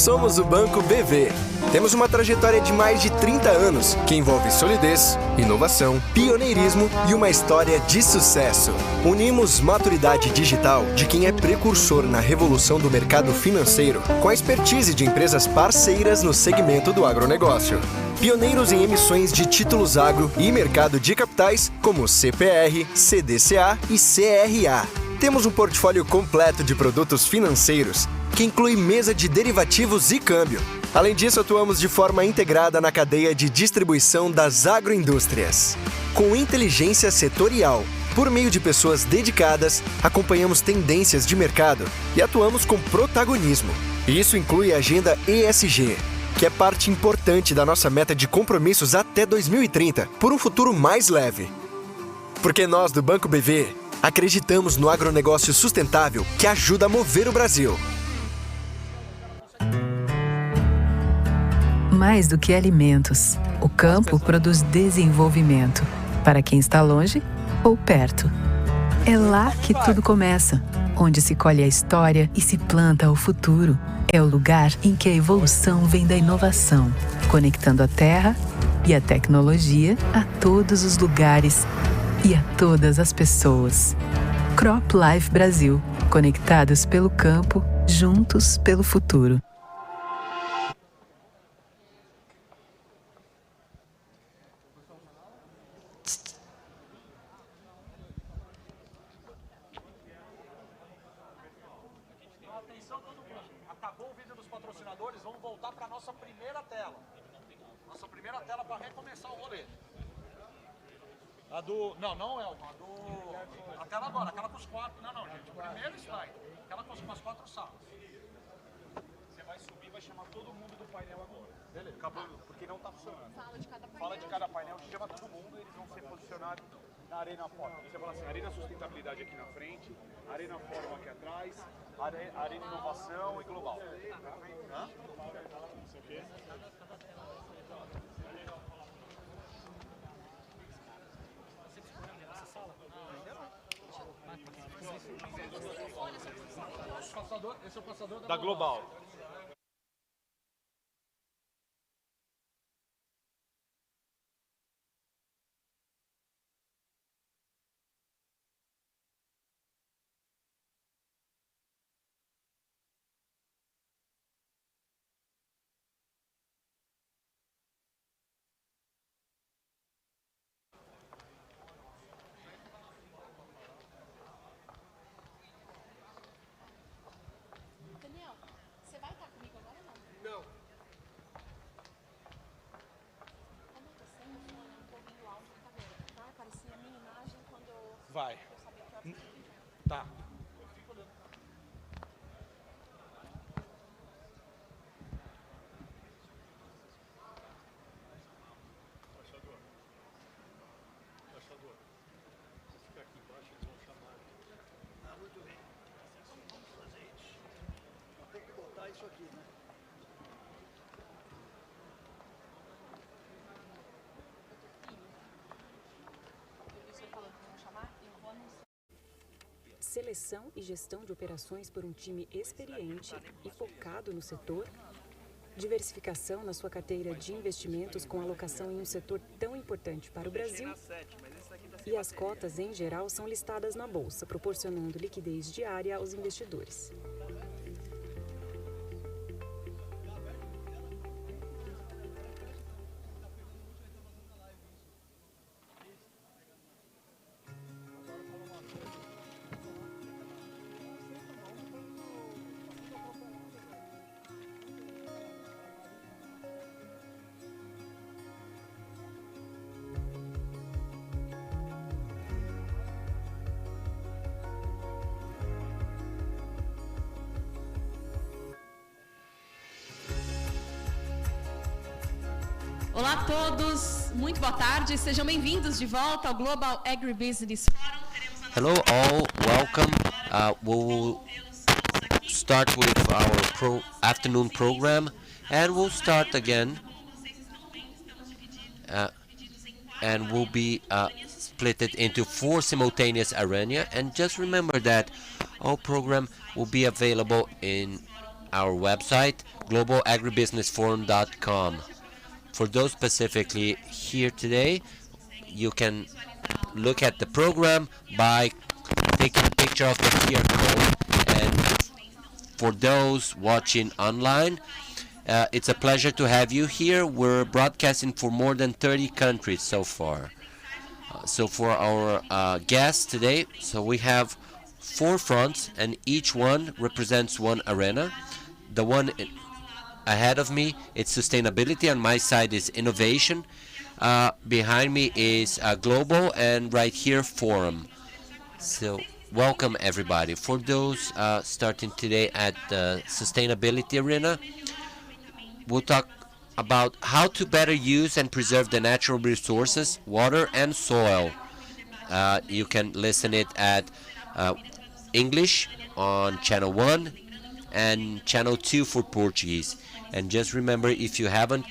somos o Banco BV. Temos uma trajetória de mais de 30 anos, que envolve solidez, inovação, pioneirismo e uma história de sucesso. Unimos maturidade digital de quem é precursor na revolução do mercado financeiro, com a expertise de empresas parceiras no segmento do agronegócio. Pioneiros em emissões de títulos agro e mercado de capitais, como CPR, CDCA e CRA. Temos um portfólio completo de produtos financeiros, que inclui mesa de derivativos e câmbio. Além disso, atuamos de forma integrada na cadeia de distribuição das agroindústrias. Com inteligência setorial, por meio de pessoas dedicadas, acompanhamos tendências de mercado e atuamos com protagonismo. Isso inclui a agenda ESG, que é parte importante da nossa meta de compromissos até 2030, por um futuro mais leve. Porque nós, do Banco BV, acreditamos no agronegócio sustentável que ajuda a mover o Brasil. Mais do que alimentos, o campo produz desenvolvimento, para quem está longe ou perto. É lá que tudo começa, onde se colhe a história e se planta o futuro. É o lugar em que a evolução vem da inovação, conectando a terra e a tecnologia a todos os lugares e a todas as pessoas. Crop Life Brasil, conectados pelo campo, juntos pelo futuro. Atenção todo mundo. Acabou o vídeo dos patrocinadores, vamos voltar para a nossa primeira tela. Nossa primeira tela para recomeçar o rolê. A do... Não é uma. A do... A tela agora, aquela com os quatro. Não, gente. O primeiro slide. Aquela com as quatro salas. Você vai subir e vai chamar todo mundo do painel agora. Beleza, acabou, porque não está funcionando. Fala de cada painel, chama todo mundo e eles vão ser posicionados na Arena Fórum. Você fala assim, Arena Sustentabilidade aqui na frente, Arena Fórum aqui atrás, Arena Inovação e Global. Hã? Isso aqui. Esse é o passador da Global. Vai. Tá. Embaixador, você fica aqui embaixo, eles vão chamar. Ah, muito bem. Vamos fazer isso. Tem que botar isso aqui, né? Seleção e gestão de operações por um time experiente e focado no setor. Diversificação na sua carteira de investimentos com alocação em um setor tão importante para o Brasil. E as cotas, em geral, são listadas na Bolsa, proporcionando liquidez diária aos investidores. Olá a todos, muito boa tarde, sejam bem-vindos de volta ao Global Agribusiness Forum. Hello all, welcome. We'll start with our afternoon program and we'll start again and we'll be split it into 4 simultaneous arenas, and just remember that our program will be available in our website, globalagribusinessforum.com. For those specifically here today, you can look at the program by taking a picture of the QR code. And for those watching online, it's a pleasure to have you here. We're broadcasting for more than 30 countries so far. So for our guests today, so we have 4 fronts, and each one represents one arena. The one ahead of me is sustainability, on my side is innovation. Behind me is global, and right here forum. So welcome everybody. For those starting today at the sustainability arena, we'll talk about how to better use and preserve the natural resources, water and soil. You can listen it at English on channel 1 and channel 2 for Portuguese. And just remember, if you haven't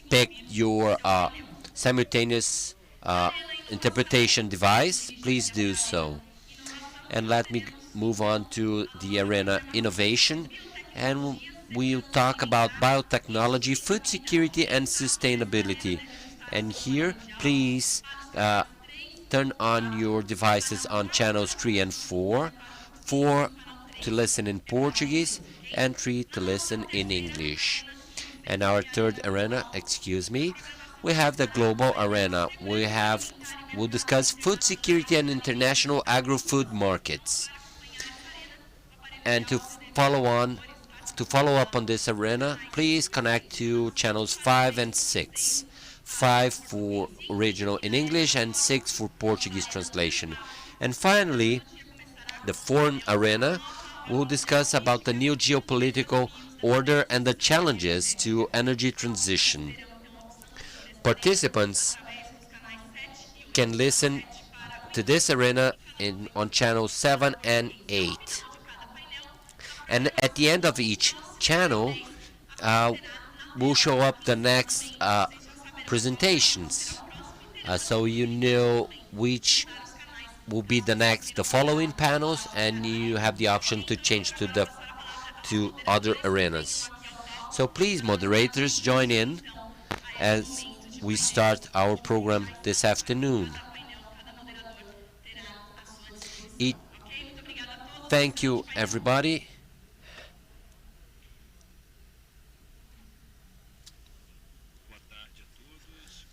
picked your simultaneous interpretation device, please do so. And let me move on to the arena innovation, and we'll talk about biotechnology, food security and sustainability. And here, please turn on your devices on channels 3 and 4. 4 to listen in Portuguese and 3 to listen in English. And our third arena, we have the global arena. We'll discuss food security and international agro-food markets. And to follow up on this arena, please connect to channels 5 and 6. 5 for original in English and 6 for Portuguese translation. And finally, the foreign arena, we'll discuss about the new geopolitical order and the challenges to energy transition. Participants can listen to this arena on channels 7 and 8. And at the end of each channel, will show up the next presentations, so you know which will be the following panels, and you have the option to change to other arenas. So please, moderators, join in as we start our program this afternoon. Thank you, everybody.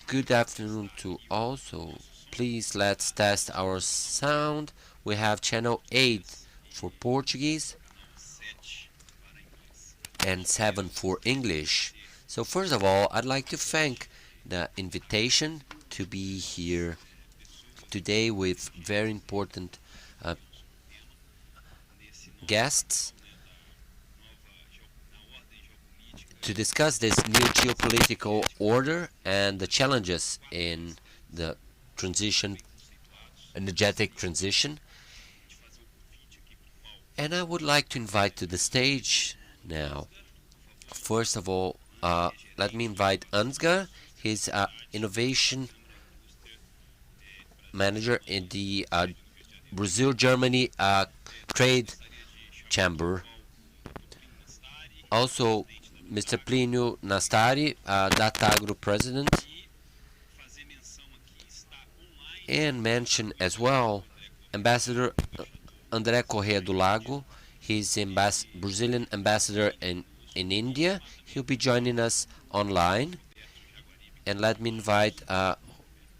Good afternoon to all. So please, let's test our sound. We have channel 8 for Portuguese and 7 for English. So first of all, I'd like to thank the invitation to be here today with very important guests to discuss this new geopolitical order and the challenges in the energetic transition. And I would like to invite to the stage now, first of all, let me invite Ansgar. He's innovation manager in the Brazil-Germany Trade Chamber. Also, Mr. Plínio Nastari, Datagro president, and mention as well Ambassador André Corrêa do Lago. He's Brazilian ambassador in India. He'll be joining us online. And let me invite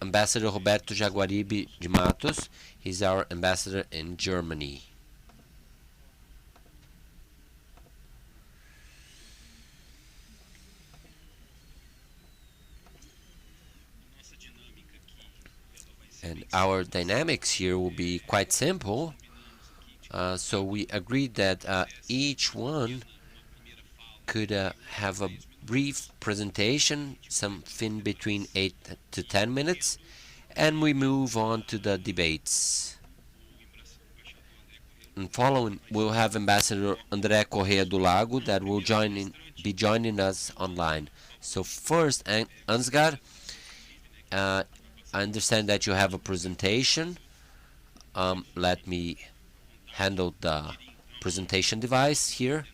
Ambassador Roberto Jaguaribe de Matos. He's our ambassador in Germany. And our dynamics here will be quite simple. So we agreed that each one could have a brief presentation, something between 8 to 10 minutes, and we move on to the debates. And following, we'll have Ambassador André Corrêa do Lago that will be joining us online. So first, Ansgar, I understand that you have a presentation. Let me handle the presentation device here.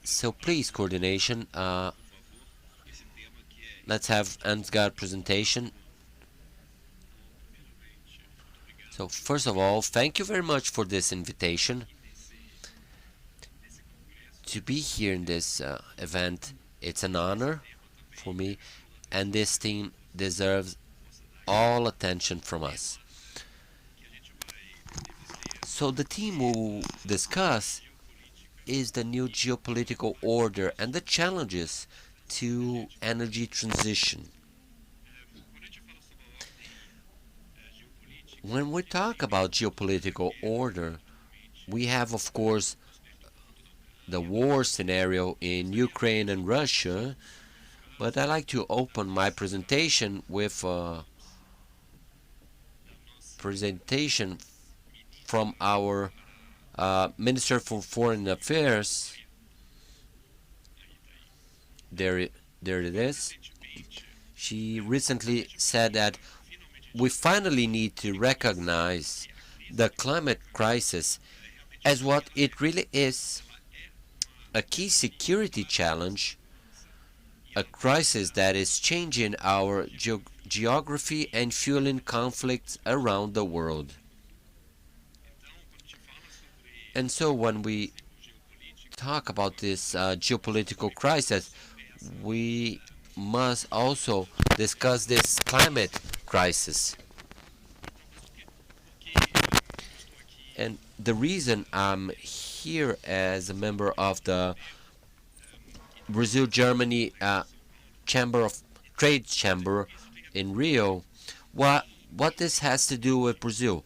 So please, coordination, let's have Ansgar presentation. So first of all, thank you very much for this invitation to be here in this event. It's an honor for me, and this team deserves all attention from us. So the theme we'll discuss is the new geopolitical order and the challenges to energy transition. When we talk about geopolitical order, we have, of course, the war scenario in Ukraine and Russia, but I like to open my presentation with a presentation from our Minister for Foreign Affairs. There it is. She recently said that we finally need to recognize the climate crisis as what it really is, a key security challenge, a crisis that is changing our geography and fueling conflicts around the world. And so when we talk about this geopolitical crisis, we must also discuss this climate crisis. And the reason I'm here as a member of the Brazil-Germany Chamber of Trade Chamber in Rio, what this has to do with Brazil.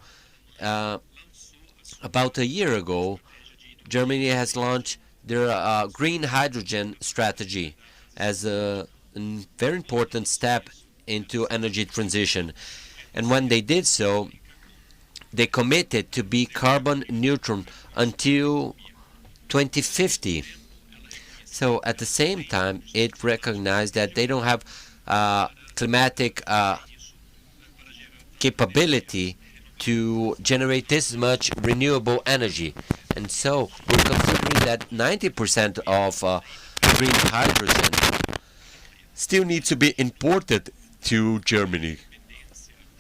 About a year ago, Germany has launched their green hydrogen strategy as a very important step into energy transition. And when they did so, they committed to be carbon neutral until 2050. So at the same time, it recognized that they don't have climatic capability to generate this much renewable energy. And so we're considering that 90% of green hydrogen still needs to be imported to Germany.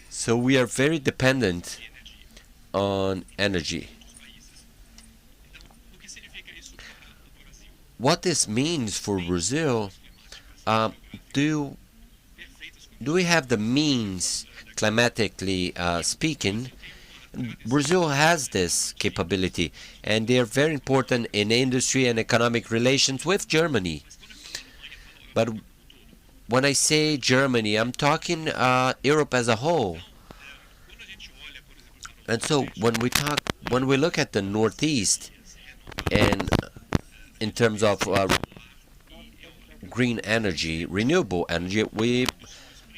So we are very dependent on energy. What this means for Brazil, do we have the means, climatically speaking? Brazil has this capability, and they are very important in industry and economic relations with Germany. But when I say Germany, I'm talking Europe as a whole. And so when we look at the Northeast, and in terms of green energy, renewable energy, we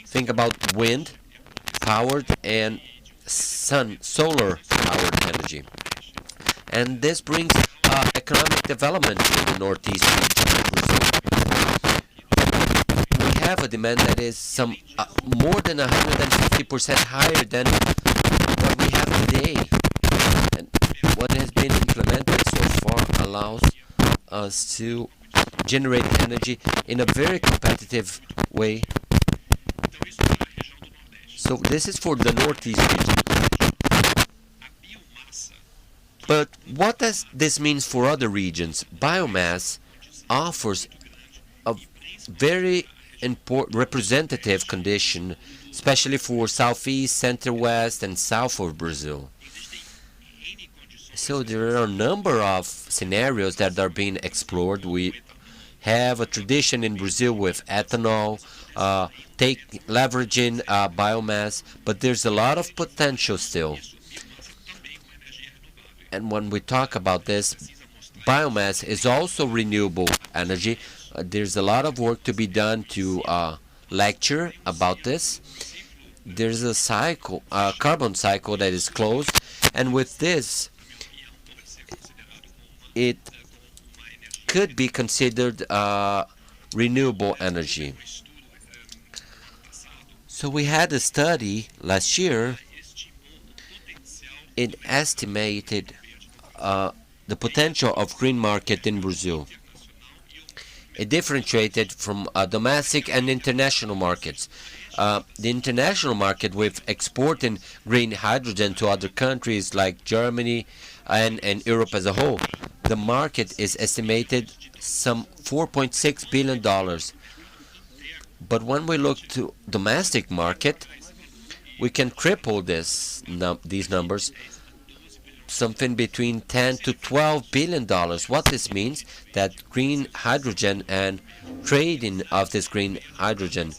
think about wind powered and solar powered energy. And this brings economic development in the Northeast region of Brazil. We have a demand that is more than 150% higher than what we have today. And what has been implemented so far allows us to generate energy in a very competitive way. So this is for the Northeast region. But what does this mean for other regions? Biomass offers a very important representative condition, especially for Southeast, Center West, and South of Brazil. So there are a number of scenarios that are being explored. We have a tradition in Brazil with ethanol, leveraging biomass, but there's a lot of potential still. And when we talk about this, biomass is also renewable energy. There's a lot of work to be done to lecture about this. There's a cycle, carbon cycle that is closed, and with this, it could be considered renewable energy. So we had a study last year it estimated the potential of green market in Brazil. It differentiated from domestic and international markets. The international market with exporting green hydrogen to other countries like Germany and Europe as a whole, the market is estimated some $4.6 billion. But when we look to domestic market, we can triple these numbers, something between 10 to 12 billion dollars. What this means that green hydrogen and trading of this green hydrogen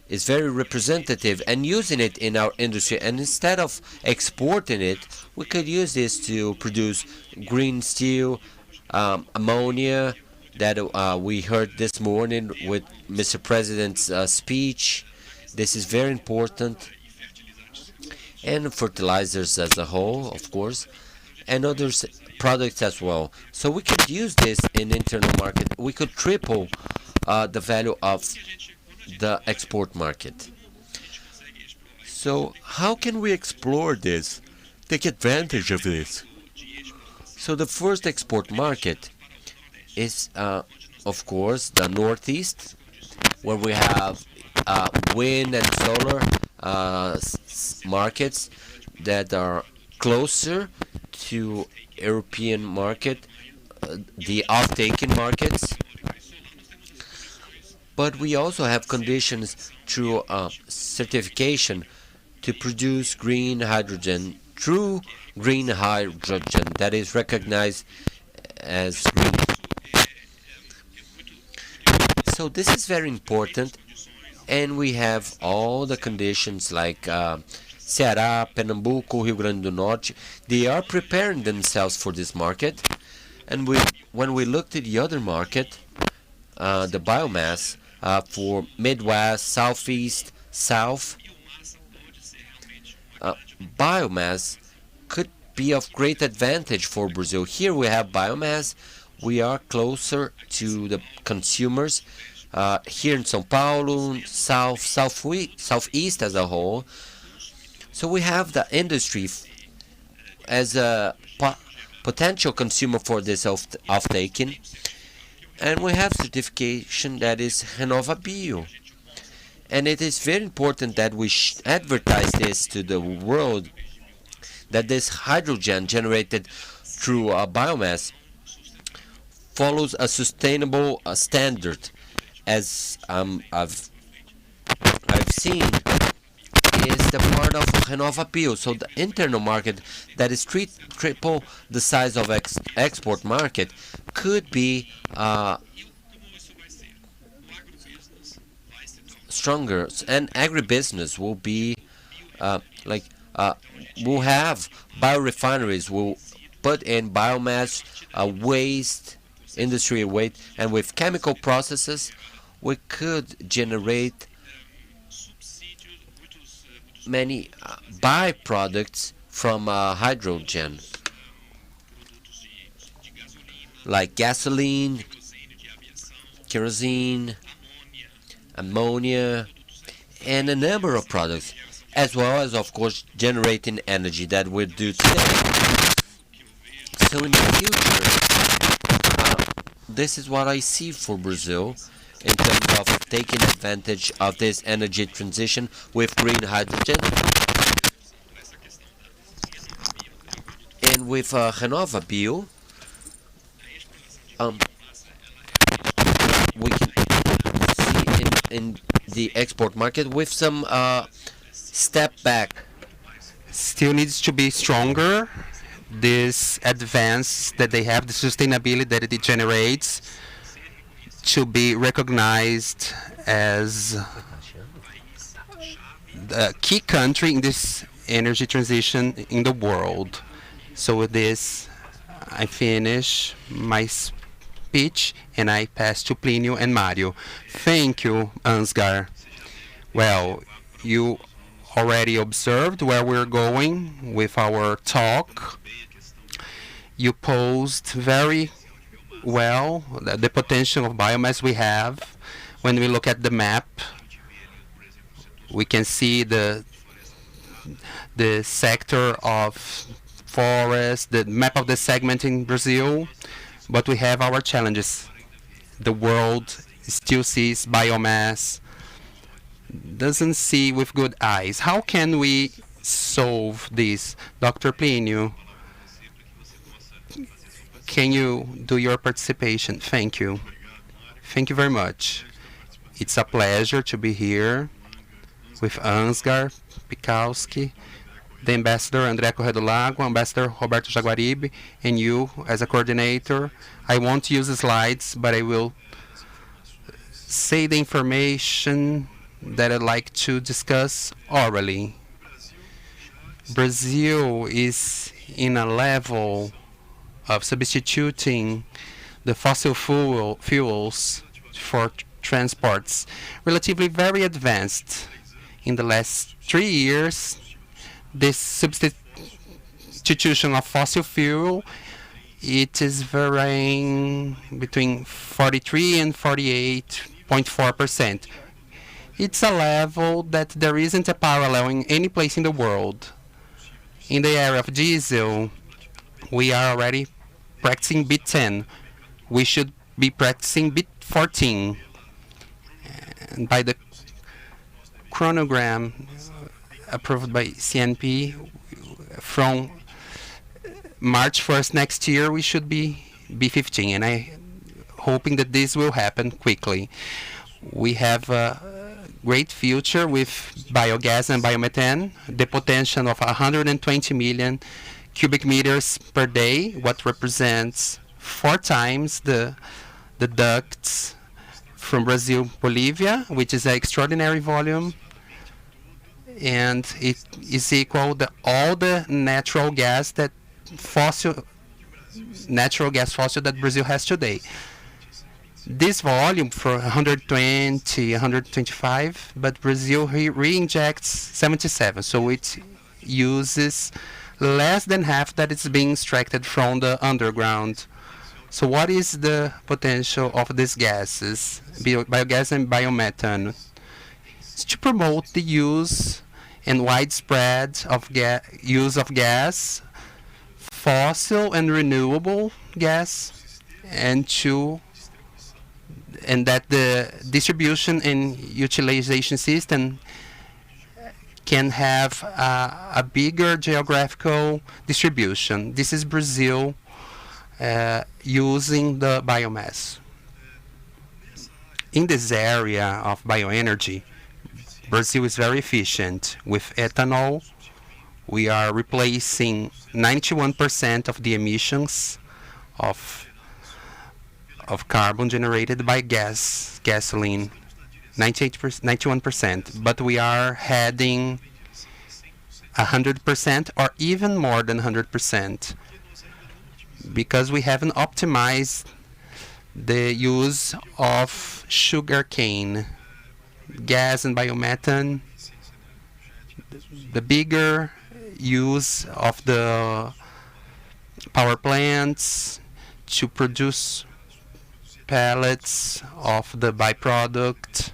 is very representative, and using it in our industry, and instead of exporting it, we could use this to produce green steel, ammonia that we heard this morning with Mr. President's speech. This is very important. And fertilizers as a whole, of course, and other products as well. So we could use this in internal market. We could triple the value of the export market. So how can we explore this, take advantage of this? So the first export market is, of course, the Northeast, where we have wind and solar markets that are closer to European market, the off-taking markets. But we also have conditions through certification to produce green hydrogen, true green hydrogen that is recognized as green. So this is very important, and we have all the conditions like Ceará, Pernambuco, Rio Grande do Norte. They are preparing themselves for this market, and when we looked at the other market, the biomass for Midwest, Southeast, South, biomass could be of great advantage for Brazil. Here we have biomass. We are closer to the consumers. Here in São Paulo, Southeast as a whole. So we have the industry as a potential consumer for this off-taking. And we have certification that is RenovaBio. And it is very important that we advertise this to the world, that this hydrogen generated through biomass follows a sustainable standard, as I've seen, is the part of RenovaBio. So the internal market that is triple the size of export market could be stronger, and agribusiness will be we'll have biorefineries, we'll put in biomass, waste, industry waste, and with chemical processes we could generate many byproducts from hydrogen, like gasoline, kerosene, ammonia, and a number of products, as well as, of course, generating energy that we do today. So in the future, this is what I see for Brazil in terms of taking advantage of this energy transition with green hydrogen. And with RenovaBio, we can see in the export market with some step back. Still needs to be stronger. This advance that they have, the sustainability that it generates, to be recognized as the key country in this energy transition in the world. So with this, I finish my speech and I pass to Plinio and Mario. Thank you, Ansgar. Well, you already observed where we're going with our talk. You posed very well the potential of biomass we have. When we look at the map, we can see the the sector of forest, the map of the segment in Brazil, but we have our challenges. The world still sees biomass, doesn't see with good eyes. How can we solve this? Dr. Plinio, can you do your participation? Thank you. Thank you very much. It's a pleasure to be here with Ansgar Pikowski, the Ambassador André Corrêa do Lago, Ambassador Roberto Jaguaribe, and you as a coordinator. I won't use the slides, but I will say the information that I'd like to discuss orally. Brazil is in a level of substituting the fossil fuels for transports relatively very advanced. In the last 3 years, this substitution of fossil fuel, it is varying between 43 and 48.4%. It's a level that there isn't a parallel in any place in the world. In the area of diesel, we are already practicing bit 10. We should be practicing bit 14. And by the chronogram approved by CNP, from March 1st next year, we should be B15, and I'm hoping that this will happen quickly. We have a great future with biogas and biomethane, the potential of 120 million cubic meters per day, what represents 4 times the ducts from Brazil, Bolivia, which is an extraordinary volume, and it is equal to all the natural gas that fossil that Brazil has today. This volume for 120, 125, but Brazil re-injects 77, so it uses less than half that is being extracted from the underground. So what is the potential of these gases, biogas and biomethane? It's to promote the use and widespread of use of gas, fossil and renewable gas, and that the distribution and utilization system can have a bigger geographical distribution. This is Brazil using the biomass. In this area of bioenergy, Brazil is very efficient. With ethanol, we are replacing 91% of the emissions of carbon generated by gasoline, 91%, but we are heading 100% or even more than 100% because we haven't optimized the use of sugarcane, gas and biomethane, the bigger use of the power plants to produce pellets of the byproduct,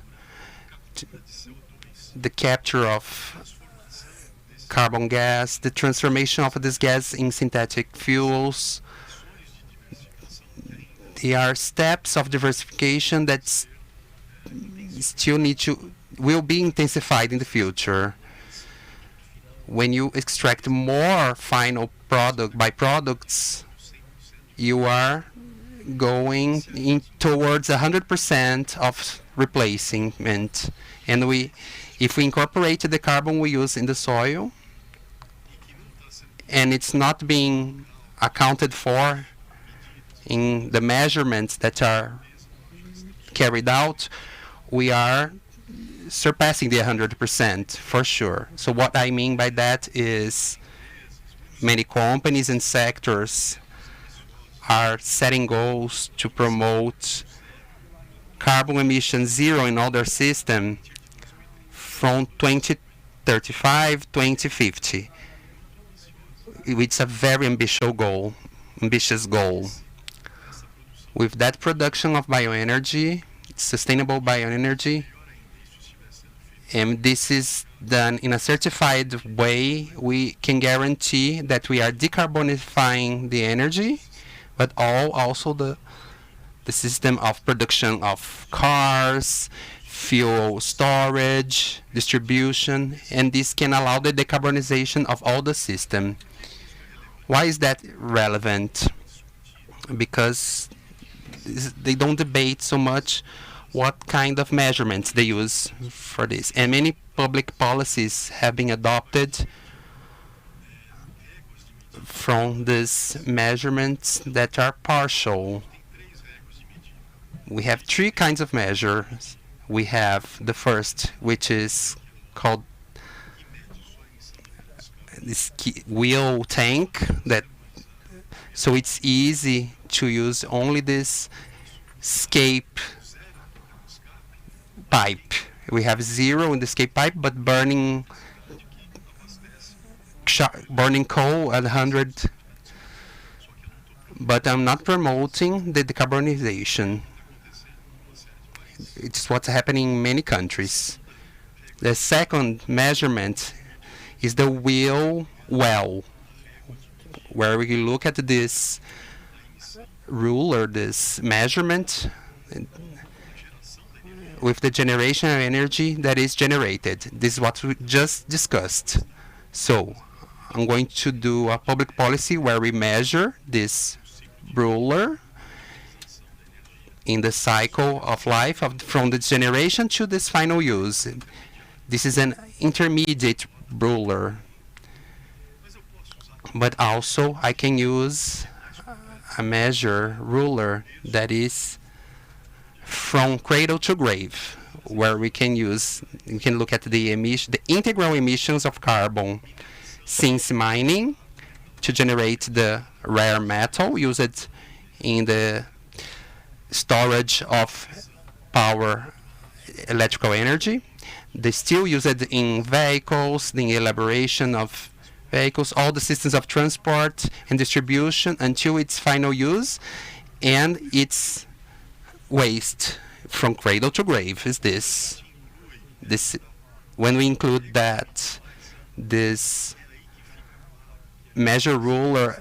the capture of carbon gas, the transformation of this gas in synthetic fuels. They are steps of diversification that still will be intensified in the future. When you extract more final byproducts, you are going towards 100% of replacement. And if we incorporate the carbon we use in the soil, and it's not being accounted for in the measurements that are carried out, we are surpassing the 100% for sure. So what I mean by that is many companies and sectors are setting goals to promote carbon emission zero in all their system from 2035, 2050. It's a very ambitious goal. With that production of bioenergy, sustainable bioenergy, and this is done in a certified way, we can guarantee that we are decarbonifying the energy, but also the system of production of cars, fuel storage, distribution, and this can allow the decarbonization of all the system. Why is that relevant? Because they don't debate so much what kind of measurements they use for this. And many public policies have been adopted from these measurements that are partial. We have three kinds of measures. We have the first, which is called this wheel tank, that so it's easy to use only this escape pipe. We have 0 in the escape pipe, but burning coal at 100. But I'm not promoting the decarbonization. It's what's happening in many countries. The second measurement is the wheel well, where we look at this ruler, this measurement, with the generation of energy that is generated. This is what we just discussed. So I'm going to do a public policy where we measure this ruler in the cycle of life from the generation to this final use. This is an intermediate ruler. But also I can use a measure ruler that is from cradle to grave, where we can look at the integral emissions of carbon since mining to generate the rare metal used in the storage of power electrical energy, the steel used in vehicles, the elaboration of vehicles, all the systems of transport and distribution until its final use, and its waste from cradle to grave is this. When we include that, this measure ruler,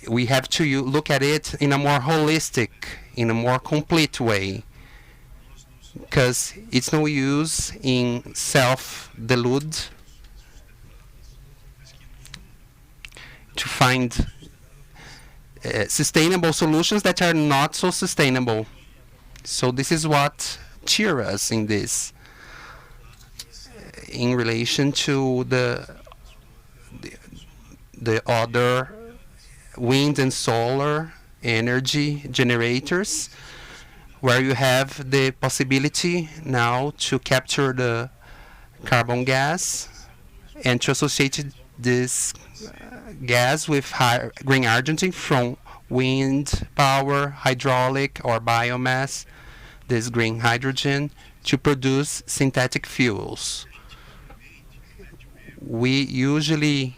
we have to look at it in a more holistic, in a more complete way, because it's no use in self-delude to find sustainable solutions that are not so sustainable. So this is what cheers us in this, in relation to the other wind and solar energy generators, where you have the possibility now to capture the carbon gas and to associate this gas with green hydrogen from wind power, hydraulic or biomass, this green hydrogen, to produce synthetic fuels. We usually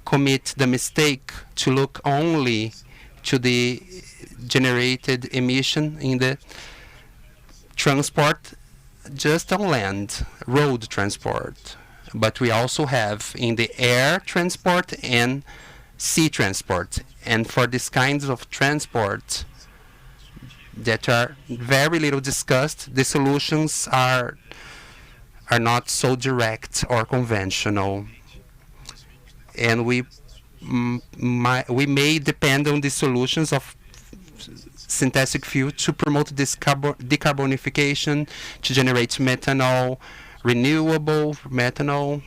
commit the mistake to look only to the generated emission in the transport just on land, road transport. But we also have in the air transport and sea transport. And for these kinds of transport that are very little discussed, the solutions are not so direct or conventional. And we may depend on the solutions of synthetic fuel to promote this decarbonification, to generate methanol, renewable methanol,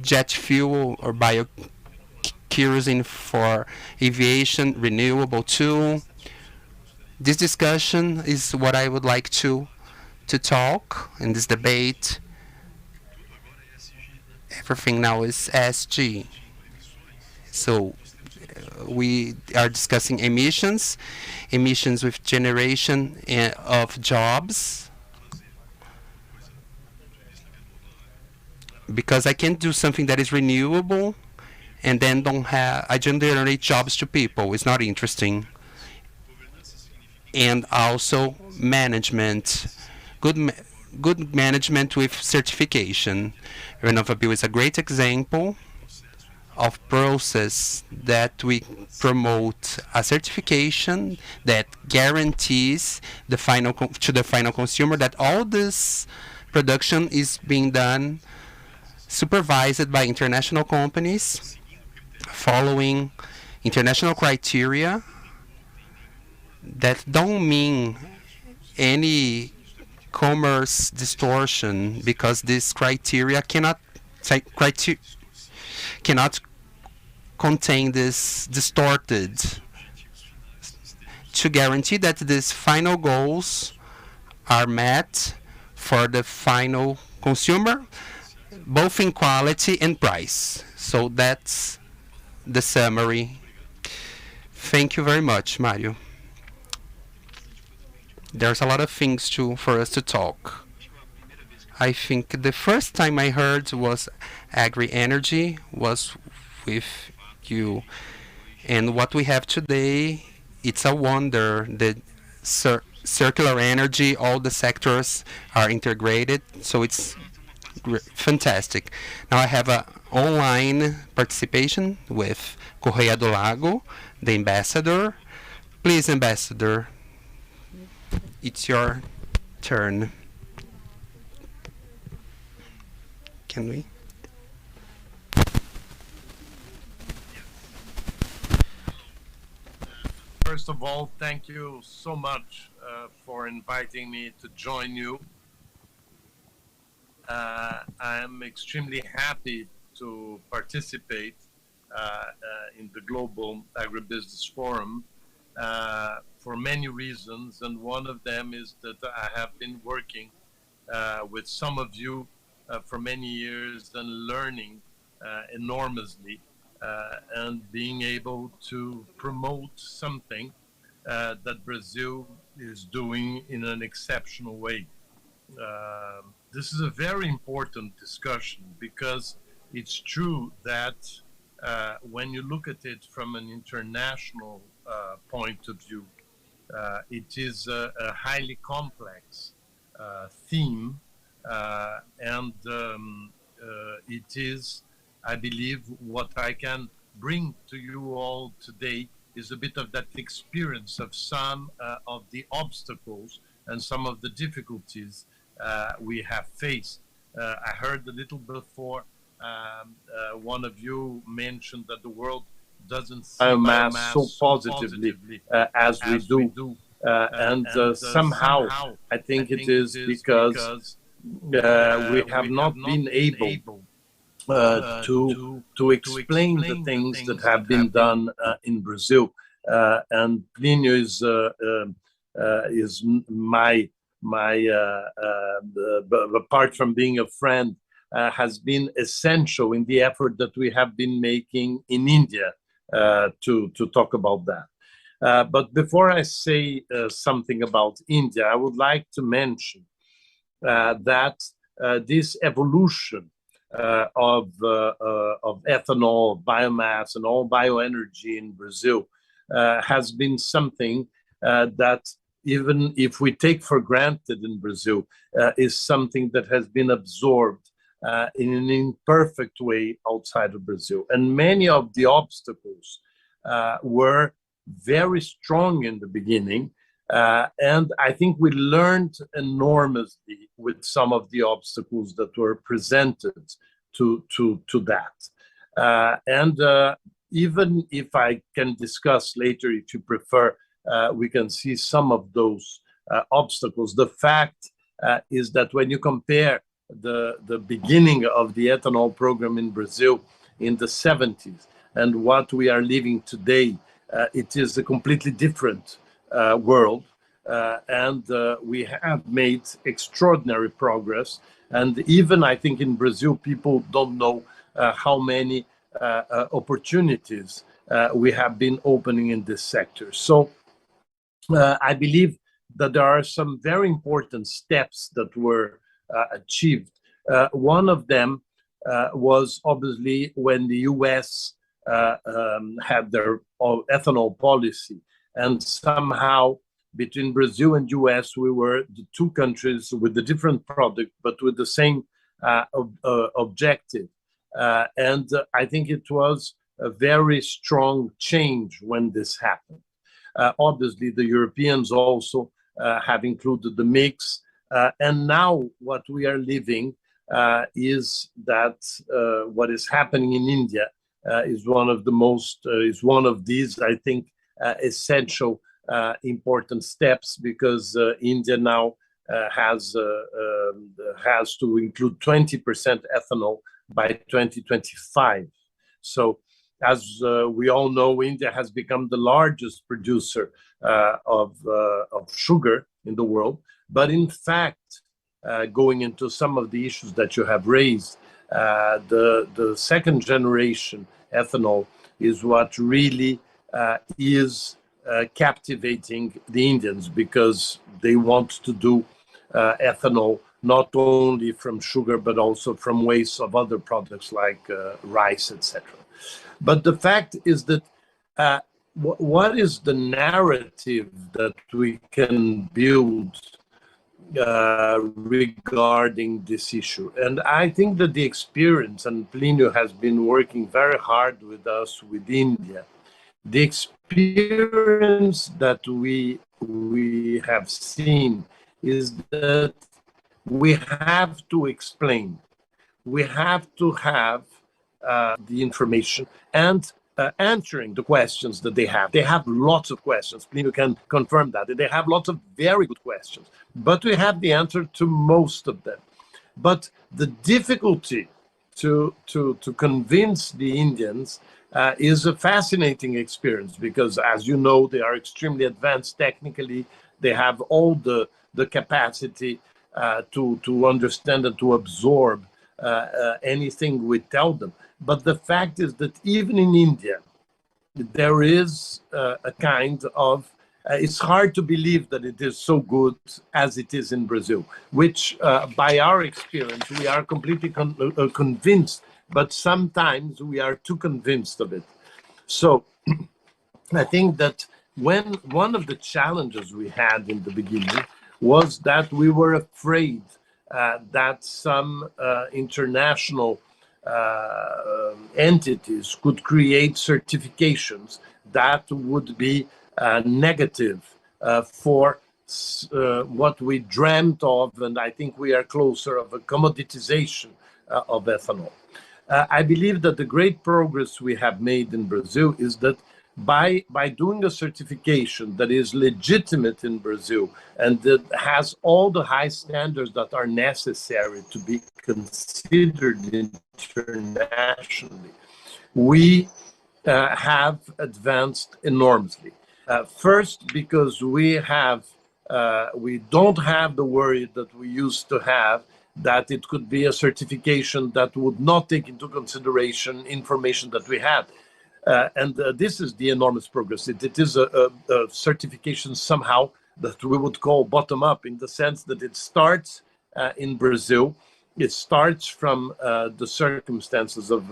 jet fuel or biokerosene for aviation, renewable too. This discussion is what I would like to talk in this debate. Everything now is SG. So we are discussing emissions with generation of jobs, because I can't do something that is renewable and then I generate jobs to people. It's not interesting. And also management. good management with certification. RenovaBio is a great example of process that we promote a certification that guarantees the to the final consumer that all this production is being done supervised by international companies following international criteria that don't mean any commerce distortion, because this criteria cannot contain this distorted, to guarantee that these final goals are met for the final consumer, both in quality and price. So that's the summary. Thank you very much, Mario. There's a lot of things for us to talk. I think the first time I heard was agri-energy was with you. And what we have today, it's a wonder. The circular energy, all the sectors are integrated, so it's fantastic. Now I have an online participation with Correia do Lago, the ambassador. Please, ambassador, it's your turn. Can we? First of all, thank you so much for inviting me to join you. I am extremely happy to participate in the Global Agribusiness Forum for many reasons, and one of them is that I have been working with some of you for many years and learning enormously and being able to promote something that Brazil is doing in an exceptional way. This is a very important discussion because it's true that when you look at it from an international point of view, it is a highly complex theme, and it is, I believe, what I can bring to you all today is a bit of that experience of some of the obstacles and some of the difficulties we have faced. I heard a little before, one of you mentioned that the world doesn't see biomass so positively as we do. And somehow I think it is because we have not been able to explain the things that have been done in Brazil. And Plinio is my apart from being a friend, has been essential in the effort that we have been making in India to talk about that. But before I say something about India, I would like to mention that this evolution of ethanol, biomass, and all bioenergy in Brazil has been something that, even if we take for granted in Brazil, is something that has been absorbed in an imperfect way outside of Brazil. And many of the obstacles were very strong in the beginning, and I think we learned enormously with some of the obstacles that were presented to that. And even if I can discuss later, if you prefer, we can see some of those obstacles. The fact is that when you compare the beginning of the ethanol program in Brazil in the 70s and what we are living today, it is a completely different world. And we have made extraordinary progress. And even I think in Brazil, people don't know how many opportunities we have been opening in this sector. So I believe that there are some very important steps that were achieved. One of them was obviously when the US had their ethanol policy, and somehow between Brazil and US, we were the two countries with the different product, but with the same objective. And I think it was a very strong change when this happened. Obviously, the Europeans also have included the mix. And now what we are living is that what is happening in India is one of the most, is one of these, I think, essential important steps, because India now has to include 20% ethanol by 2025. So as we all know, India has become the largest producer of sugar in the world. But in fact, going into some of the issues that you have raised, the second generation ethanol is what really is captivating the Indians, because they want to do ethanol not only from sugar but also from waste of other products like rice, etc. But the fact is that what is the narrative that we can build regarding this issue? And I think that the experience, and Plinio has been working very hard with us with India, the experience that we have seen is that we have to explain, we have to have the information and answering the questions that they have. They have lots of questions. Plinio can confirm that. They have lots of very good questions, but we have the answer to most of them. But the difficulty to convince the Indians is a fascinating experience, because, as you know, they are extremely advanced technically. They have all the capacity to understand and to absorb anything we tell them. But the fact is that even in India, there is a kind of, it's hard to believe that it is so good as it is in Brazil, which by our experience, we are completely convinced, but sometimes we are too convinced of it. So I think that when one of the challenges we had in the beginning was that we were afraid that some international entities could create certifications that would be negative for what we dreamt of, and I think we are closer of a commoditization of ethanol. I believe that the great progress we have made in Brazil is that by doing a certification that is legitimate in Brazil and that has all the high standards that are necessary to be considered internationally, we have advanced enormously. First, because we don't have the worry that we used to have, that it could be a certification that would not take into consideration information that we had. And this is the enormous progress. It is a certification somehow that we would call bottom-up, in the sense that it starts in Brazil. It starts from the circumstances of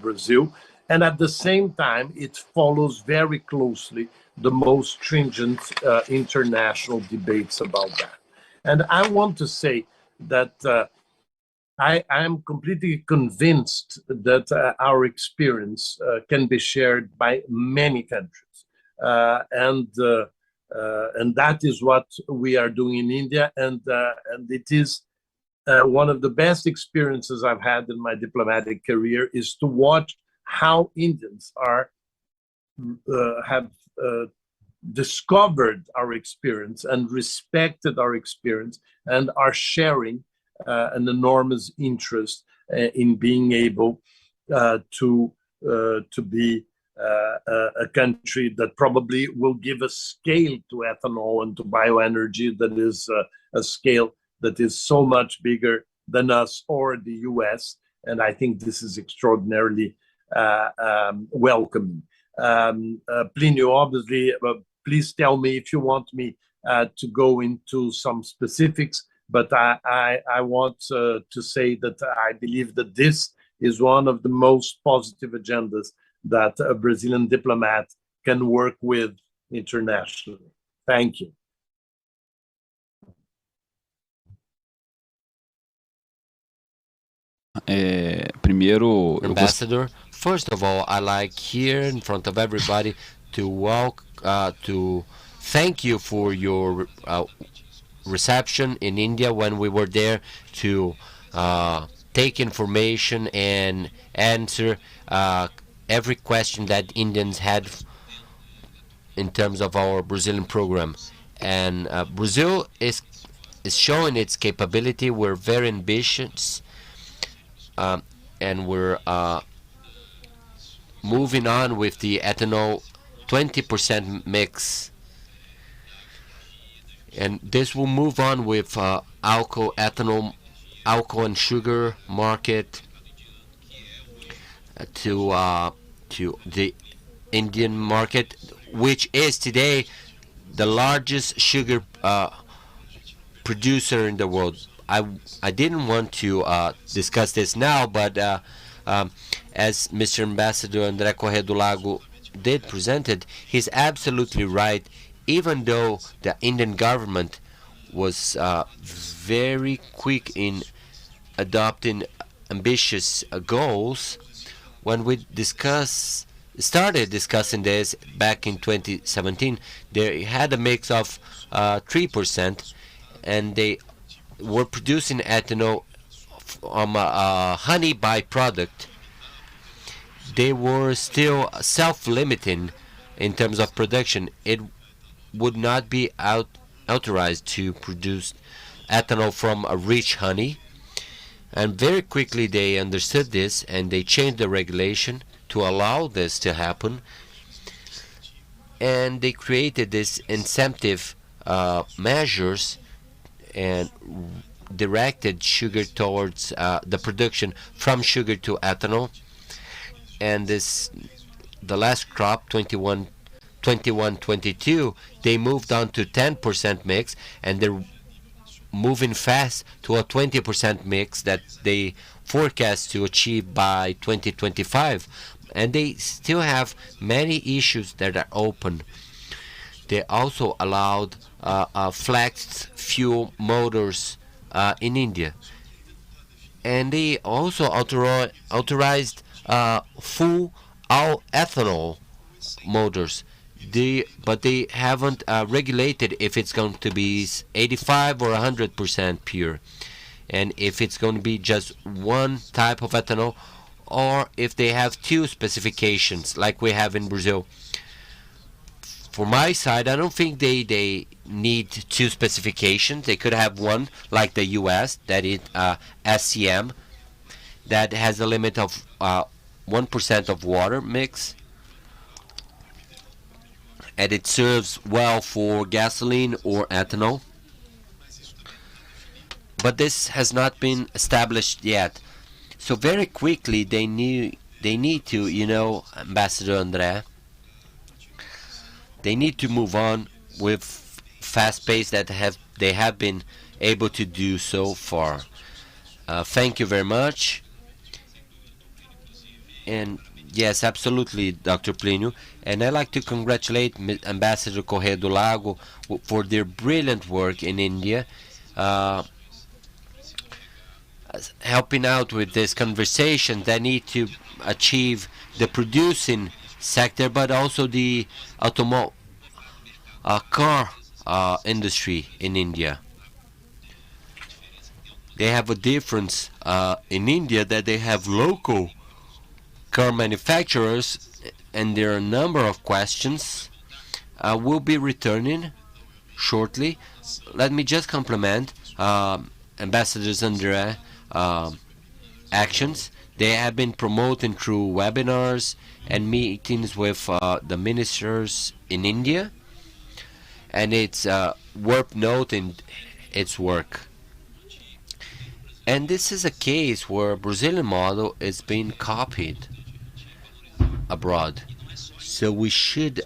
Brazil, and at the same time, it follows very closely the most stringent international debates about that. And I want to say that I am completely convinced that our experience can be shared by many countries, and that is what we are doing in India, and it is one of the best experiences I've had in my diplomatic career, is to watch how Indians have discovered our experience and respected our experience, and are sharing an enormous interest in being able to be a country that probably will give a scale to ethanol and to bioenergy that is a scale that is so much bigger than us or the US. And I think this is extraordinarily welcoming. Plinio, obviously, please tell me if you want me to go into some specifics, but I want to say that I believe that this is one of the most positive agendas that a Brazilian diplomat can work with internationally. Thank you. Primeiro, Ambassador, first of all, I like here in front of everybody to thank you for your reception in India when we were there to take information and answer every question that Indians had in terms of our Brazilian program. And Brazil is showing its capability. We're very ambitious, and we're moving on with the ethanol 20% mix. And this will move on with alcohol, ethanol, alcohol and sugar market to the Indian market, which is today the largest sugar producer in the world. I didn't want to discuss this now, but as Mr. Ambassador André Corrêa do Lago did presented, he's absolutely right. Even though the Indian government was very quick in adopting ambitious goals, when we started discussing this back in 2017, they had a mix of 3%, and they were producing ethanol from a honey byproduct. They were still self-limiting in terms of production. It would not be authorized to produce ethanol from a rich honey. And very quickly they understood this, and they changed the regulation to allow this to happen. And they created this incentive measures and directed sugar towards the production from sugar to ethanol. And the last crop, 21-22, they moved on to 10% mix, and they're moving fast to a 20% mix that they forecast to achieve by 2025. And they still have many issues that are open. They also allowed flex fuel motors in India. And they also authorized full ethanol motors. But they haven't regulated if it's going to be 85 or 100% pure, and if it's going to be just one type of ethanol, or if they have two specifications like we have in Brazil. For my side, I don't think they need two specifications. They could have one like the US, that is SCM, that has a limit of 1% of water mix, and it serves well for gasoline or ethanol. But this has not been established yet. So very quickly they need to, Ambassador André, they need to move on with fast pace that they have been able to do so far. Thank you very much. And yes, absolutely, Dr. Plinio. And I'd like to congratulate Ambassador Corrêa do Lago for their brilliant work in India, helping out with this conversation that need to achieve the producing sector, but also the car industry in India. They have a difference in India that they have local car manufacturers, and there are a number of questions. We'll be returning shortly. Let me just compliment Ambassadors André actions. They have been promoting through webinars and meetings with the ministers in India, and it's worth noting its work. And this is a case where Brazilian model is being copied abroad. So we should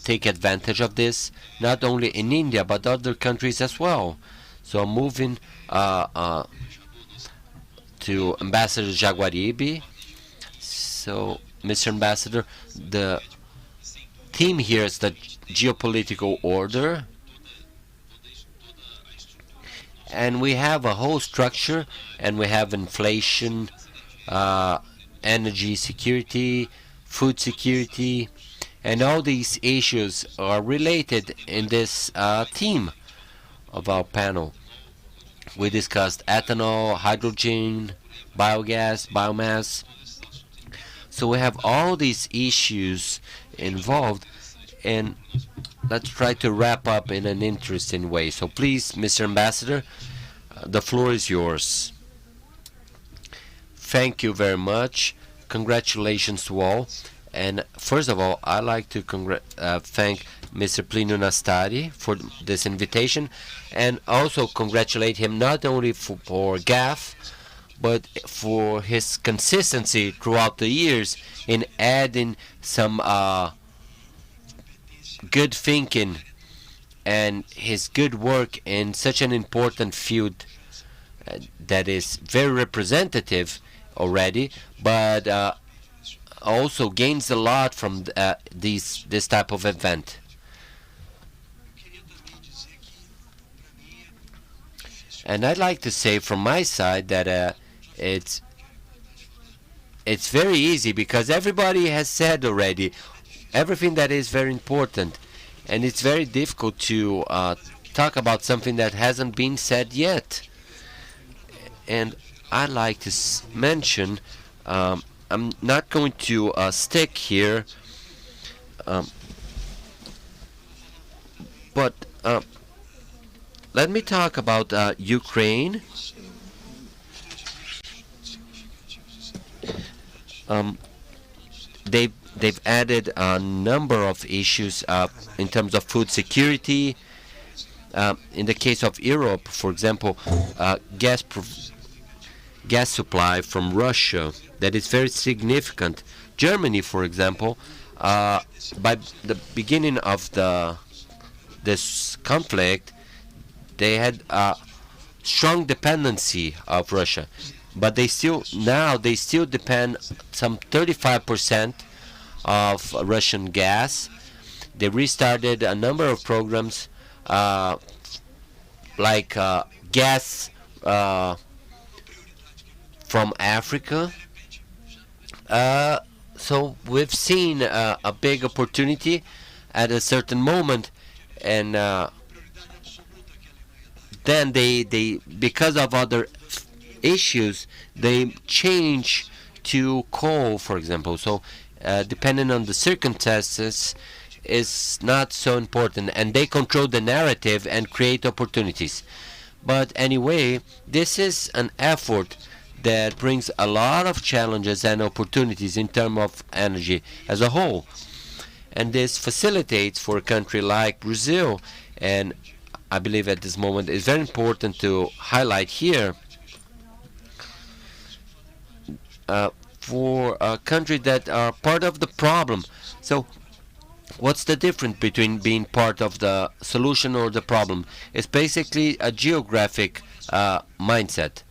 take advantage of this, not only in India but other countries as well. So moving to Ambassador Jaguaribe. So, Mr. Ambassador, the theme here is the geopolitical order. And we have a whole structure, and we have inflation, energy security, food security, and all these issues are related in this theme of our panel. We discussed ethanol, hydrogen, biogas, biomass. So we have all these issues involved, and let's try to wrap up in an interesting way. So please, Mr. Ambassador, the floor is yours. Thank you very much. Congratulations to all. And first of all, I'd like to thank Mr. Plinio Nastari for this invitation, and also congratulate him not only for GAF, but for his consistency throughout the years in adding some good thinking and his good work in such an important field that is very representative already, but also gains a lot from this type of event. And I'd like to say from my side that it's very easy, because everybody has said already everything that is very important, and it's very difficult to talk about something that hasn't been said yet. And I'd like to mention, I'm not going to stick here, but let me talk about Ukraine. They've added a number of issues in terms of food security. In the case of Europe, for example, gas supply from Russia that is very significant. Germany, for example, by the beginning of this conflict, they had a strong dependency of Russia, but they still depend some 35% of Russian gas. They restarted a number of programs like gas from Africa. So we've seen a big opportunity at a certain moment, and then they because of other issues, they change to coal, for example. So depending on the circumstances is not so important, and they control the narrative and create opportunities. But anyway, this is an effort that brings a lot of challenges and opportunities in terms of energy as a whole. And this facilitates for a country like Brazil, and I believe at this moment it's very important to highlight here, for countries that are part of the problem. So what's the difference between being part of the solution or the problem? It's basically a geographic mindset.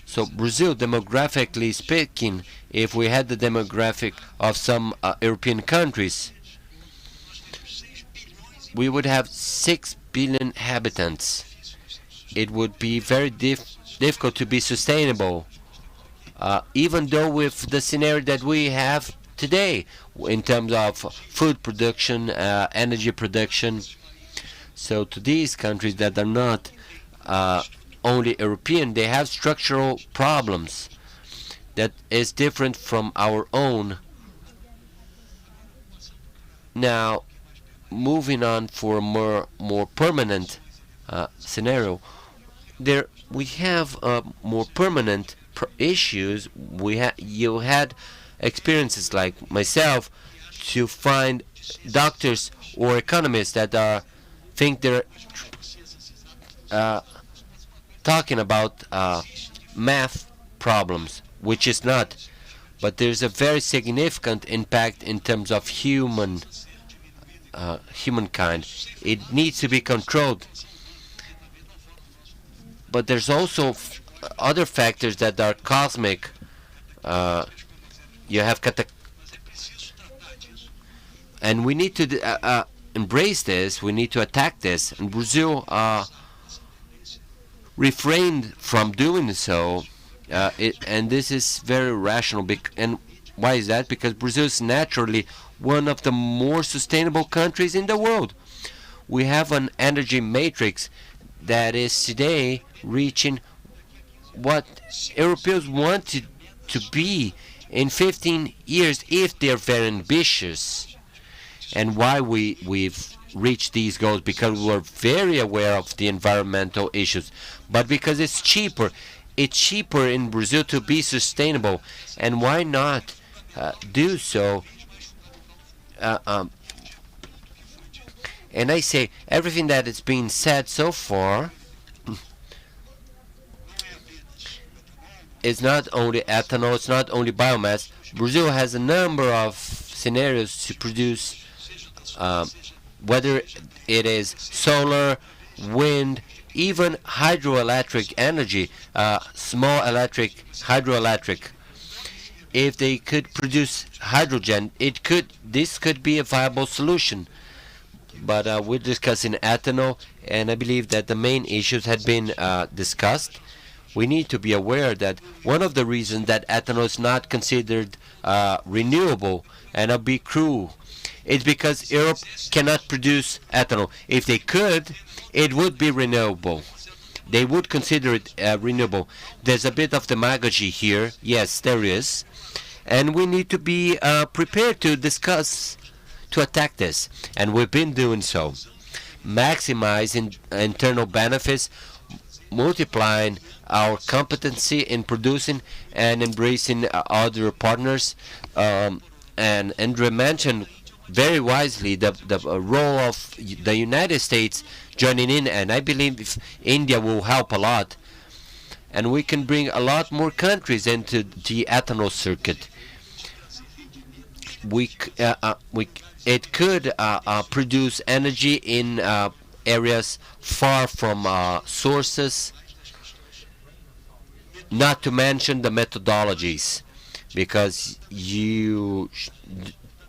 So Brazil, demographically speaking, if we had the demographic of some European countries, we would have 6 billion inhabitants. It would be very difficult to be sustainable, even though with the scenario that we have today in terms of food production, energy production. So to these countries that are not only European, they have structural problems that is different from our own. Now, moving on for a more permanent scenario, there we have more permanent issues. You had experiences like myself to find doctors or economists that think they're talking about math problems, which is not. But there's a very significant impact in terms of humankind. It needs to be controlled. But there's also other factors that are cosmic. You have and we need to embrace this. We need to attack this. And Brazil refrained from doing so. And this is very rational. And why is that? Because Brazil is naturally one of the more sustainable countries in the world. We have an energy matrix that is today reaching what Europeans wanted to be in 15 years if they're very ambitious. And why we've reached these goals? Because we're very aware of the environmental issues, but because it's cheaper. It's cheaper in Brazil to be sustainable, and why not do so? And I say everything that is being said so far is not only ethanol, it's not only biomass. Brazil has a number of scenarios to produce, whether it is solar, wind, even hydroelectric energy, small hydroelectric. If they could produce hydrogen, this could be a viable solution. But we're discussing ethanol, and I believe that the main issues had been discussed. We need to be aware that one of the reasons that ethanol is not considered renewable, and I'll be cruel, is because Europe cannot produce ethanol. If they could, it would be renewable. They would consider it renewable. There's a bit of demagogy here. Yes, there is. And we need to be prepared to discuss, to attack this. And we've been doing so. Maximizing internal benefits, multiplying our competency in producing and embracing other partners. And Andre mentioned very wisely the role of the United States joining in, and I believe India will help a lot, and we can bring a lot more countries into the ethanol circuit. It could produce energy in areas far from sources, not to mention the methodologies, because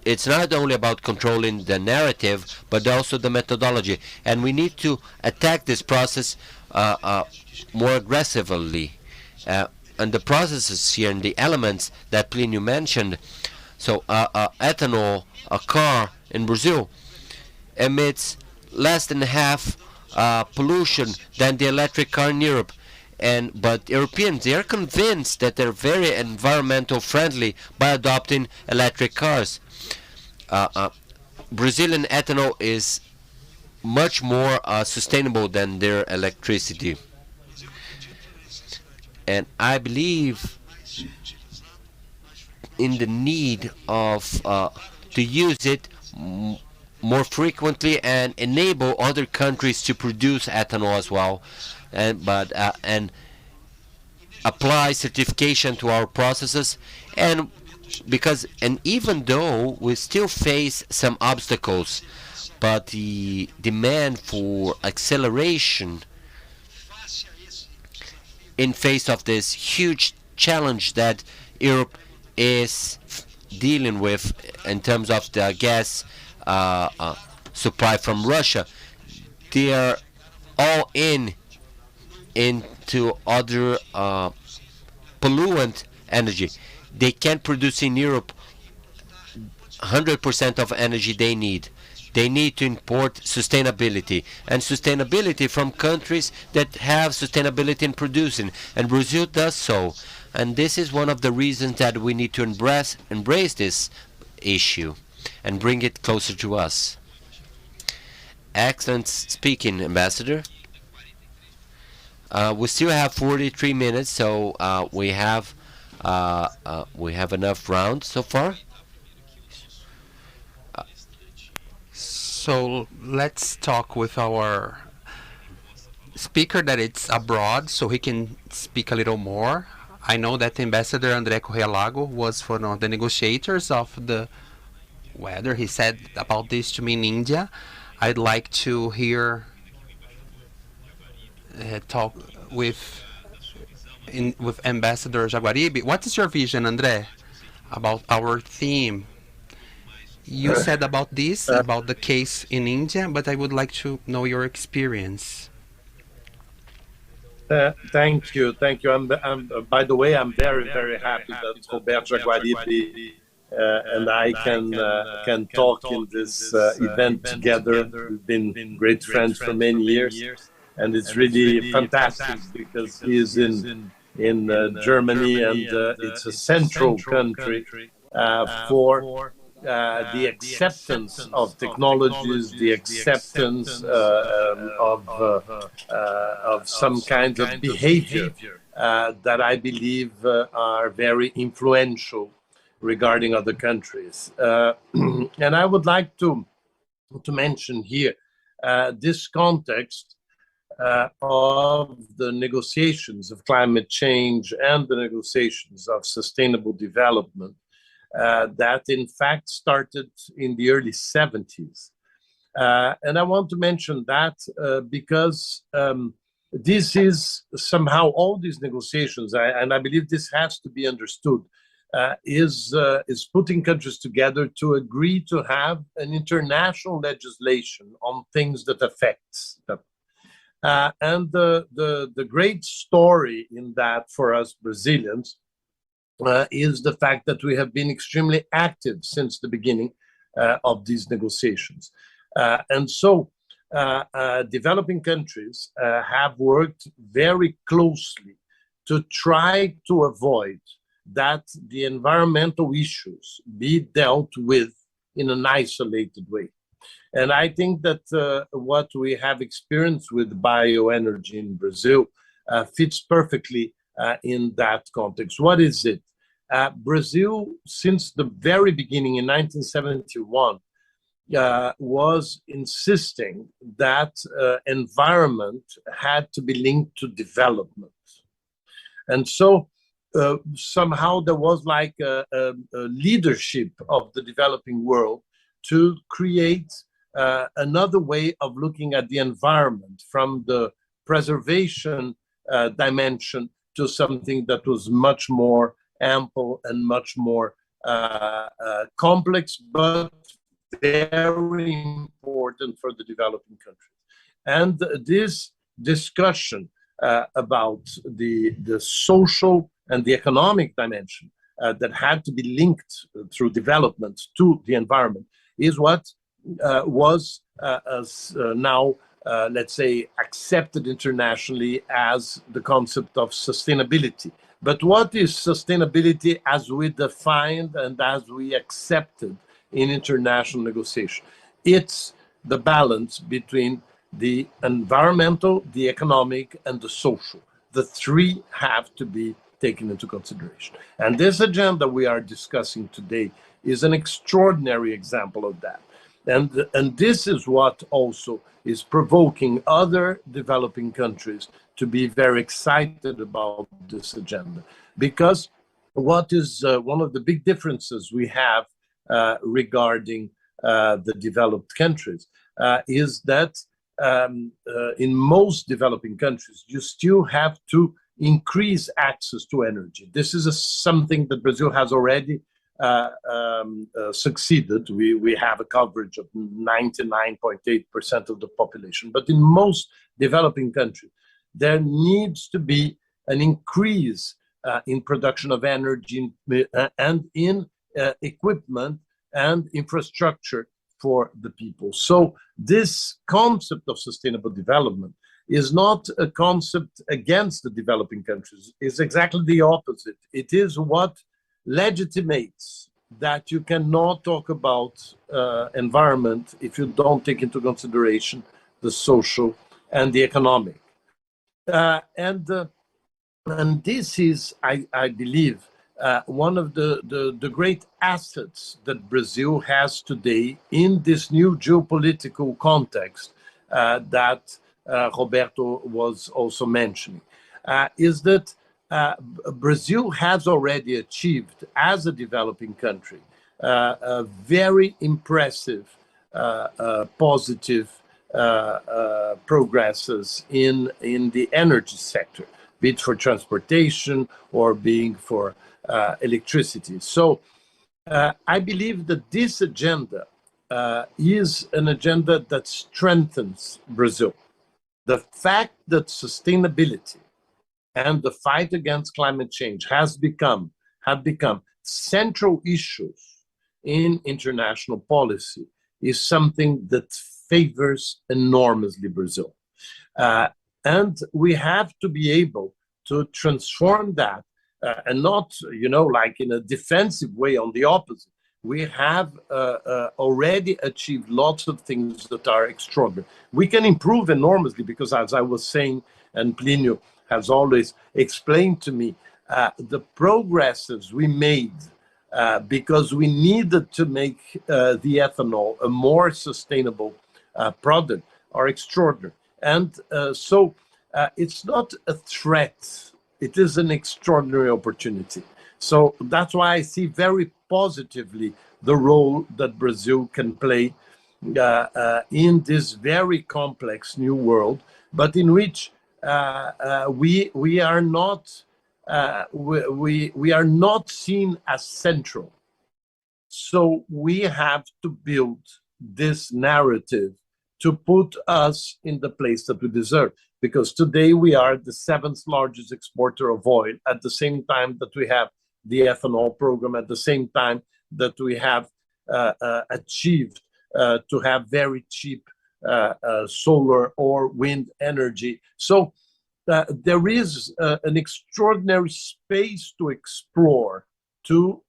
it's not only about controlling the narrative, but also the methodology. And we need to attack this process more aggressively. And the processes here and the elements that Plinio mentioned. So ethanol, a car in Brazil, emits less than half pollution than the electric car in Europe. But Europeans, they are convinced that they're very environmental friendly by adopting electric cars. Brazilian ethanol is much more sustainable than their electricity. And I believe in the need of to use it more frequently and enable other countries to produce ethanol as well, and apply certification to our processes. And even though we still face some obstacles, but the demand for acceleration in face of this huge challenge that Europe is dealing with in terms of the gas supply from Russia, they are all into other pollutant energy. They can't produce in Europe 100% of energy they need. They need to import sustainability, and sustainability from countries that have sustainability in producing, and Brazil does so. And this is one of the reasons that we need to embrace this issue and bring it closer to us. Excellent speaking, Ambassador. We still have 43 minutes, so we have enough rounds so far. So let's talk with our speaker that it's abroad, so he can speak a little more. I know that Ambassador André Correa Lago was one of the negotiators of the weather. He said about this to me in India. I'd like to hear talk with Ambassador Jaguaribe. What is your vision, André, about our theme? You said about this, about the case in India, but I would like to know your experience. Thank you, thank you. By the way, I'm very, very happy that Roberto Jaguaribe and I can talk in this event together. We've been great friends for many years, and it's really fantastic because he is in Germany, and it's a central country for the acceptance of technologies, the acceptance of some kinds of behavior that I believe are influential influential regarding other countries. And I would like to mention here this context of the negotiations of climate change and the negotiations of sustainable development that in fact started in the early 70s. And I want to mention that because this is somehow all these negotiations, and I believe this has to be understood, is putting countries together to agree to have an international legislation on things that affects them. And the great story in that for us Brazilians is the fact that we have been extremely active since the beginning of these negotiations. And so developing countries have worked very closely to try to avoid that the environmental issues be dealt with in an isolated way. And I think that what we have experienced with bioenergy in Brazil fits perfectly in that context. What is it? Brazil, since the very beginning in 1971, was insisting that environment had to be linked to development. And so somehow there was like a leadership of the developing world to create another way of looking at the environment from the preservation dimension to something that was much more ample and much more complex, but very important for the developing countries. And this discussion about the social and the economic dimension that had to be linked through development to the environment is what was now, let's say, accepted internationally as the concept of sustainability. But what is sustainability as we defined and as we accepted in international negotiation? It's the balance between the environmental, the economic, and the social. The three have to be taken into consideration. And this agenda we are discussing today is an extraordinary example of that. And this is what also is provoking other developing countries to be very excited about this agenda. Because what is one of the big differences we have regarding the developed countries is that in most developing countries, you still have to increase access to energy. This is something that Brazil has already succeeded. We have a coverage of 99.8% of the population. But in most developing countries, there needs to be an increase in production of energy and in equipment and infrastructure for the people. So this concept of sustainable development is not a concept against the developing countries. It's exactly the opposite. It is what legitimates that you cannot talk about environment if you don't take into consideration the social and the economic. And this is, I believe, one of the great assets that Brazil has today in this new geopolitical context that Roberto was also mentioning, is that Brazil has already achieved, as a developing country, a very impressive, positive progresses in the energy sector, be it for transportation or being for electricity. So I believe that this agenda is an agenda that strengthens Brazil. The fact that sustainability and the fight against climate change have become central issues in international policy is something that favors enormously Brazil. And we have to be able to transform that and not, like in a defensive way, on the opposite. We have already achieved lots of things that are extraordinary. We can improve enormously because, as I was saying, and Plinio has always explained to me, the progresses we made because we needed to make the ethanol a more sustainable product are extraordinary. And so it's not a threat, it is an extraordinary opportunity. So that's why I see very positively the role that Brazil can play in this very complex new world, but in which we are not seen as central. So we have to build this narrative to put us in the place that we deserve. Because today we are the 7th largest exporter of oil, at the same time that we have the ethanol program, at the same time that we have achieved to have very cheap solar or wind energy. So there is an extraordinary space to explore to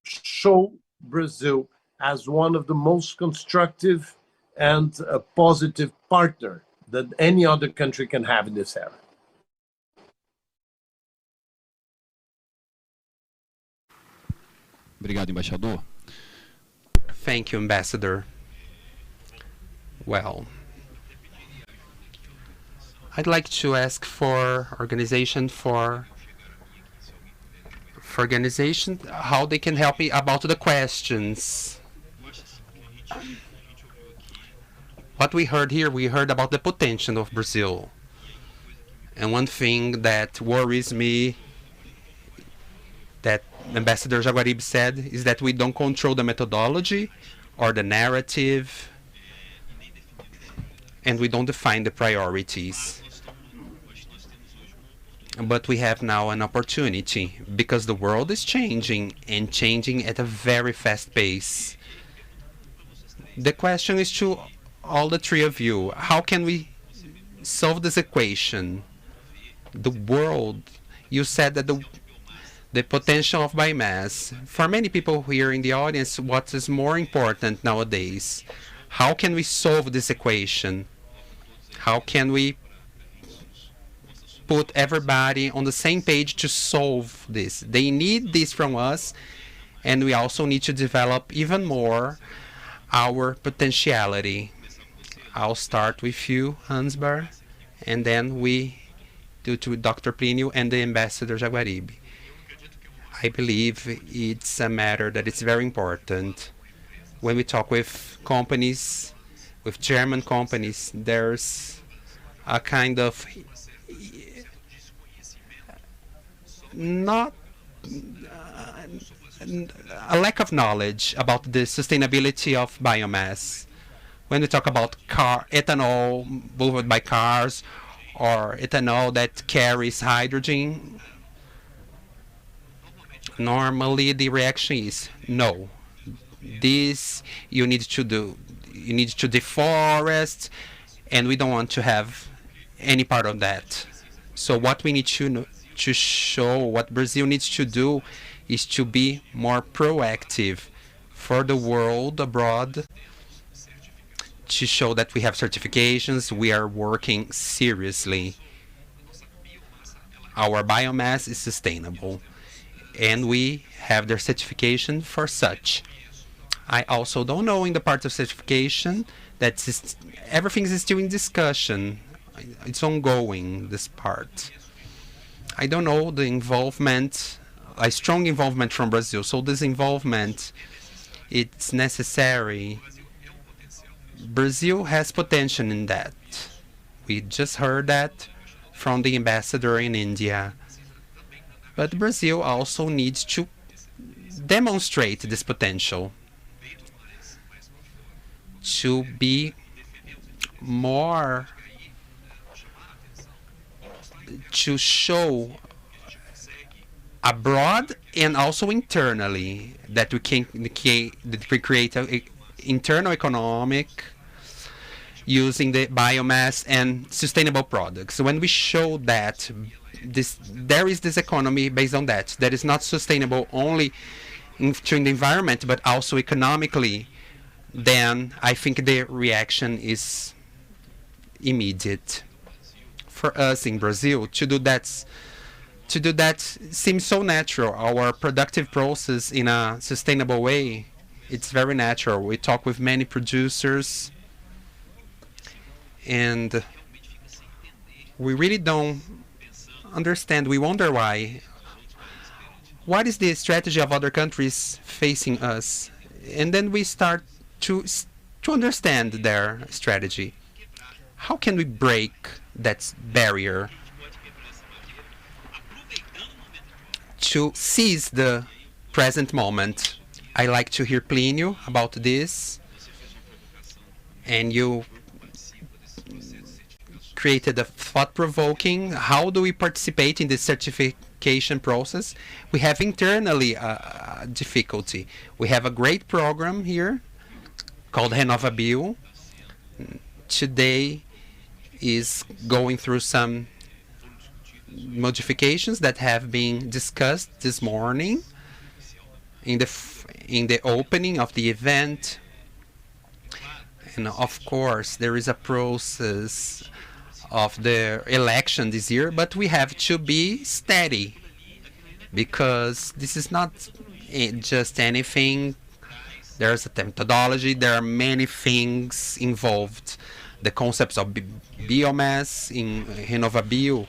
show Brazil as one of the most constructive and a positive partner that any other country can have in this era. Obrigado, embaixador. Thank you, Ambassador. Well, I'd like to ask for organization how they can help me about the questions. What we heard here, we heard about the potential of Brazil. And one thing that worries me, that Ambassador Jaguaribe said, is that we don't control the methodology or the narrative, and we don't define the priorities. But we have now an opportunity, because the world is changing, and changing at a very fast pace. The question is to all the three of you, how can we solve this equation? The world, you said that the potential of biomass. For many people here in the audience, what is more important nowadays? How can we solve this equation? How can we put everybody on the same page to solve this? They need this from us, and we also need to develop even more our potentiality. I'll start with you, Hansbar, and then we do to Dr. Plinio and the Ambassador Jaguaribe. I believe it's a matter that is very important. When we talk with companies, with German companies, there's a kind of not a lack of knowledge about the sustainability of biomass. When we talk about ethanol moved by cars, or ethanol that carries hydrogen, normally the reaction is no. This you need to do. You need to deforest, and we don't want to have any part of that. So what we need to show, what Brazil needs to do, is to be more proactive for the world abroad, to show that we have certifications, we are working seriously. Our biomass is sustainable, and we have their certification for such. I also don't know in the part of certification that everything is still in discussion. It's ongoing, this part. I don't know the involvement, a strong involvement from Brazil. So this involvement, it's necessary. Brazil has potential in that. We just heard that from the ambassador in India. But Brazil also needs to demonstrate this potential to be more, to show abroad and also internally that we can create an internal economic using the biomass and sustainable products. When we show that there is this economy based on that is not sustainable only to the environment but also economically, then I think the reaction is immediate. For us in Brazil, to do that seems so natural. Our productive process in a sustainable way, it's very natural. We talk with many producers, and we really don't understand. We wonder why. What is the strategy of other countries facing us? And then we start to understand their strategy. How can we break that barrier to seize the present moment? I like to hear Plínio about this, and you created a thought-provoking. How do we participate in the certification process? We have internally a difficulty. We have a great program here called RenovaBio. Today is going through some modifications that have been discussed this morning in the opening of the event. And of course, there is a process of the election this year, but we have to be steady because this is not just anything. There's a methodology. There are many things involved. The concepts of biomass in RenovaBio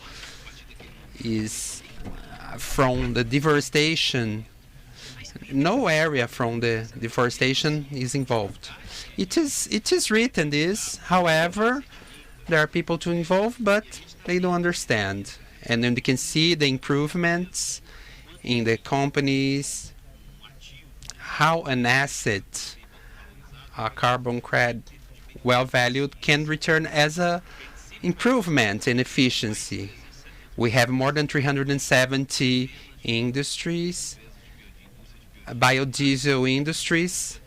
is from the deforestation. No area from the deforestation is involved. It is written this, however, there are people to involve, but they don't understand. And then you can see the improvements in the companies, how an asset, a carbon credit, well valued, can return as a improvement in efficiency. We have more than 370 industries, biodiesel industries,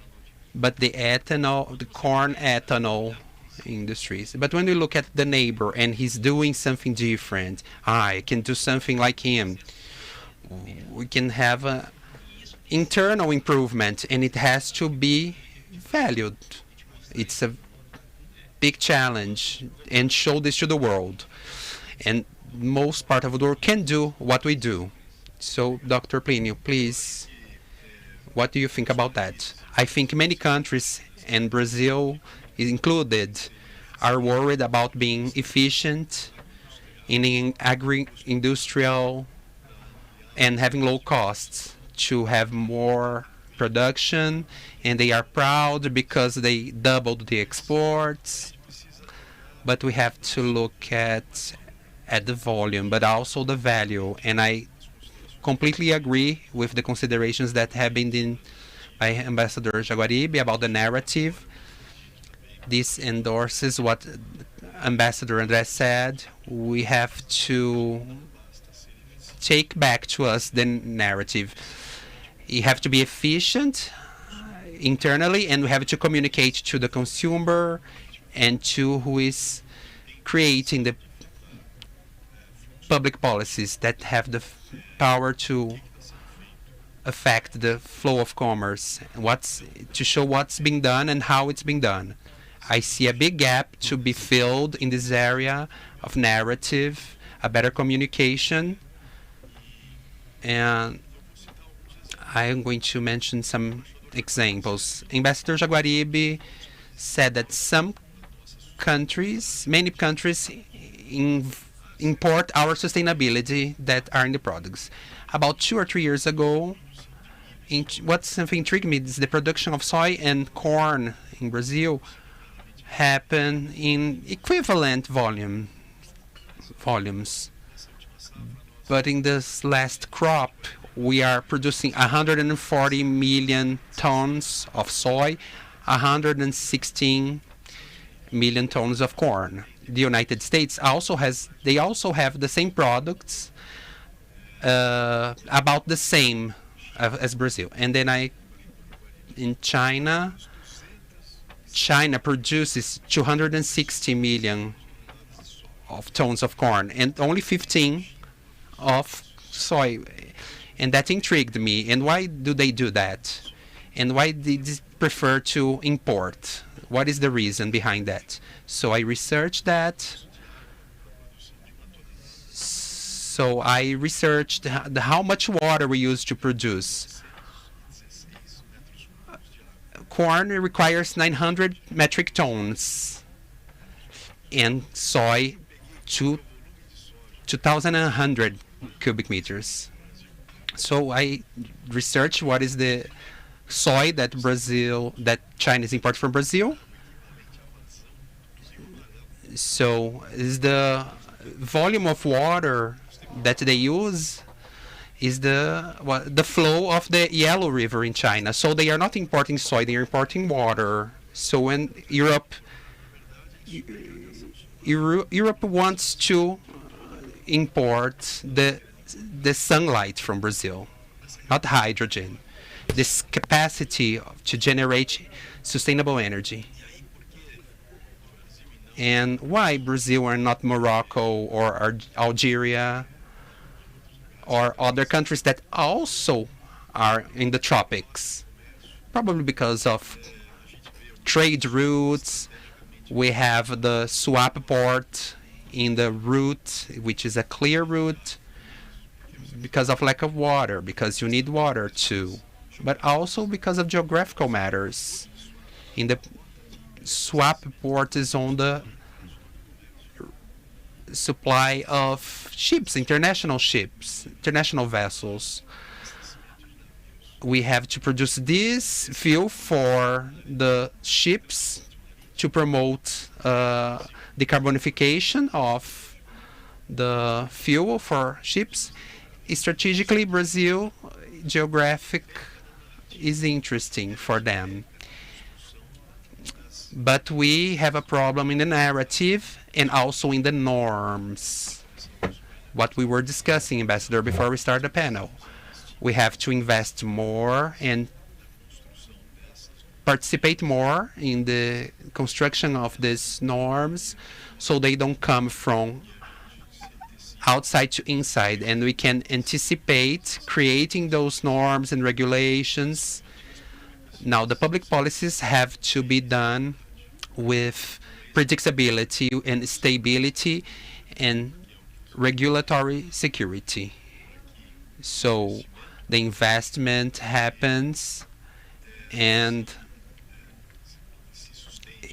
but the ethanol, the corn ethanol industries. But when we look at the neighbor and he's doing something different, I can do something like him. We can have an internal improvement, and it has to be valued. It's a big challenge, and show this to the world. And most part of the world can do what we do. So, Dr. Plínio, please, what do you think about that? I think many countries, and Brazil is included, are worried about being efficient in agri-industrial and having low costs to have more production, and they are proud because they doubled the exports. But we have to look at the volume, but also the value. And I completely agree with the considerations that have been done by Ambassador Jaguaribe about the narrative. This endorses what Ambassador André said. We have to take back to us the narrative. You have to be efficient internally, and we have to communicate to the consumer and to who is creating the public policies that have the power to affect the flow of commerce, to show what's being done and how it's being done. I see a big gap to be filled in this area of narrative, a better communication, and I am going to mention some examples. Ambassador Jaguaribe said that some countries, many countries, import our sustainability that are in the products. About 2 or 3 years ago, what something intrigued me is the production of soy and corn in Brazil happened in equivalent volumes. But in this last crop, We are producing 140 million tons of soy, 116 million tons of corn. The United States also have the same products, about the same as Brazil. And then in China produces 260 million of tons of corn and only 15 of soy. And that intrigued me. And why do they do that? And why did they prefer to import? What is the reason behind that? So I researched that. So I researched how much water we use to produce. Corn requires 900 metric tons, and soy 2,100 cubic meters. So I researched what is the soy that China is importing from Brazil. So is the volume of water that they use is the flow of the Yellow River in China. So they are not importing soy, they are importing water. So when Europe wants to import the sunlight from Brazil, not hydrogen, this capacity to generate sustainable energy. And why Brazil and not Morocco or Algeria or other countries that also are in the tropics? Probably because of trade routes. We have the Swap port in the route, which is a clear route, because of lack of water, because you need water too, but also because of geographical matters. In the Swap port is on the supply of ships, international vessels. We have to produce this fuel for the ships to promote decarbonification of the fuel for ships. Strategically, Brazil, geographic is interesting for them. But we have a problem in the narrative and also in the norms. What we were discussing, Ambassador, before we start the panel. We have to invest more and participate more in the construction of these norms so they don't come from outside to inside, and we can anticipate creating those norms and regulations. Now, the public policies have to be done with predictability and stability and regulatory security. So the investment happens and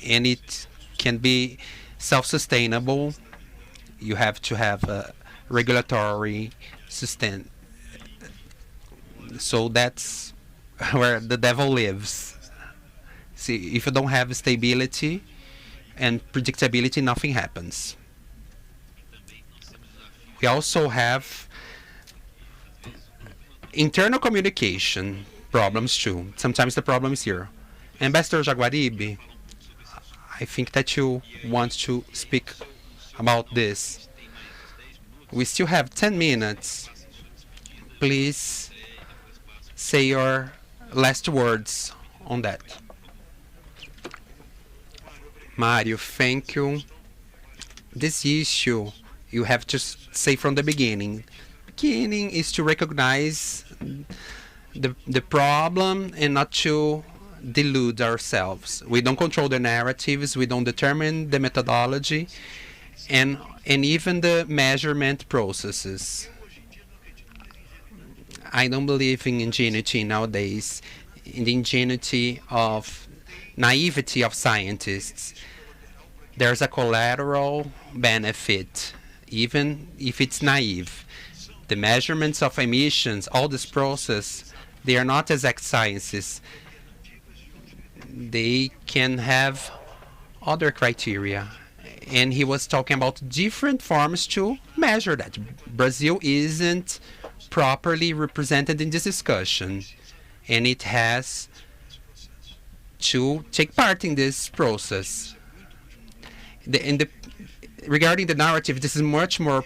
it can be self-sustainable. You have to have a regulatory sustain. So that's where the devil lives. See, if you don't have stability and predictability, nothing happens. We also have internal communication problems too. Sometimes the problem is here. Ambassador Jaguaribe, I think that you want to speak about this. We still have 10 minutes. Please say your last words on that. Mario, thank you. This issue, you have to say from the beginning. Beginning is to recognize the problem and not to delude ourselves. We don't control the narratives, we don't determine the methodology, and even the measurement processes. I don't believe in ingenuity nowadays, in the ingenuity of naivety of scientists. There's a collateral benefit, even if it's naive. The measurements of emissions, all this process, they are not exact sciences. They can have other criteria. And he was talking about different forms to measure that. Brazil isn't properly represented in this discussion, and it has to take part in this process. Regarding the narrative, this is much more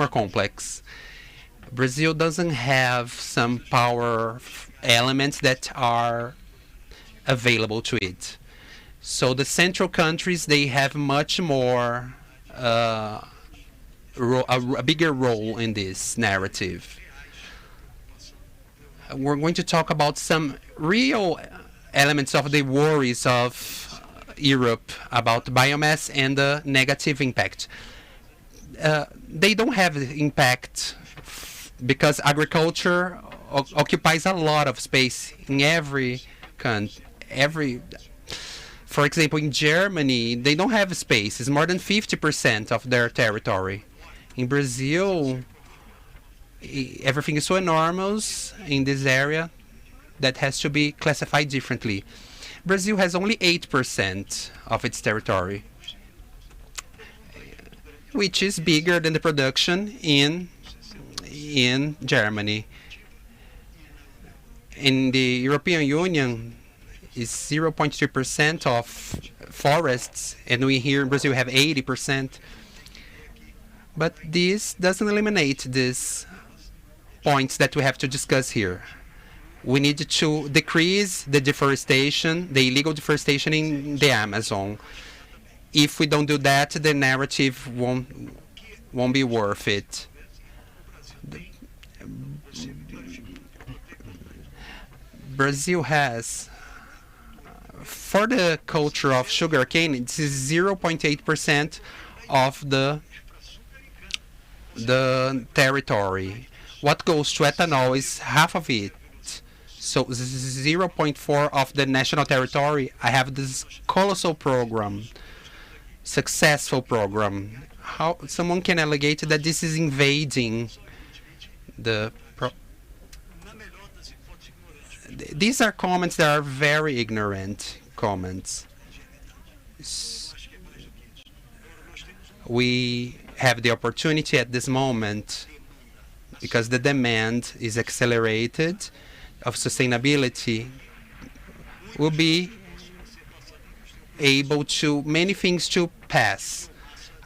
complex. Brazil doesn't have some power elements that are available to it. So the central countries, they have much more a bigger role in this narrative. We're going to talk about some real elements of the worries of Europe about biomass and the negative impact. They don't have impact because agriculture occupies a lot of space in every country. For example, in Germany, they don't have space. It's more than 50% of their territory. In Brazil, everything is so enormous in this area that has to be classified differently. Brazil has only 8% of its territory, which is bigger than the production in Germany. In the European Union, is 0.3% of forests, and we here in Brazil have 80%. But this doesn't eliminate these points that we have to discuss here. We need to decrease the deforestation, the illegal deforestation in the Amazon. If we don't do that, the narrative won't be worth it. Brazil has, for the culture of sugarcane, it is 0.8% of the territory. What goes to ethanol is half of it. So 0.4 of the national territory. I have this colossal program, successful program. How someone can allegate that this is invading the these are comments that are very ignorant comments. We have the opportunity at this moment, because the demand is accelerated, of sustainability, will be able to many things to pass.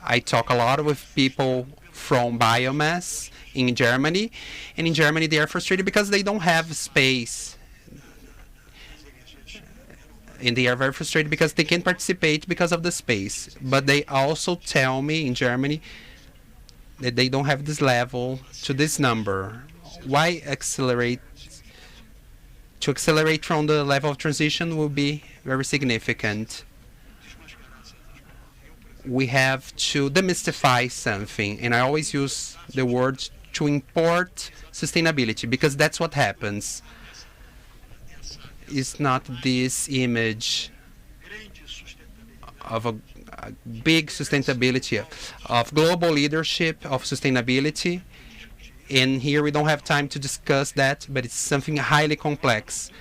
I talk a lot with people from biomass in Germany, and in Germany they are frustrated because they don't have space. And they are very frustrated because they can't participate because of the space. But they also tell me in Germany that they don't have this level to this number. Why accelerate? To accelerate from the level of transition will be very significant. We have to demystify something, and I always use the word to import sustainability, because that's what happens. It's not this image of a big sustainability, of global leadership, of sustainability. And here we don't have time to discuss that, but it's something highly complex.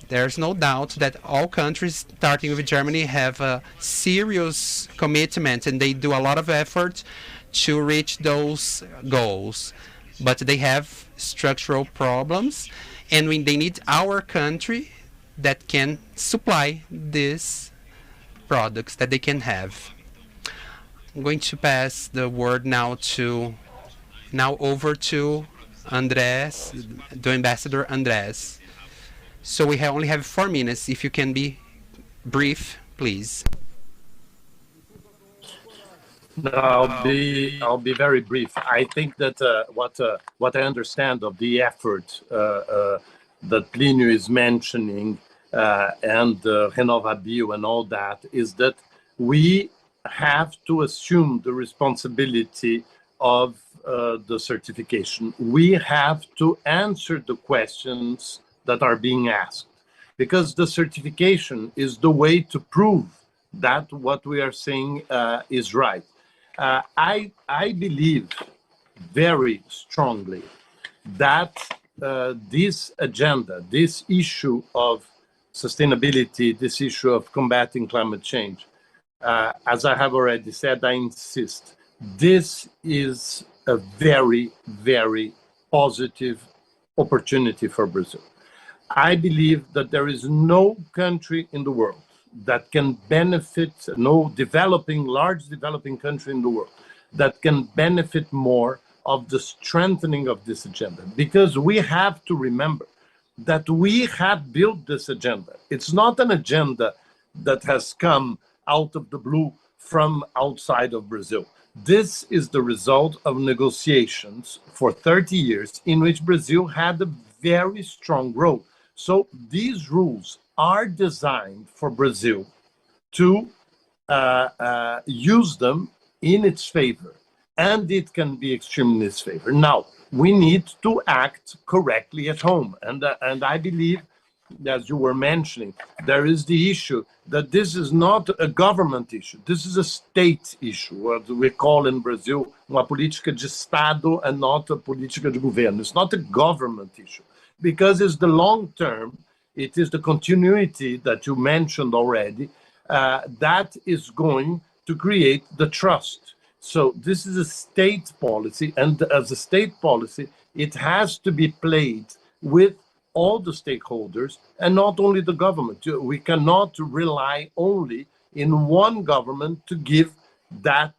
There's no doubt that all countries, starting with Germany, have a serious commitment, and they do a lot of effort to reach those goals. But they have structural problems, and they need our country that can supply these products that they can have. I'm going to pass the word now over to Andres, the Ambassador Andres. So we only have 4 minutes. If you can be brief, please. No, I'll be very brief. I think that what I understand of the effort that Plínio is mentioning and RenovaBio and all that is that we have to assume the responsibility of the certification. We have to answer the questions that are being asked, because the certification is the way to prove that what we are saying is right. I believe very strongly that this agenda, this issue of sustainability, this issue of combating climate change, as I have already said, I insist, this is a very, very positive opportunity for Brazil. I believe that there is no country in the world that can benefit, no large developing country in the world that can benefit more of the strengthening of this agenda. Because we have to remember that we have built this agenda. It's not an agenda that has come out of the blue from outside of Brazil. This is the result of negotiations for 30 years in which Brazil had a very strong role. So these rules are designed for Brazil to use them in its favor, and it can be extremely in its favor. Now, we need to act correctly at home. And I believe, as you were mentioning, there is the issue that this is not a government issue. This is a state issue, what we call in Brazil uma política de Estado and not a política de governo. It's not a government issue because it's the long term. It is the continuity that you mentioned already that is going to create the trust. So this is a state policy, and as a state policy, it has to be played with all the stakeholders and not only the government. We cannot rely only in one government to give that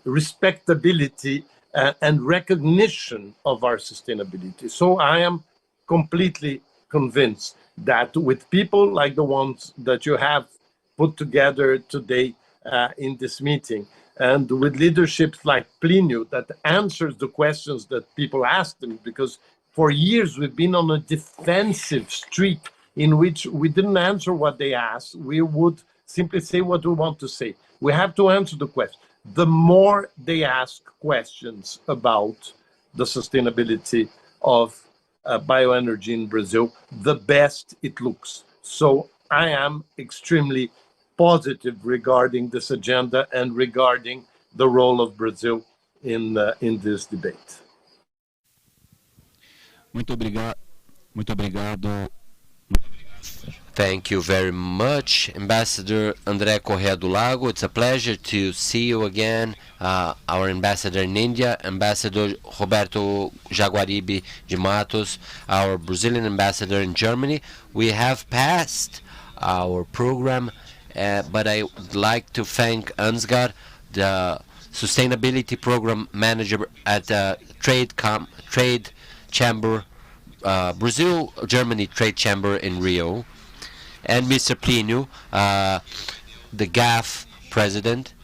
respectability and recognition of our sustainability. So I am completely convinced that with people like the ones that you have put together today in this meeting, and with leaderships like Plinio that answers the questions that people ask them, because for years we've been on a defensive streak in which we didn't answer what they asked. We would simply say what we want to say. We have to answer the question. The more they ask questions about the sustainability of bioenergy in Brazil, the best it looks. So I am extremely positive regarding this agenda and regarding the role of Brazil in this debate. Muito obrigado. Thank you very much, Ambassador André Correa do Lago. It's a pleasure to see you again, our ambassador in India, Ambassador Roberto Jaguaribe de Matos, our Brazilian ambassador in Germany. We have passed our program, but I would like to thank Ansgar, the Sustainability Program Manager at the Trade Chamber, Brazil-Germany Trade Chamber in Rio, and Mr. Plinio, the GAF President.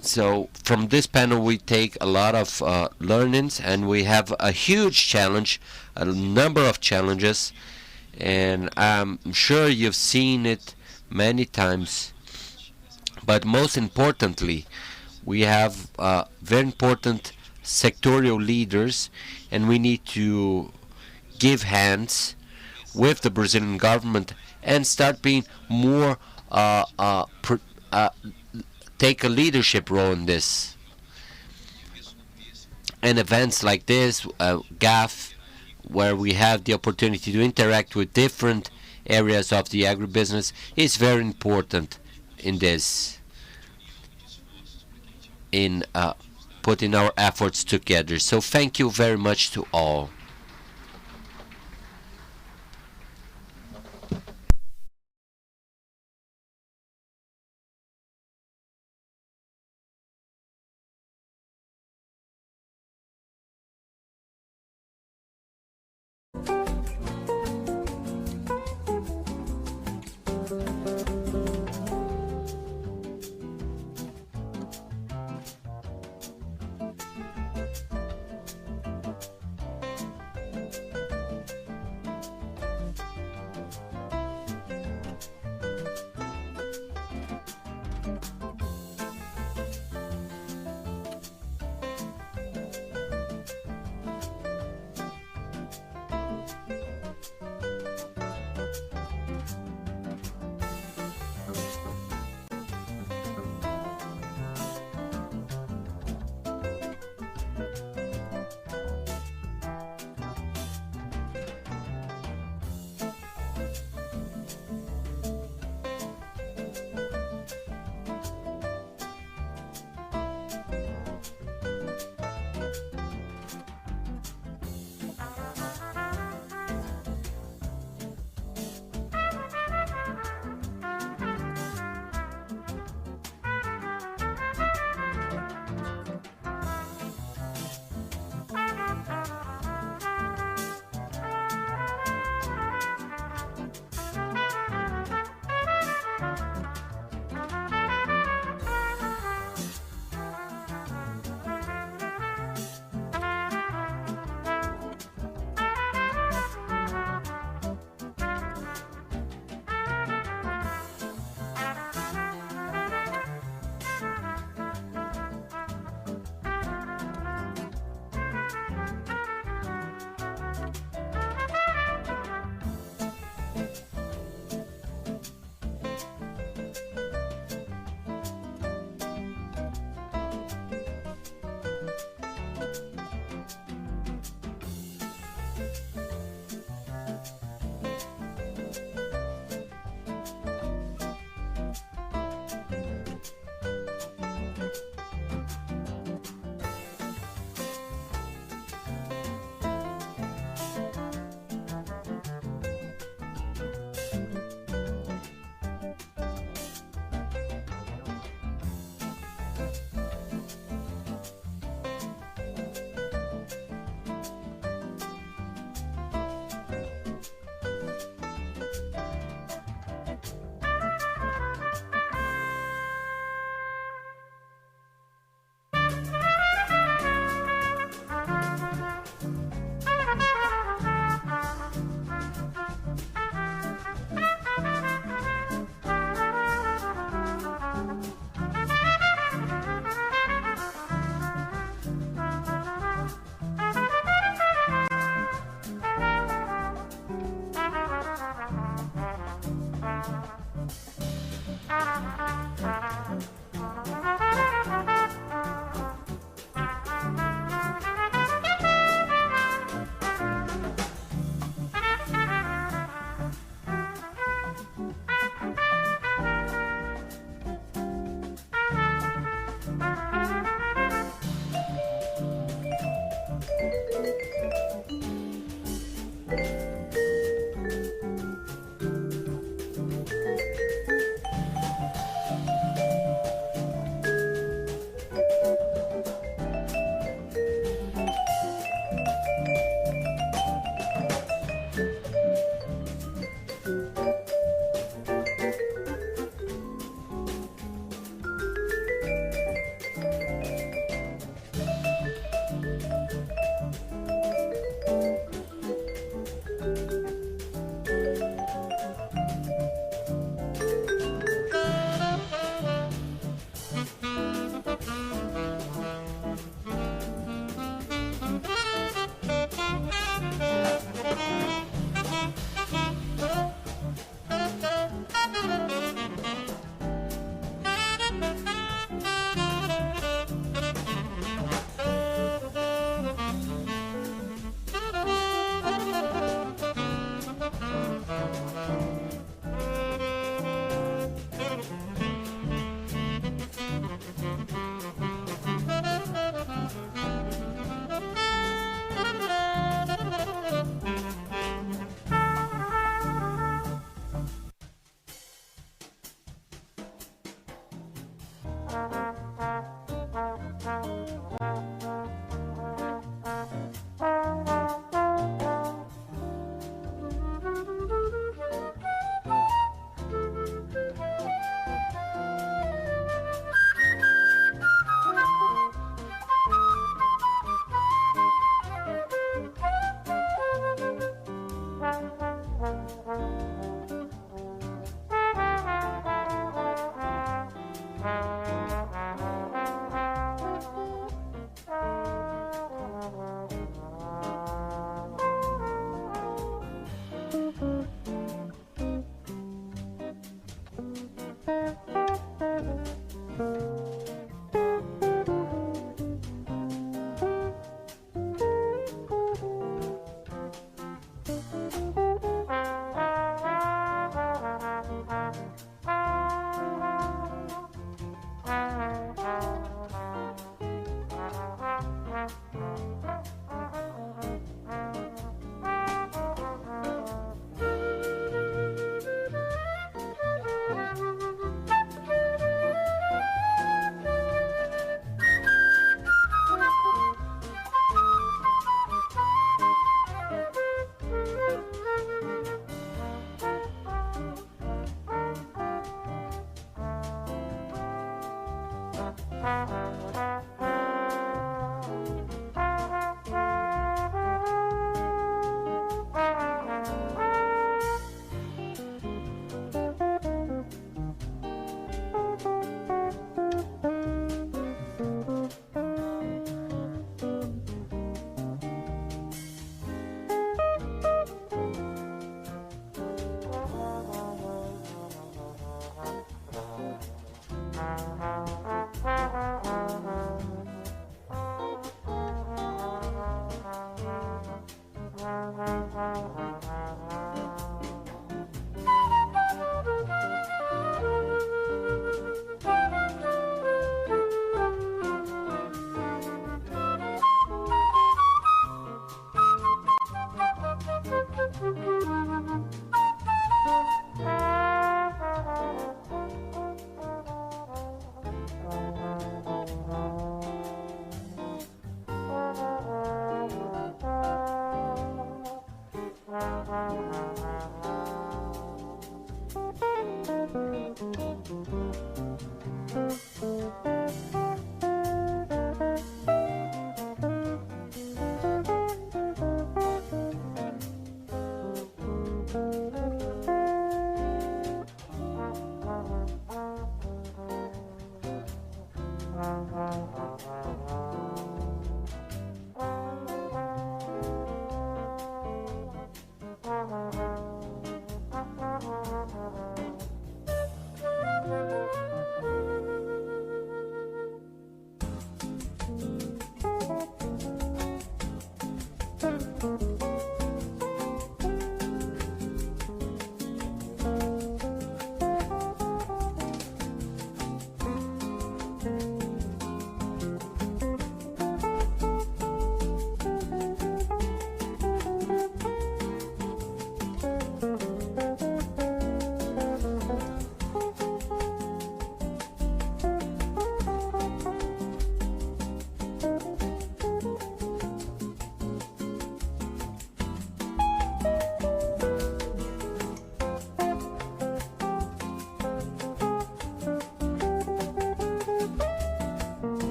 So from this panel we take a lot of learnings, and we have a huge challenge, a number of challenges, and I'm sure you've seen it many times. But most importantly, we have very important sectorial leaders, and we need to give hands with the Brazilian government and start being more take a leadership role in this. And events like this, GAF, where we have the opportunity to interact with different areas of the agribusiness, is very important in this, in putting our efforts together. So thank you very much to all.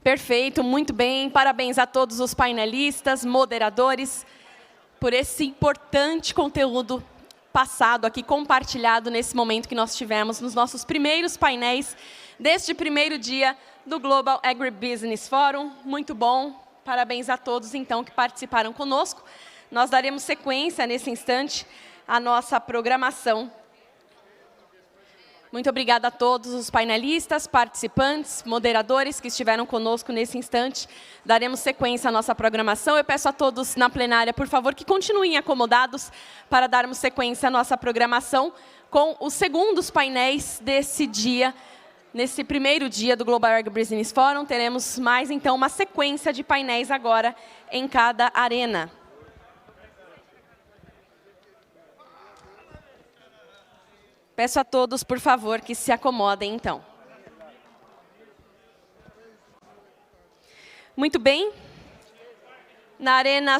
Perfeito, muito bem. Parabéns a todos os painelistas, moderadores, por esse importante conteúdo passado aqui, compartilhado nesse momento que nós tivemos nos nossos primeiros painéis deste primeiro dia do Global Agribusiness Forum. Muito bom, parabéns a todos então que participaram conosco. Nós daremos sequência nesse instante à nossa programação. Muito obrigada a todos os painelistas, participantes, moderadores que estiveram conosco nesse instante. Daremos sequência à nossa programação. Eu peço a todos na plenária, por favor, que continuem acomodados para darmos sequência à nossa programação com os segundos painéis desse dia. Nesse primeiro dia do Global Agribusiness Forum, teremos mais, então, uma sequência de painéis agora em cada arena. Peço a todos, por favor, que se acomodem, então. Muito bem. Na arena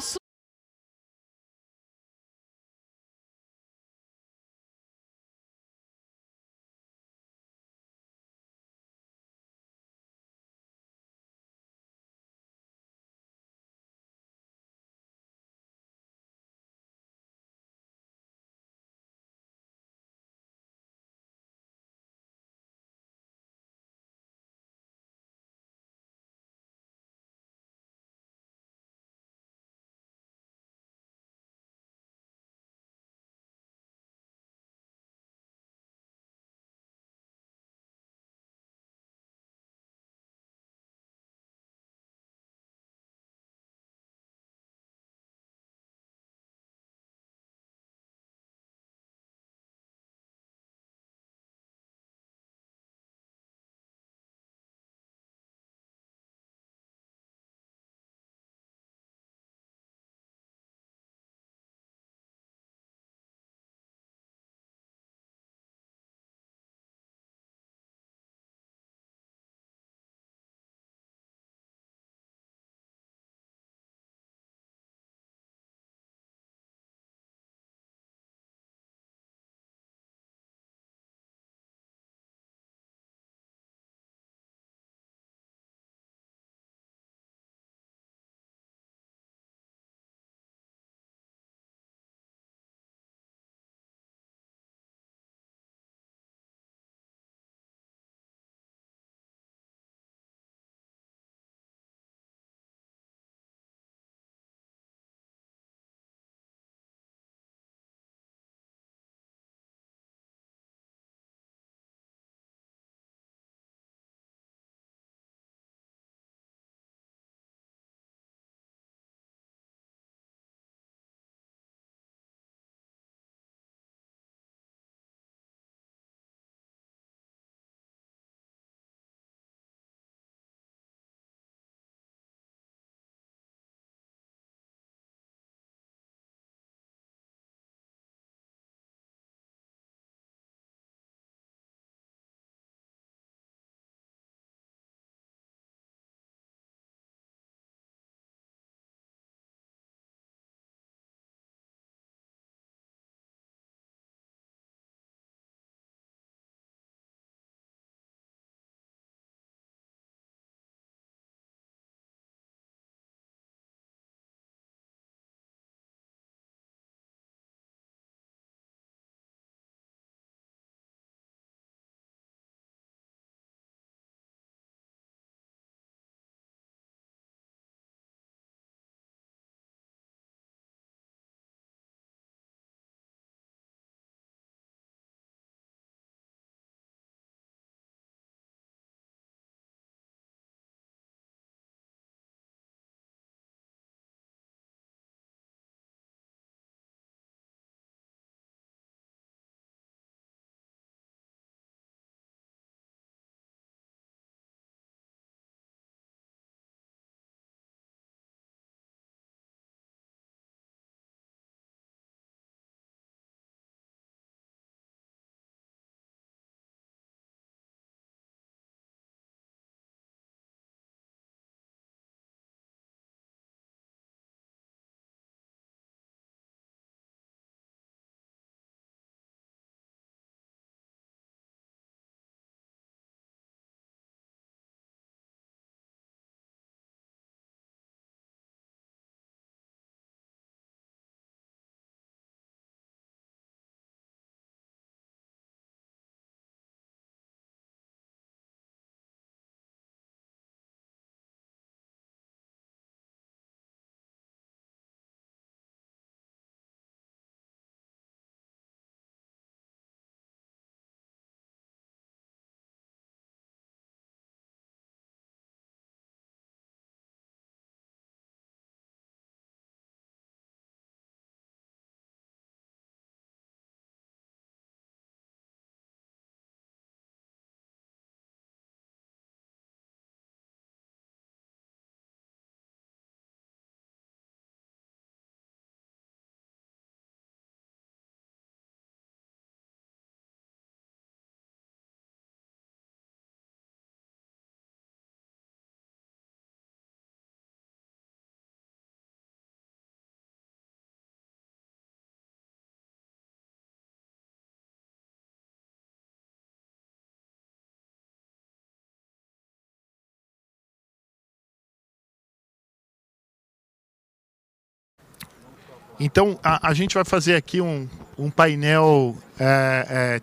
Então, a gente vai fazer aqui um painel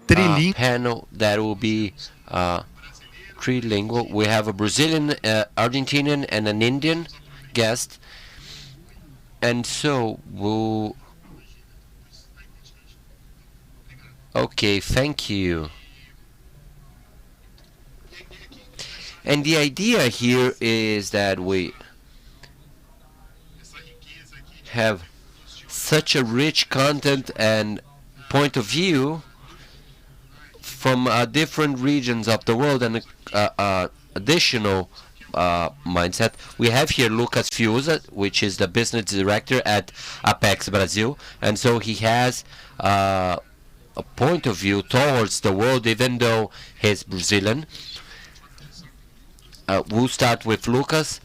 trilingue. Panel that will be trilingual. We have a Brazilian, Argentinian, and an Indian guest. And so we'll... Okay, thank you. And the idea here is that we have such a rich content and point of view from different regions of the world, and additional mindset. We have here Lucas Fiuza, which is the business director at Apex Brazil, and so he has a point of view towards the world, even though he's Brazilian. We'll start with Lucas,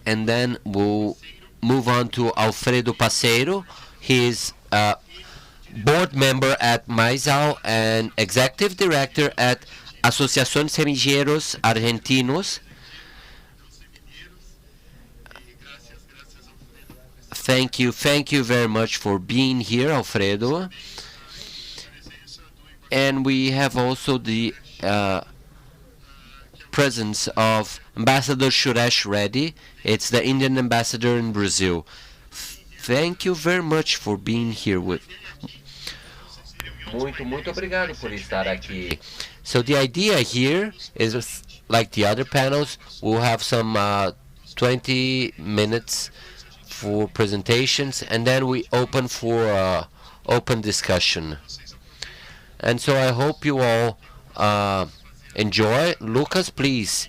and then we'll move on to Alfredo Paceiro. He's board member at Maisal and executive director at Asociación Semilleros Argentinos. Thank you very much for being here, Alfredo. And we have also the presence of Ambassador Suresh Reddy. It's the Indian ambassador in Brazil. Thank you very much for being here with. Muito obrigado por estar aqui. So the idea here is, like the other panels, we'll have some 20 minutes for presentations, and then we open for open discussion. And so I hope you all enjoy. Lucas, please.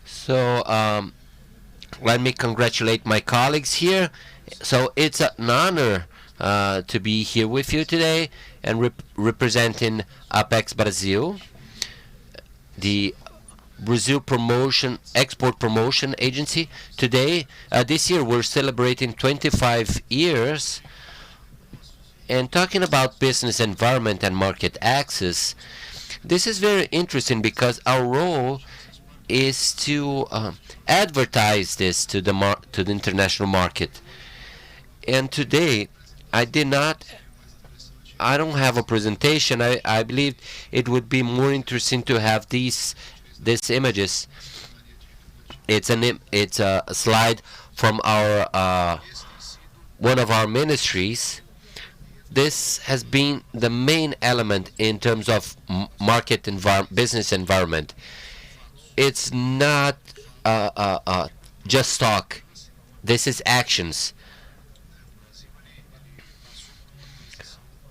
So let me congratulate my colleagues here. So it's an honor to be here with you today and representing Apex Brazil, the Brazil export promotion agency. Today, this year, we're celebrating 25 years. And talking about business environment and market access, this is very interesting because our role is to advertise this to the international market. And today, I don't have a presentation. I believe it would be more interesting to have these images. It's a slide from our one of our ministries. This has been the main element in terms of business environment. It's not just talk. This is actions.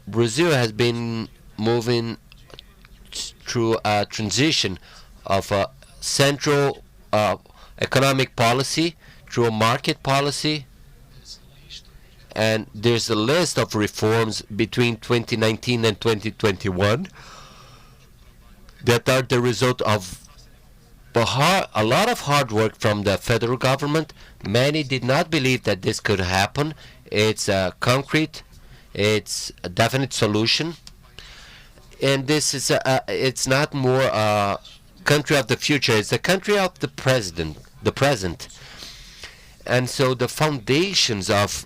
Brazil has been moving through a transition of a central economic policy through a market policy. And there's a list of reforms between 2019 and 2021 that are the result of a lot of hard work from the federal government. Many did not believe that this could happen. It's concrete. It's a definite solution. And this is it's not more a country of the future. It's a country of the present. And so the foundations of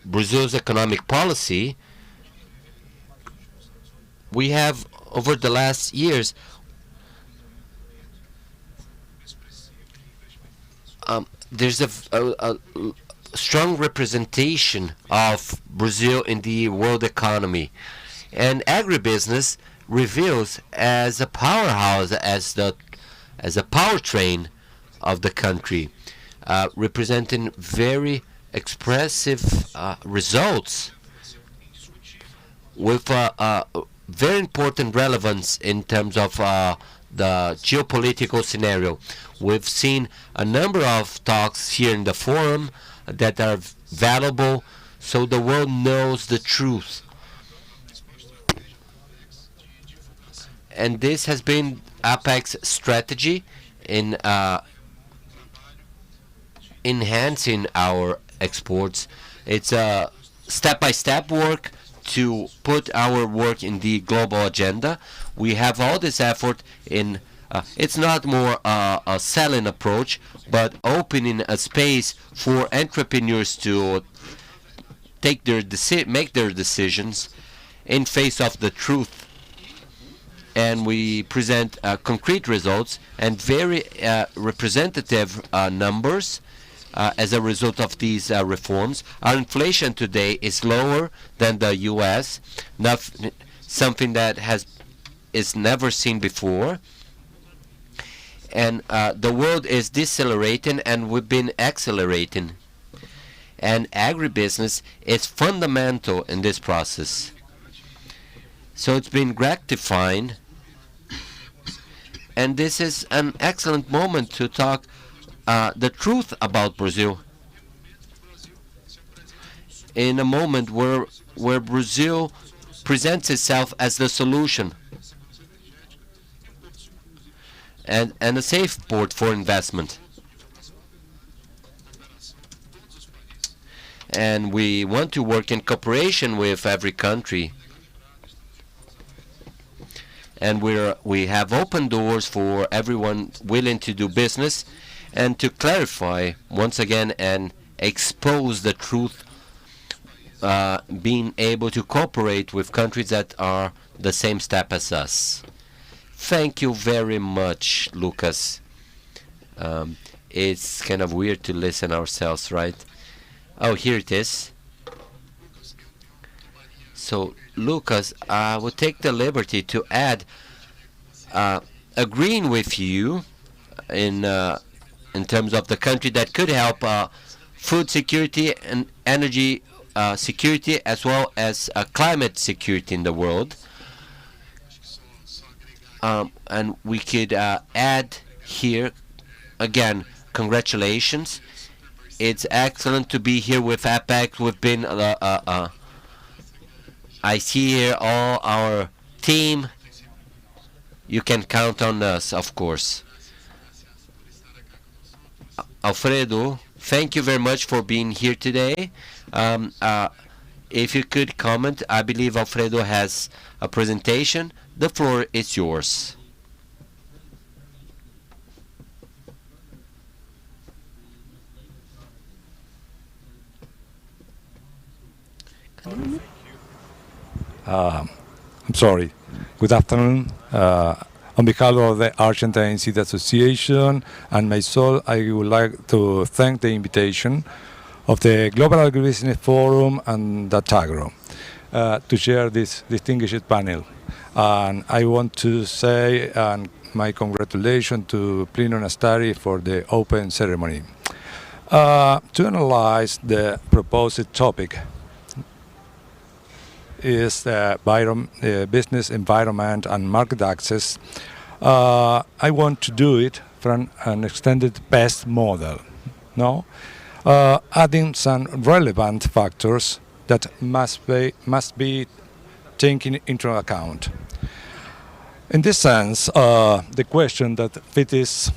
Brazil's economic policy, we have over the last years there's a strong representation of Brazil in the world economy, and agribusiness reveals as a powerhouse, as a powertrain of the country, representing very expressive results with very important relevance in terms of the geopolitical scenario. We've seen a number of talks here in the forum that are valuable, so the world knows the truth. And this has been Apex strategy in enhancing our exports. It's a step-by-step work to put our work in the global agenda. We have all this effort in It's not more a selling approach, but opening a space for entrepreneurs to make their decisions in face of the truth. And we present concrete results and very representative numbers as a result of these reforms. Our inflation today is lower than the U.S., something that is never seen before. And the world is decelerating, and we've been accelerating. And agribusiness is fundamental in this process. So it's been gratifying, and this is an excellent moment to talk the truth about Brazil. In a moment where Brazil presents itself as the solution and a safe port for investment. And we want to work in cooperation with every country. And we have open doors for everyone willing to do business and to clarify once again and expose the truth, being able to cooperate with countries that are the same step as us. Thank you very much, Lucas. It's kind of weird to listen ourselves, right? Oh, here it is. So, Lucas, I will take the liberty to add, agreeing with you in terms of the country that could help food security and energy security, as well as climate security in the world. And we could add here, again, congratulations. It's excellent to be here with APEC. We've been, I see here all our team. You can count on us, of course. Alfredo, thank you very much for being here today. If you could comment, I believe Alfredo has a presentation. The floor is yours. I'm sorry. Good afternoon. On behalf of the Argentine Seed Association and myself, I would like to thank the invitation of the Global Agribusiness Forum and Datagro to share this distinguished panel. And I want to say my congratulations to Plino Nastari for the open ceremony. To analyze the proposed topic is business environment and market access. I want to do it from an extended pest model, adding some relevant factors that must be taken into account. In this sense, the question that fit is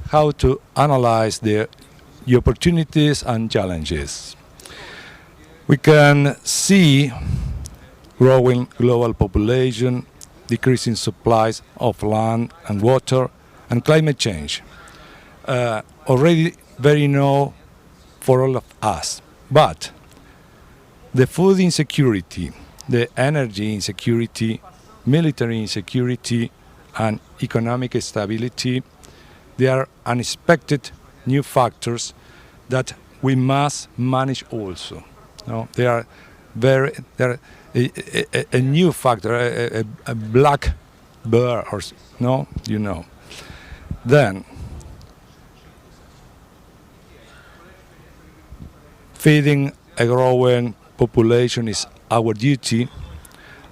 how to analyze the opportunities and challenges. We can see growing global population, decreasing supplies of land and water, and climate change. Already very known for all of us. But the food insecurity, the energy insecurity, military insecurity, and economic instability, they are unexpected new factors that we must manage also. They are a new factor, a black bear, Then, feeding a growing population is our duty,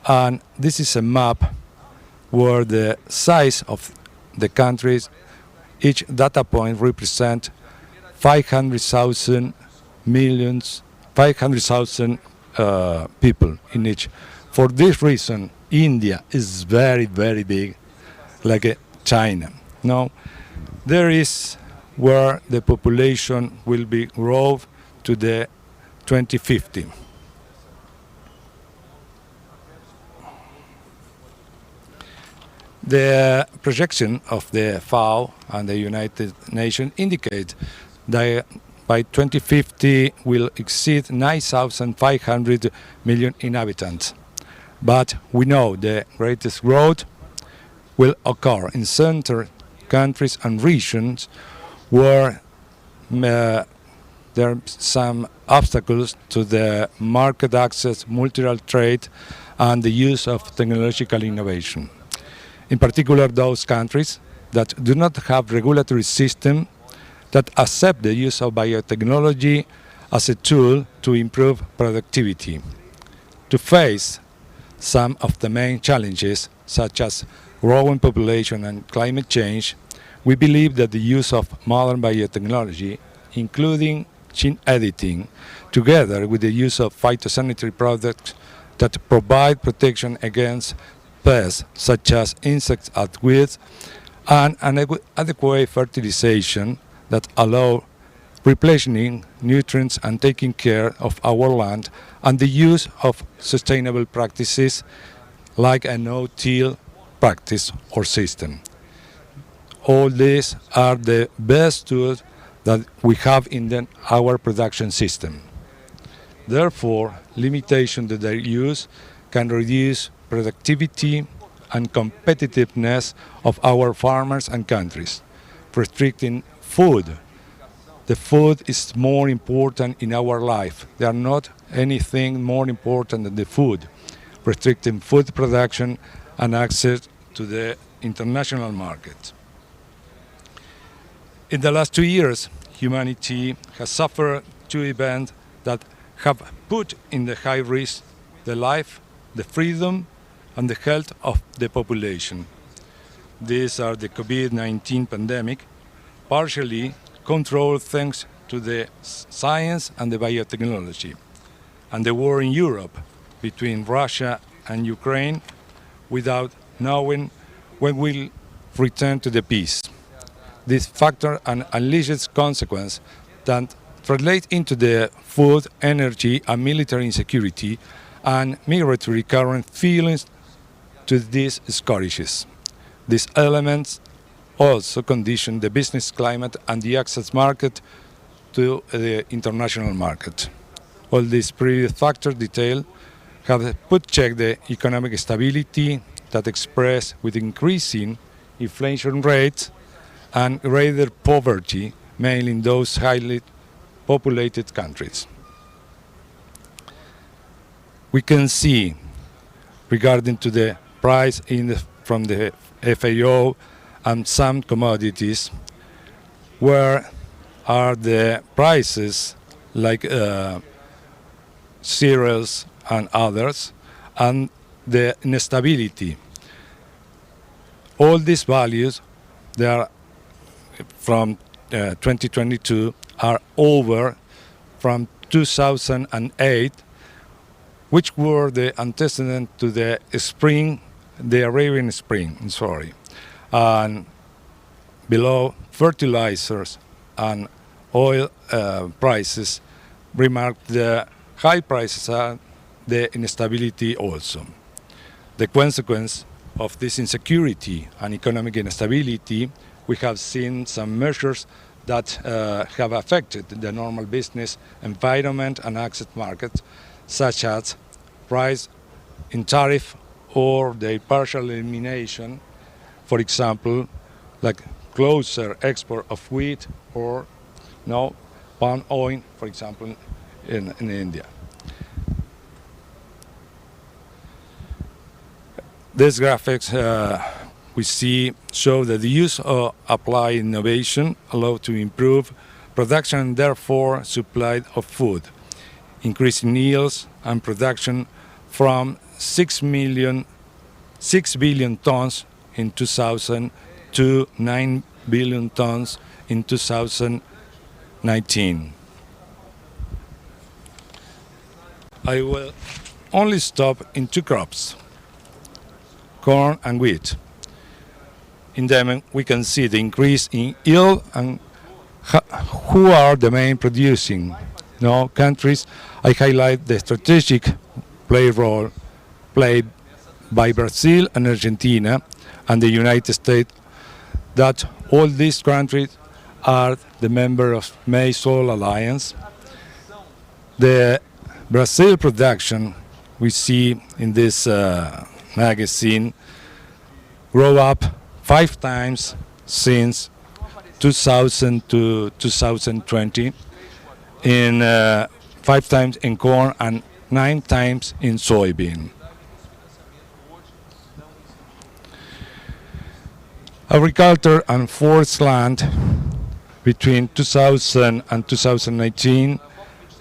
and this is a map where the size of the countries, each data point represents 500,000 people in each. For this reason, India is very, very big, like China. There is where the population will be grow to the 2050. The projection of the FAO and the United Nations indicate that by 2050 will exceed 9,500 million inhabitants. But we know the greatest growth will occur in certain countries and regions where there are some obstacles to the market access, multilateral trade, and the use of technological innovation. In particular, those countries that do not have regulatory system that accept the use of biotechnology as a tool to improve productivity. To face some of the main challenges, such as growing population and climate change, we believe that the use of modern biotechnology, including gene editing, together with the use of phytosanitary products that provide protection against pests such as insects and weeds, and an adequate fertilization that allow replenishing nutrients and taking care of our land, and the use of sustainable practices like a no-till practice or system. All these are the best tools that we have in our production system. Therefore, limitation to their use can reduce productivity and competitiveness of our farmers and countries. Restricting food. The food is more important in our life. There are not anything more important than the food. Restricting food production and access to the international market. In the last 2 years, humanity has suffered two events that have put in the high risk the life, the freedom, and the health of the population. These are the COVID-19 pandemic, partially controlled thanks to the science and the biotechnology, and the war in Europe between Russia and Ukraine without knowing when we'll return to the peace. This factor and unleashes consequence that translate into the food, energy, and military insecurity and migratory current feelings to these scourges. These elements also condition the business climate and the access market to the international market. All these previous factors detailed have put check the economic stability that expressed with increasing inflation rates and greater poverty, mainly in those highly populated countries. We can see, regarding to the price from the FAO and some commodities, where are the prices like cereals and others, and the instability. All these values, they are from 2022, are over from 2008, which were the antecedent to the spring, the Arabian Spring, and below fertilizers and oil prices, remarked the high prices and the instability also. The consequence of this insecurity and economic instability, we have seen some measures that have affected the normal business environment and access markets, such as rise in tariff or the partial elimination, for example, like closer export of wheat or palm oil, for example, in India. These graphics we see show that the use of applied innovation allow to improve production and therefore supply of food, increasing yields and production from 6 billion tons in 2000 to 9 billion tons in 2019. I will only stop in two crops, corn and wheat. In them we can see the increase in yield and who are the main producing countries. I highlight the strategic role played by Brazil and Argentina, and the United States, that all these countries are the member of May-Sol Alliance. The Brazil production we see in this magazine grow up 5 times since 2000 to 2020, in 5 times in corn and 9 times in soybean. Agriculture and forest land between 2000 and 2019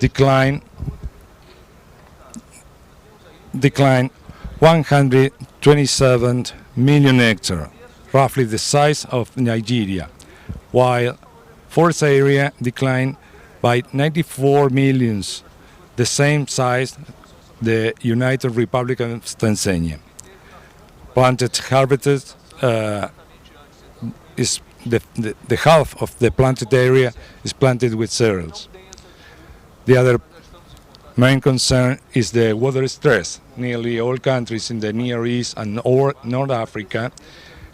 declined 127 million hectares, roughly the size of Nigeria, while forest area declined by 94 millions, the same size the United Republic of Tanzania. Planted harvested is the half of the planted area is planted with cereals. The other main concern is the water stress. Nearly all countries in the Near East and North Africa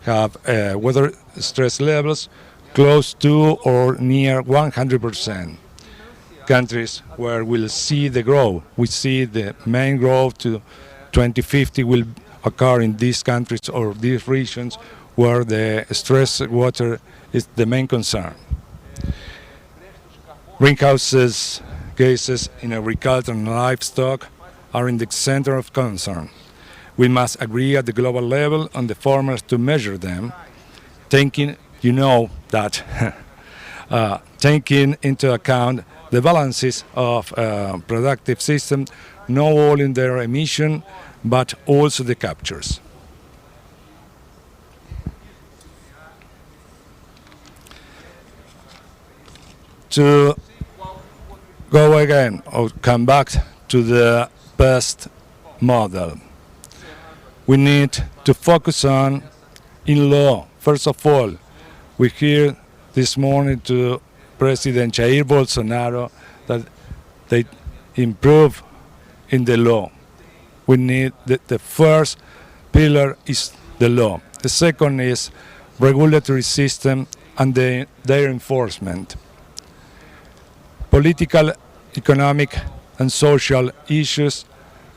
have water stress levels close to or near 100%. Countries where we'll see the growth, we see the main growth to 2050 will occur in these countries or these regions where the stress water is the main concern. Greenhouse gases in agriculture and livestock are in the center of concern. We must agree at the global level on the formers to measure them, taking into account the balances of productive system, not only in their emission, but also the captures. To go again or come back to the best model, we need to focus on in law. First of all, we hear this morning to President Jair Bolsonaro that they improve in the law. We need the first pillar is the law. The second is regulatory system and their enforcement. Political, economic and social issues,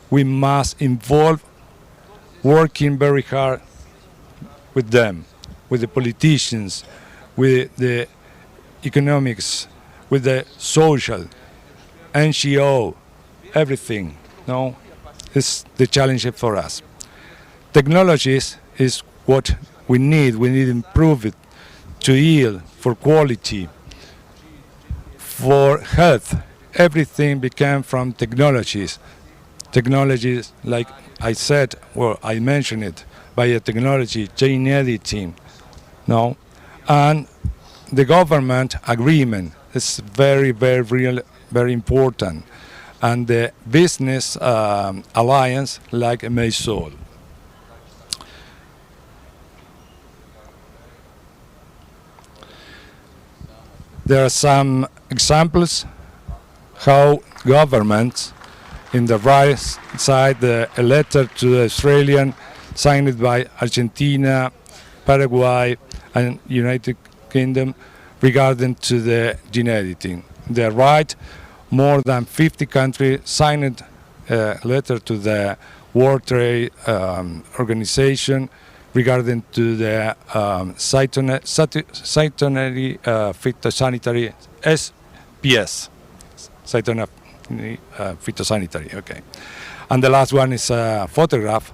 we must involve working very hard with them, with the politicians, with the economics, with the social, NGO, everything. No, it's the challenge for us. Technologies is what we need. We need to improve it to yield, for quality, for health. Everything became from technologies. Technologies like I said, well, I mentioned it, biotechnology, gene editing, no, and the government agreement is very, very real, very important, and the business alliance like May-Sol. There are some examples how governments, in the right side, a letter to the Australian signed by Argentina, Paraguay, and United Kingdom regarding to the gene editing. The right, more than 50 countries signed a letter to the World Trade Organization regarding to the phytosanitary SPS, phytosanitary, okay. And the last one is a photograph,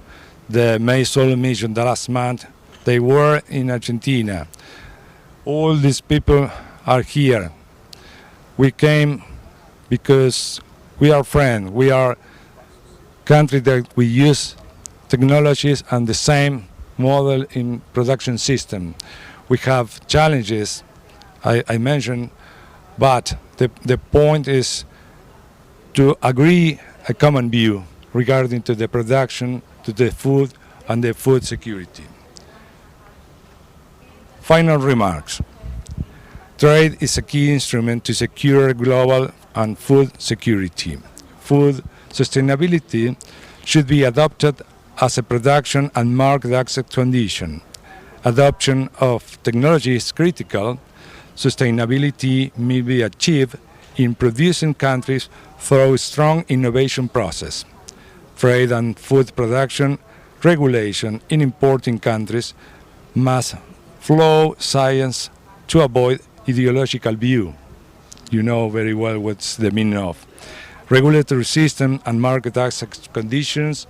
the May-Sol mission the last month. They were in Argentina. All these people are here. We came because we are friends. We are country that we use technologies and the same model in production system. We have challenges, I mentioned, but the point is to agree a common view regarding to the production, to the food and the food security. Final remarks. Trade is a key instrument to secure global and food security. Food sustainability should be adopted as a production and market access condition. adoption of technology is critical, sustainability may be achieved in producing countries through a strong innovation process. Trade and food production regulation in importing countries must flow science to avoid ideological view. You know very well what's the meaning of. Regulatory system and market access conditions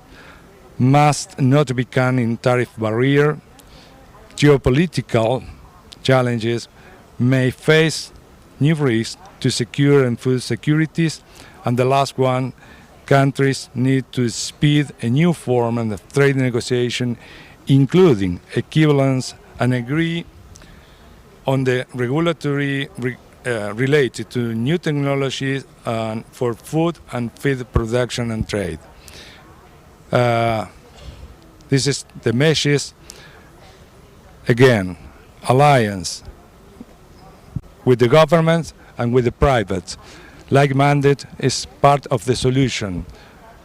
must not become a tariff barrier. Geopolitical challenges may face new risks to secure and food securities. And the last one, countries need to speed a new form of trade negotiation, including equivalence, and agree on the regulatory related to new technologies for food and feed production and trade. This is the message. Again, alliance with the government and with the private. Like-minded is part of the solution.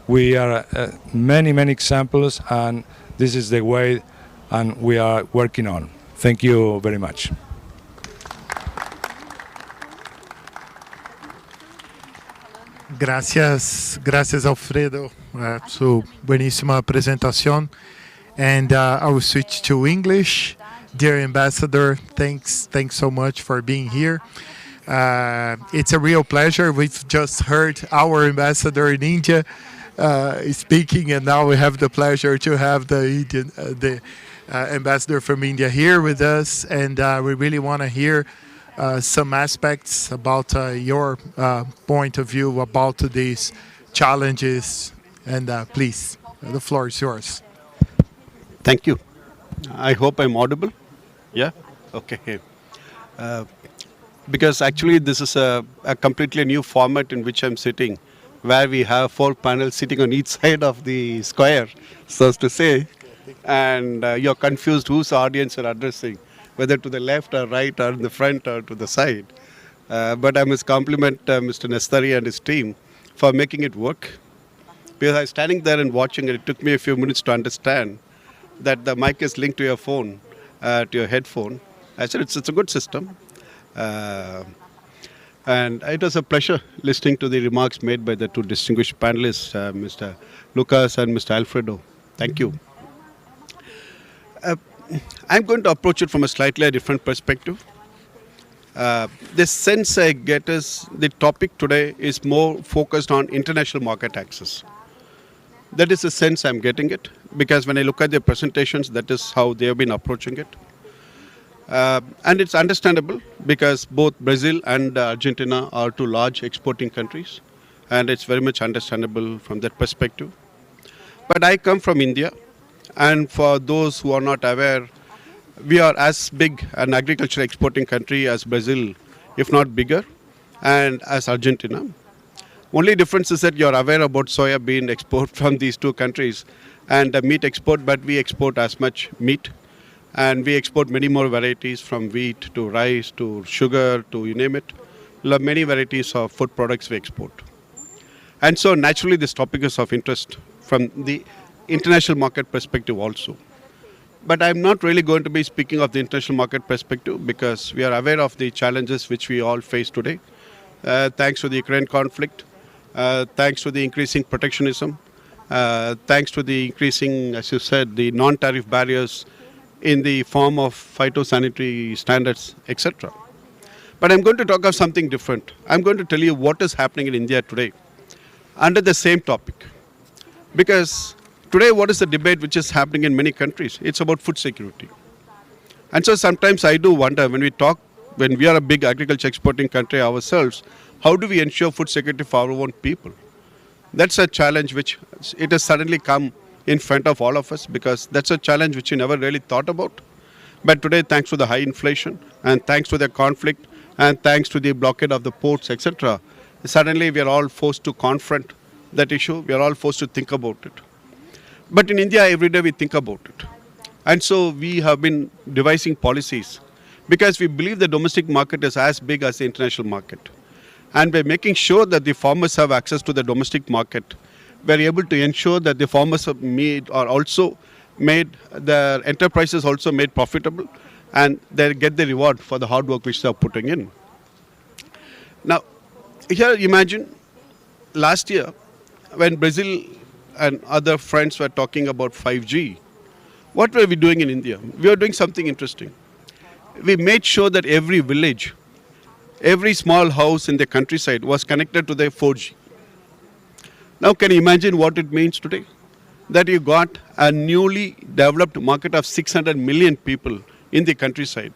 We are many examples, and this is the way and we are working on. Thank you very much. Gracias Alfredo, su buenísima presentación. And I will switch to English. Dear Ambassador, thanks so much for being here. It's a real pleasure. We've just heard our ambassador in India speaking, and now we have the pleasure to have the ambassador from India here with us. And we really want to hear some aspects about your point of view about these challenges. And please, the floor is yours. Thank you. I hope I'm audible. Yeah? Okay. Because actually this is a completely new format in which I'm sitting, where we have 4 panels sitting on each side of the square, so as to say, and you're confused whose audience you're addressing, whether to the left or right or in the front or to the side. But I must compliment Mr. Nestari and his team for making it work. Because I was standing there and watching it, it took me a few minutes to understand that the mic is linked to your phone, to your headphone. I said it's a good system. And it was a pleasure listening to the remarks made by the 2 distinguished panelists, Mr. Lucas and Mr. Alfredo. Thank you. I'm going to approach it from a slightly different perspective. The sense I get is the topic today is more focused on international market access. That is the sense I'm getting it, because when I look at their presentations, that is how they have been approaching it. And it's understandable because both Brazil and Argentina are 2 large exporting countries, and it's very much understandable from that perspective. But I come from India, and for those who are not aware, we are as big an agriculture exporting country as Brazil, if not bigger, and as Argentina. Only difference is that you're aware about soya bean export from these 2 countries and meat export, but we export as much meat. And we export many more varieties, from wheat to rice to sugar to you name it. Many varieties of food products we export. And so naturally this topic is of interest from the international market perspective also. But I'm not really going to be speaking of the international market perspective because we are aware of the challenges which we all face today. Thanks to the Ukraine conflict, thanks to the increasing protectionism, thanks to the increasing, as you said, the non-tariff barriers in the form of phytosanitary standards, etc. But I'm going to talk of something different. I'm going to tell you what is happening in India today under the same topic. Because today, what is the debate which is happening in many countries? It's about food security. And so sometimes I do wonder when we are a big agriculture exporting country ourselves, how do we ensure food security for our own people? That's a challenge which it has suddenly come in front of all of us, because that's a challenge which we never really thought about. But today, thanks to the high inflation and thanks to the conflict and thanks to the blockade of the ports, etc., suddenly we are all forced to confront that issue. We are all forced to think about it. But in India, every day we think about it. And so we have been devising policies because we believe the domestic market is as big as the international market. And by making sure that the farmers have access to the domestic market, we are able to ensure that the farmers are also made their enterprises also made profitable, and they get the reward for the hard work which they are putting in. Now, here imagine last year when Brazil and other friends were talking about 5G, what were we doing in India? We were doing something interesting. We made sure that every village, every small house in the countryside was connected to the 4G. Now can you imagine what it means today? That you got a newly developed market of 600 million people in the countryside.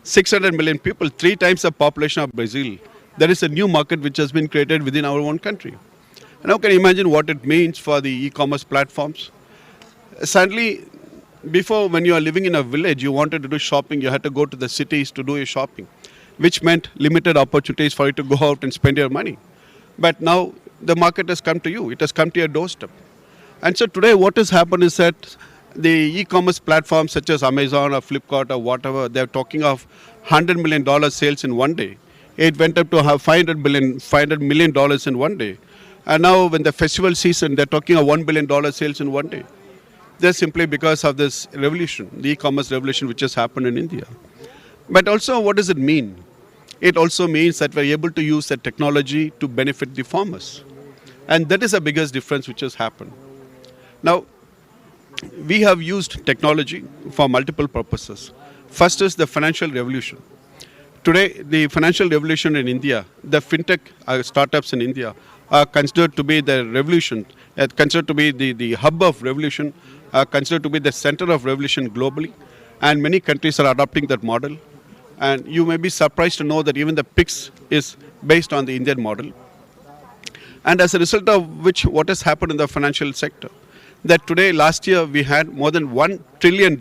600 million people, 3 times the population of Brazil. There is a new market which has been created within our own country. Now can you imagine what it means for the e-commerce platforms? Suddenly, before, when you are living in a village, you wanted to do shopping, you had to go to the cities to do your shopping, which meant limited opportunities for you to go out and spend your money. But now the market has come to you, it has come to your doorstep. And so today what has happened is that the e-commerce platforms such as Amazon or Flipkart or whatever, they're talking of $100 million sales in one day. It went up to have $500 million in one day. And now when the festival season, they're talking of $1 billion sales in one day. That's simply because of this revolution, the e-commerce revolution which has happened in India. But also, what does it mean? It also means that we're able to use the technology to benefit the farmers. And that is the biggest difference which has happened. Now, we have used technology for multiple purposes. First is the financial revolution. Today, the financial revolution in India, the fintech startups in India are considered to be the revolution, considered to be the hub of revolution, considered to be the center of revolution globally. And many countries are adopting that model. And you may be surprised to know that even the PIX is based on the Indian model. And as a result of which, what has happened in the financial sector? That today, last year, we had more than $1 trillion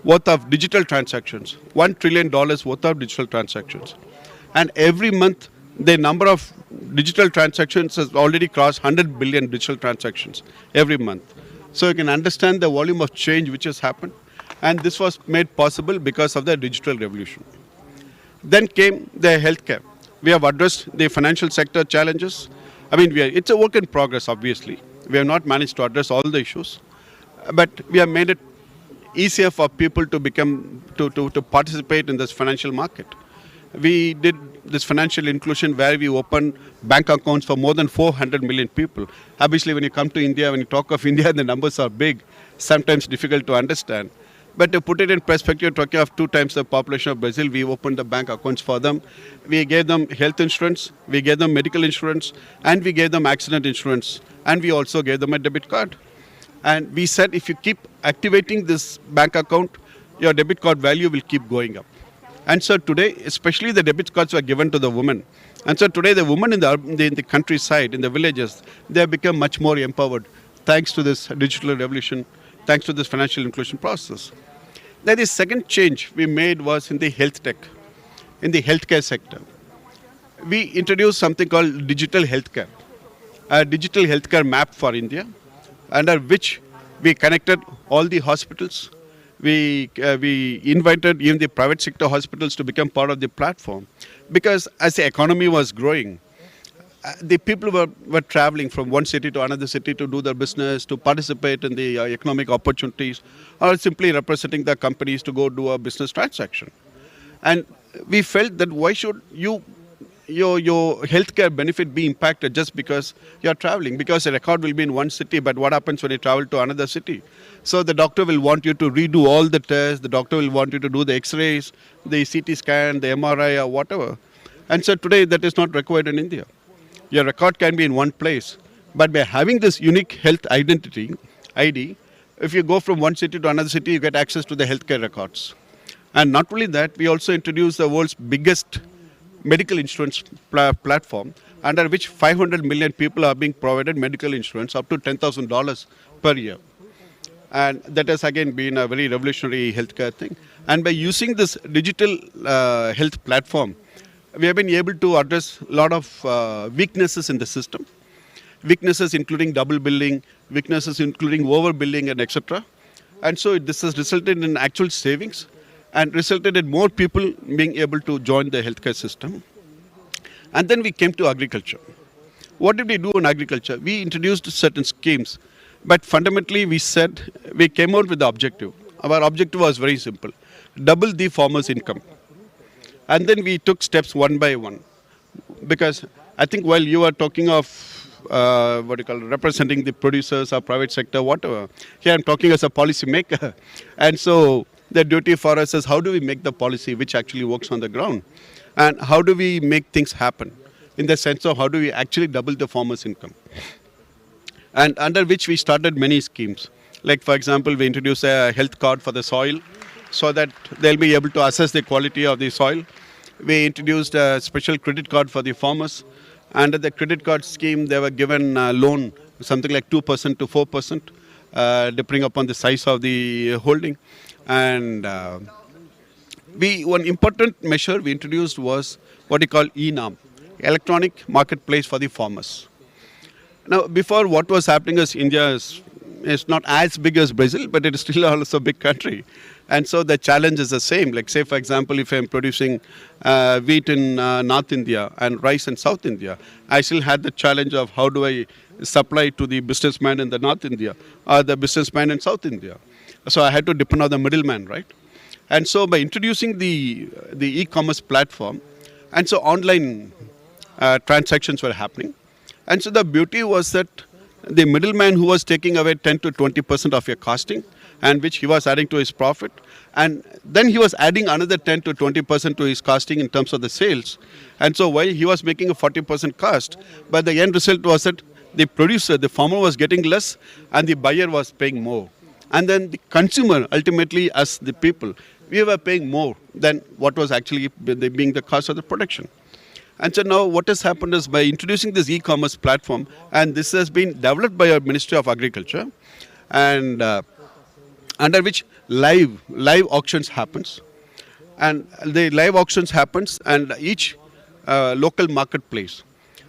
worth of digital transactions. $1 trillion worth of digital transactions. And every month, the number of digital transactions has already crossed 100 billion digital transactions every month. So you can understand the volume of change which has happened. And this was made possible because of the digital revolution. Then came the healthcare. We have addressed the financial sector challenges. I mean, it's a work in progress, obviously. We have not managed to address all the issues. But we have made it easier for people to to participate in this financial market. We did this financial inclusion where we opened bank accounts for more than 400 million people. Obviously, when you come to India, when you talk of India, the numbers are big, sometimes difficult to understand. But to put it in perspective, talking of 2 times the population of Brazil, we opened the bank accounts for them. We gave them health insurance, we gave them medical insurance, and we gave them accident insurance, and we also gave them a debit card. And we said if you keep activating this bank account, your debit card value will keep going up. And so today, especially the debit cards were given to the women. And so today the women in the countryside, in the villages, they have become much more empowered thanks to this digital revolution, thanks to this financial inclusion process. Then the second change we made was in the health tech, in the healthcare sector. We introduced something called digital healthcare, a digital healthcare map for India, under which we connected all the hospitals. We invited even the private sector hospitals to become part of the platform. Because as the economy was growing, the people were traveling from one city to another city to do their business, to participate in the economic opportunities, or simply representing the companies to go do a business transaction. And we felt that why should your healthcare benefit be impacted just because you're traveling? Because a record will be in one city, but what happens when you travel to another city? So the doctor will want you to redo all the tests, the doctor will want you to do the x-rays, the CT scan, the MRI or whatever. And so today that is not required in India. Your record can be in one place, but by having this unique health identity, ID, if you go from one city to another city, you get access to the healthcare records. And not only that, we also introduced the world's biggest medical insurance platform, under which 500 million people are being provided medical insurance up to $10,000 per year. And that has again been a very revolutionary healthcare thing. And by using this digital health platform, we have been able to address a lot of weaknesses in the system. Weaknesses including double billing, weaknesses including overbilling and etc. And so this has resulted in actual savings and resulted in more people being able to join the healthcare system. And then we came to agriculture. What did we do in agriculture? We introduced certain schemes But fundamentally, we came out with the objective. Our objective was very simple: double the farmer's income. And then we took steps one by one. Because I think while you are talking of representing the producers or private sector, whatever, here I'm talking as a policy maker. And so the duty for us is how do we make the policy which actually works on the ground? And how do we make things happen? In the sense of how do we actually double the farmer's income? And under which we started many schemes. Like, for example, we introduced a health card for the soil so that they'll be able to assess the quality of the soil. We introduced a special credit card for the farmers. Under the credit card scheme, they were given a loan, something like 2% to 4%, depending upon the size of the holding. And one important measure we introduced was what we call ENAM, Electronic Marketplace for the Farmers. Now, before, what was happening is India is not as big as Brazil, but it is still also a big country. And so the challenge is the same. Like, say, for example, if I'm producing wheat in North India and rice in South India, I still had the challenge of how do I supply to the businessman in the North India or the businessman in South India. So I had to depend on the middleman, right? And so by introducing the e-commerce platform, and so online transactions were happening. And so the beauty was that the middleman who was taking away 10 to 20% of your costing, and which he was adding to his profit, and then he was adding another 10 to 20% to his costing in terms of the sales. And so while he was making a 40% cost, but the end result was that the producer, the farmer, was getting less and the buyer was paying more. And then the consumer, ultimately us, the people, we were paying more than what was actually being the cost of the production. And so now what has happened is by introducing this e-commerce platform, and this has been developed by our Ministry of Agriculture, and under which live auctions happens. And the live auctions happens and each local marketplace.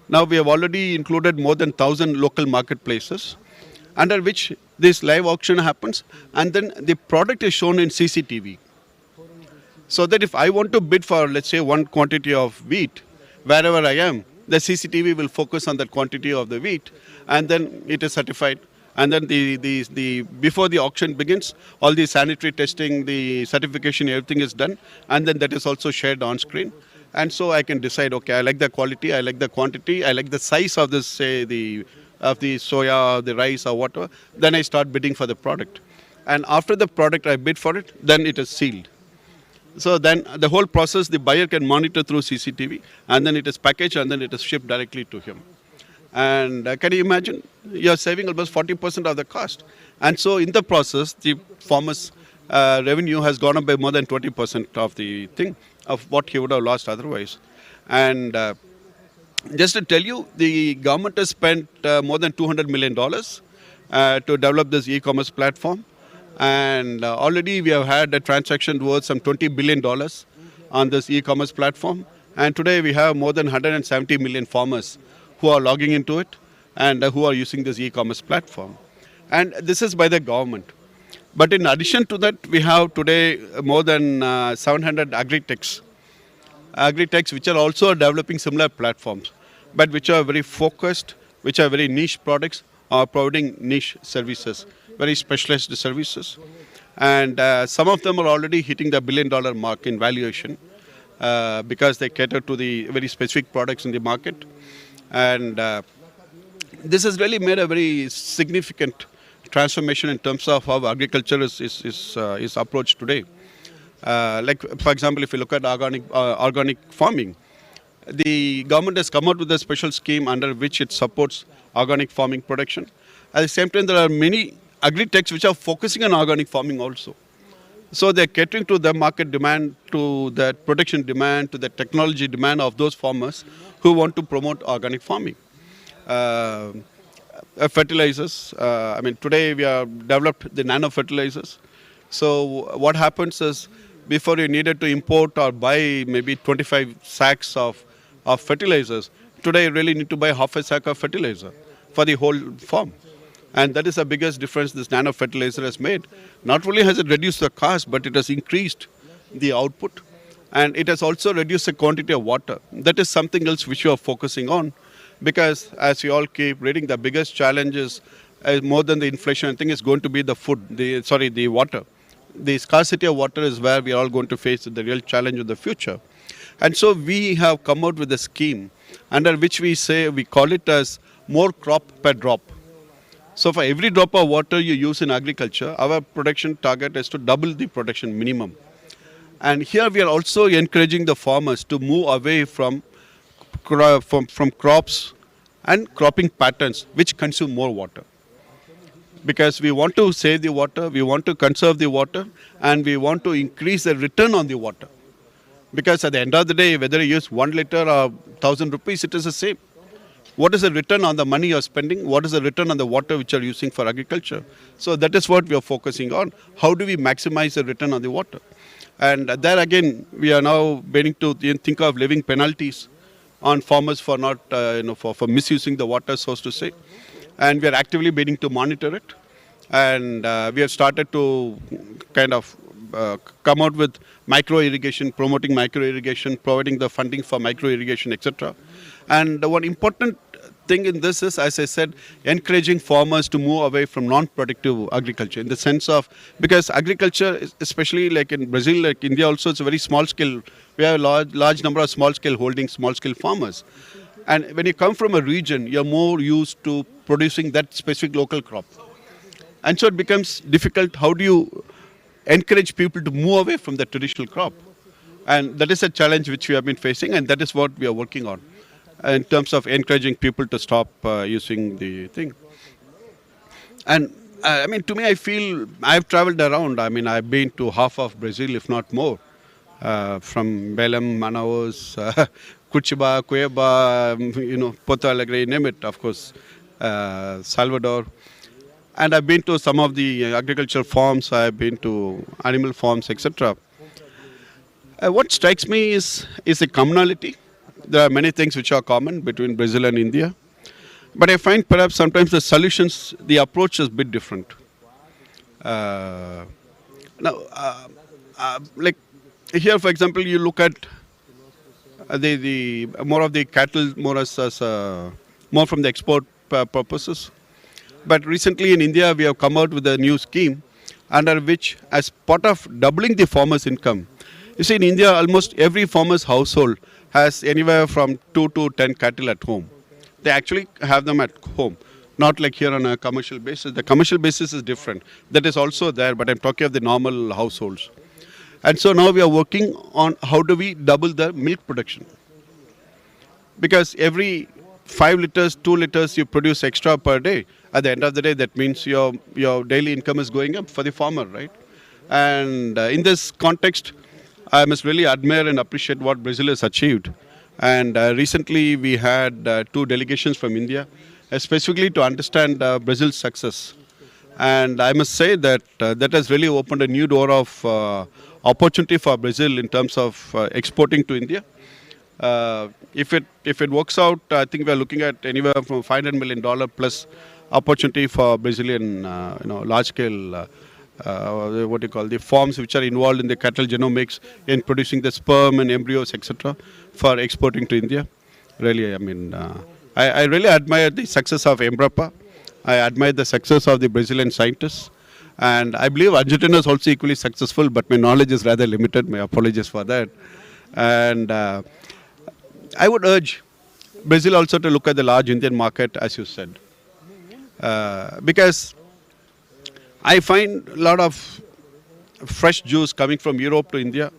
Now we have already included more than 1,000 local marketplaces under which this live auction happens, and then the product is shown in CCTV. So that if I want to bid for, let's say, one quantity of wheat, wherever I am, the CCTV will focus on that quantity of the wheat, and then it is certified. And then before the auction begins, all the sanitary testing, the certification, everything is done, and then that is also shared on screen. And so I can decide, okay, I like the quality, I like the quantity, I like the size of this, say, of the soya, or the rice, or whatever. Then I start bidding for the product. And after the product I bid for it, then it is sealed. So then the whole process, the buyer can monitor through CCTV, and then it is packaged, and then it is shipped directly to him. And can you imagine? You're saving almost 40% of the cost. And so in the process, the farmer's revenue has gone up by more than 20% of the thing, of what he would have lost otherwise. And just to tell you, the government has spent more than $200 million to develop this e-commerce platform. And already we have had a transaction worth some $20 billion on this e-commerce platform. And today we have more than 170 million farmers who are logging into it and who are using this e-commerce platform. And this is by the government. But in addition to that, we have today more than 700 agri-techs which are also developing similar platforms, but which are very focused, which are very niche products, are providing niche services, very specialized services. And some of them are already hitting the $1 billion mark in valuation because they cater to the very specific products in the market. And this has really made a very significant transformation in terms of how agriculture is approached today. Like, for example, if you look at organic farming, the government has come out with a special scheme under which it supports organic farming production. At the same time, there are many agri-techs which are focusing on organic farming also. So they're catering to the market demand, to the production demand, to the technology demand of those farmers who want to promote organic farming. Fertilizers, I mean, today we have developed the nano fertilizers. So what happens is, before you needed to import or buy maybe 25 sacks of fertilizers, today you really need to buy half a sack of fertilizer for the whole farm. And that is the biggest difference this nano fertilizer has made. Not only has it reduced the cost, but it has increased the output. And it has also reduced the quantity of water. That is something else which you are focusing on. Because as you all keep reading, the biggest challenge is more than the inflation, I think is going to be the water. The scarcity of water is where we are all going to face the real challenge of the future. And so we have come out with a scheme under which we call it as more crop per drop. So for every drop of water you use in agriculture, our production target is to double the production minimum. And here we are also encouraging the farmers to move away from crops and cropping patterns which consume more water. Because we want to save the water, we want to conserve the water, and we want to increase the return on the water. Because at the end of the day, whether you use 1 liter or 1,000 rupees, it is the same. What is the return on the money you are spending? What is the return on the water which you are using for agriculture? So that is what we are focusing on. How do we maximize the return on the water? And there again, we are now beginning to think of levying penalties on farmers for not, for misusing the water, so to say. And we are actively beginning to monitor it. And we have started to kind of come out with micro irrigation, promoting micro irrigation, providing the funding for micro irrigation, etc. And one important thing in this is, as I said, encouraging farmers to move away from non-productive agriculture in the sense of, because agriculture, especially like in Brazil, like India also, it's a very small scale. We have a large number of small scale holdings, small scale farmers. And when you come from a region, you're more used to producing that specific local crop. And so it becomes difficult. How do you encourage people to move away from the traditional crop? And that is a challenge which we have been facing, and that is what we are working on in terms of encouraging people to stop using the thing. And I mean, to me, I feel I've traveled around. I mean, I've been to half of Brazil, if not more, from Belém, Manaus, Curitiba, Cuiabá, Porto Alegre, name it, of course, Salvador. And I've been to some of the agricultural farms, I've been to animal farms, etc. What strikes me is a commonality. There are many things which are common between Brazil and India. But I find perhaps sometimes the solutions, the approach is a bit different. Like here, for example, you look at the more of the cattle, more from the export purposes. But recently in India, we have come out with a new scheme under which, as part of doubling the farmer's income, you see in India, almost every farmer's household has anywhere from 2 to 10 cattle at home. They actually have them at home, not like here on a commercial basis. The commercial basis is different. That is also there, but I'm talking of the normal households. And so now we are working on how do we double the milk production. Because every 5 liters, 2 liters you produce extra per day, at the end of the day, that means your daily income is going up for the farmer, right? And in this context, I must really admire and appreciate what Brazil has achieved. And recently we had 2 delegations from India, specifically to understand Brazil's success. And I must say that that has really opened a new door of opportunity for Brazil in terms of exporting to India. If it works out, I think we are looking at anywhere from $500 million plus opportunity for Brazilian, large scale. The farms which are involved in the cattle genomics, in producing the sperm and embryos, etc., for exporting to India. Really, I mean, I really admire the success of Embrapa. I admire the success of the Brazilian scientists. And I believe Argentina is also equally successful, but my knowledge is rather limited. My apologies for that. And I would urge Brazil also to look at the large Indian market, as you said. Because I find a lot of fresh juice coming from Europe to India.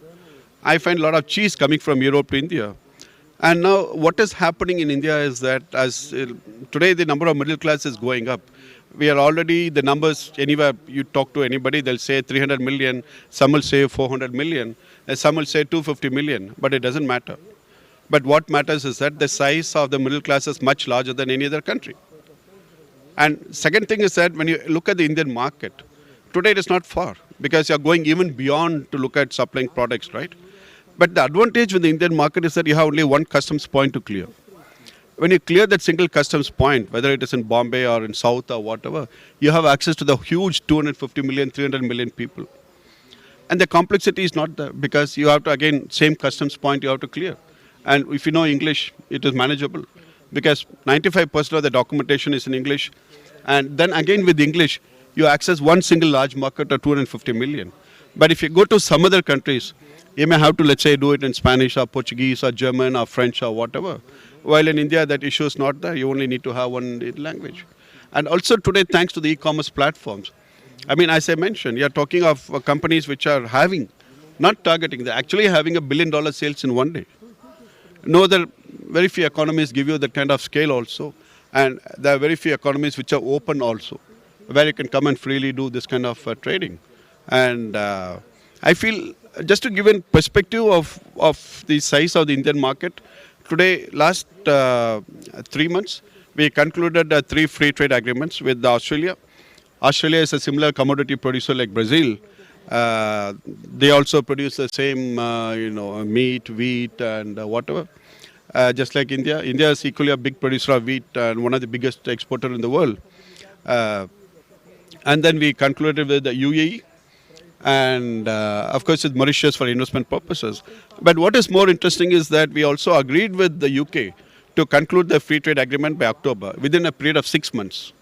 I find a lot of cheese coming from Europe to India. And now what is happening in India is that today the number of middle class is going up. We are already, the numbers, anywhere you talk to anybody, they'll say 300 million, some will say 400 million, and some will say 250 million, but it doesn't matter. But what matters is that the size of the middle class is much larger than any other country. And second thing is that when you look at the Indian market, today it is not far because you are going even beyond to look at supplying products, right? But the advantage with the Indian market is that you have only one customs point to clear. When you clear that single customs point, whether it is in Bombay or in South or whatever, you have access to the huge 250 million, 300 million people. And the complexity is not there because you have to, again, same customs point you have to clear. And if you know English, it is manageable. because 95% of the documentation is in English. And then again with English, you access one single large market of 250 million. But if you go to some other countries, you may have to, let's say, do it in Spanish or Portuguese or German or French or whatever. While in India, that issue is not there. You only need to have one language. And also today, thanks to the e-commerce platforms, I mean, as I mentioned, you're talking of companies which are having, not targeting, they're actually having $1 billion sales in one day. No other, very few economies give you that kind of scale also. And there are very few economies which are open also, where you can come and freely do this kind of trading. And I feel, just to give a perspective of the size of the Indian market, today, last 3 months, we concluded 3 free trade agreements with Australia. Australia is a similar commodity producer like Brazil. They also produce the same, meat, wheat, and whatever. Just like India. India is equally a big producer of wheat and one of the biggest exporter in the world. And then we concluded with the UAE and, of course, with Mauritius for investment purposes. But what is more interesting is that we also agreed with the UK to conclude the free trade agreement by October, within a period of 6 months.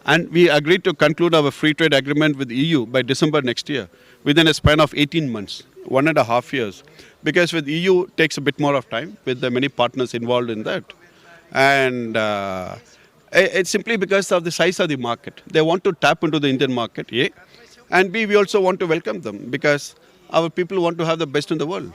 And we agreed to conclude our free trade agreement with the EU by December next year, within a span of 18 months, 1.5 years. Because with EU, it takes a bit more of time, with the many partners involved in that. And it's simply because of the size of the market. They want to tap into the Indian market, A. And B, we also want to welcome them, because our people want to have the best in the world.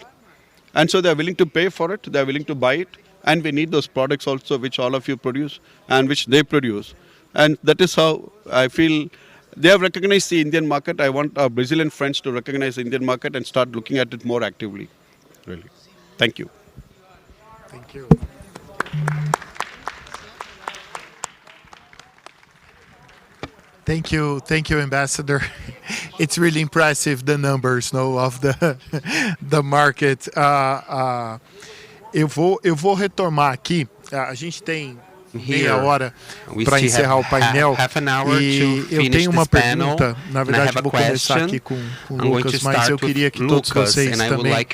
And so they're willing to pay for it, they're willing to buy it, and we need those products also which all of you produce and which they produce. And that is how I feel they have recognized the Indian market. I want our Brazilian friends to recognize the Indian market and start looking at it more actively. Really. Thank you. Thank you. Thank you, Ambassador. It's really impressive, the numbers, no, of the market. Eu vou retomar aqui. A gente tem meia hora para encerrar o painel e eu tenho uma pergunta, na verdade vou começar aqui com o Lucas, mas eu queria que todos vocês também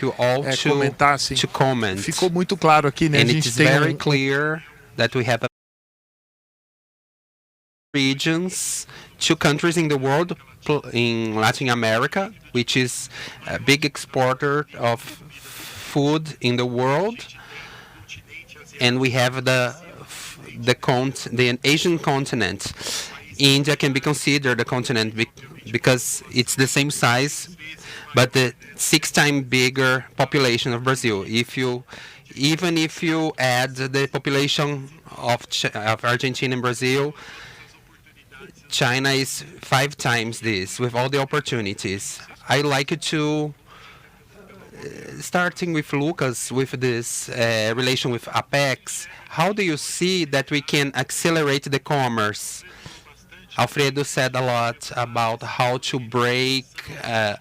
comentassem. Ficou muito claro aqui, né? A gente tem regions, 2 countries in the world, in Latin America, which is a big exporter of food in the world, and we have the Asian continent. India can be considered a continent because it's the same size, but the 6 times bigger population of Brazil. Even if you add the population of Argentina and Brazil, China is 5 times this, with all the opportunities. I like to, starting with Lucas, with this relation with Apex, how do you see that we can accelerate the commerce? Alfredo said a lot about how to break the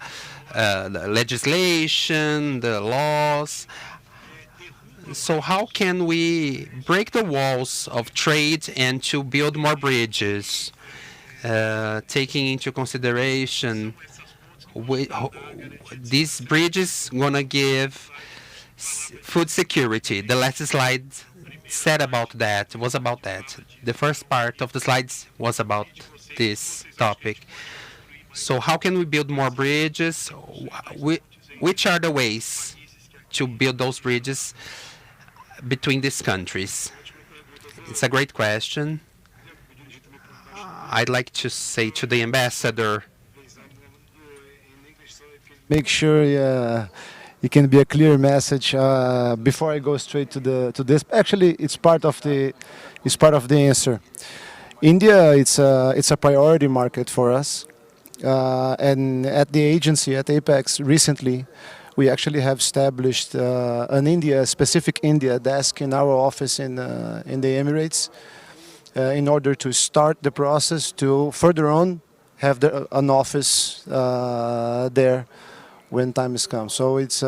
legislation, the laws. So how can we break the walls of trade and to build more bridges? Taking into consideration these bridges gonna give food security. The last slide said about that, was about that. The first part of the slides was about this topic. So how can we build more bridges? Which are the ways to build those bridges between these countries? It's a great question. I'd like to say to the ambassador, make sure it can be a clear message before I go straight to this. Actually, it's part of the answer. India, it's a priority market for us, and at the agency at Apex recently, we actually have established a specific India desk in our office in the Emirates. In order to start the process to further on have an office there when time has come. So it's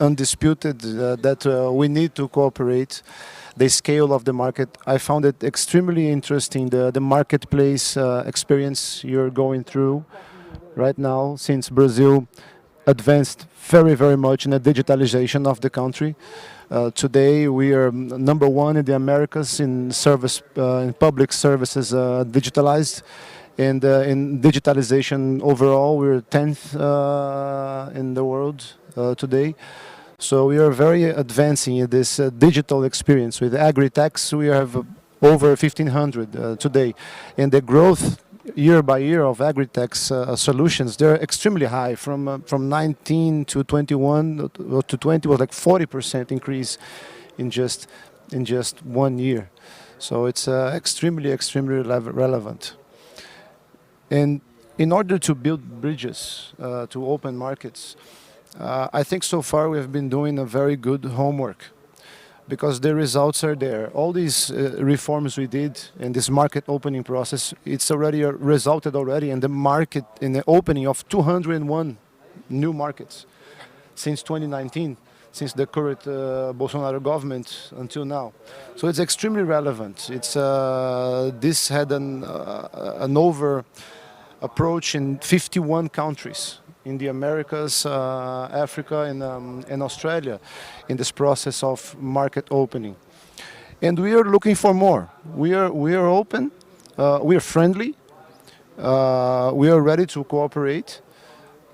undisputed that we need to cooperate. The scale of the market, I found it extremely interesting, the marketplace experience you're going through right now, since Brazil advanced very, very much in the digitalization of the country. Today we are number one in the Americas in service, in public services digitalized, and in digitalization overall we're 10th in the world today. So we are very advancing in this digital experience. With agri-tax we have over 1,500 today, and the growth year by year of agri-tax solutions, they're extremely high. From 19 to 21 to 20 was like 40% increase in just 1 year. So it's extremely relevant. And in order to build bridges to open markets, I think so far we have been doing a very good homework, because the results are there. All these reforms we did in this market opening process, it's already resulted already in the market, in the opening of 201 new markets since 2019, since the current Bolsonaro government until now. So it's extremely relevant. It's this had an over approach in 51 countries in the Americas, Africa, and Australia, in this process of market opening. And we are looking for more. We are open, we are friendly, we are ready to cooperate.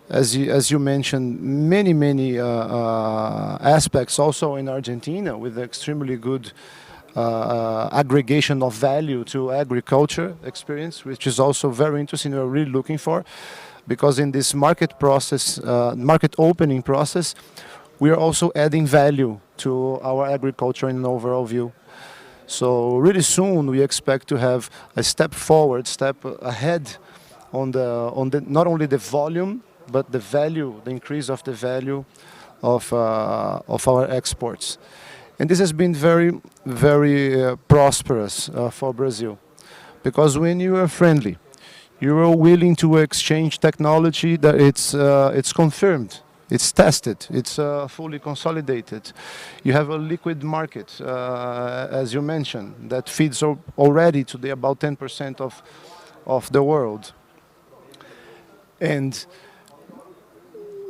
As you mentioned, many aspects also in Argentina, with extremely good aggregation of value to agriculture experience, which is also very interesting. We're really looking for, because in this market process, market opening process, we are also adding value to our agriculture in an overall view. So really soon we expect to have a step forward, step ahead on the not only the volume, but the value, the increase of the value of our exports. And this has been very prosperous for Brazil, because when you are friendly, you are willing to exchange technology, that it's confirmed, it's tested, it's fully consolidated. You have a liquid market, as you mentioned, that feeds already today about 10% of the world. And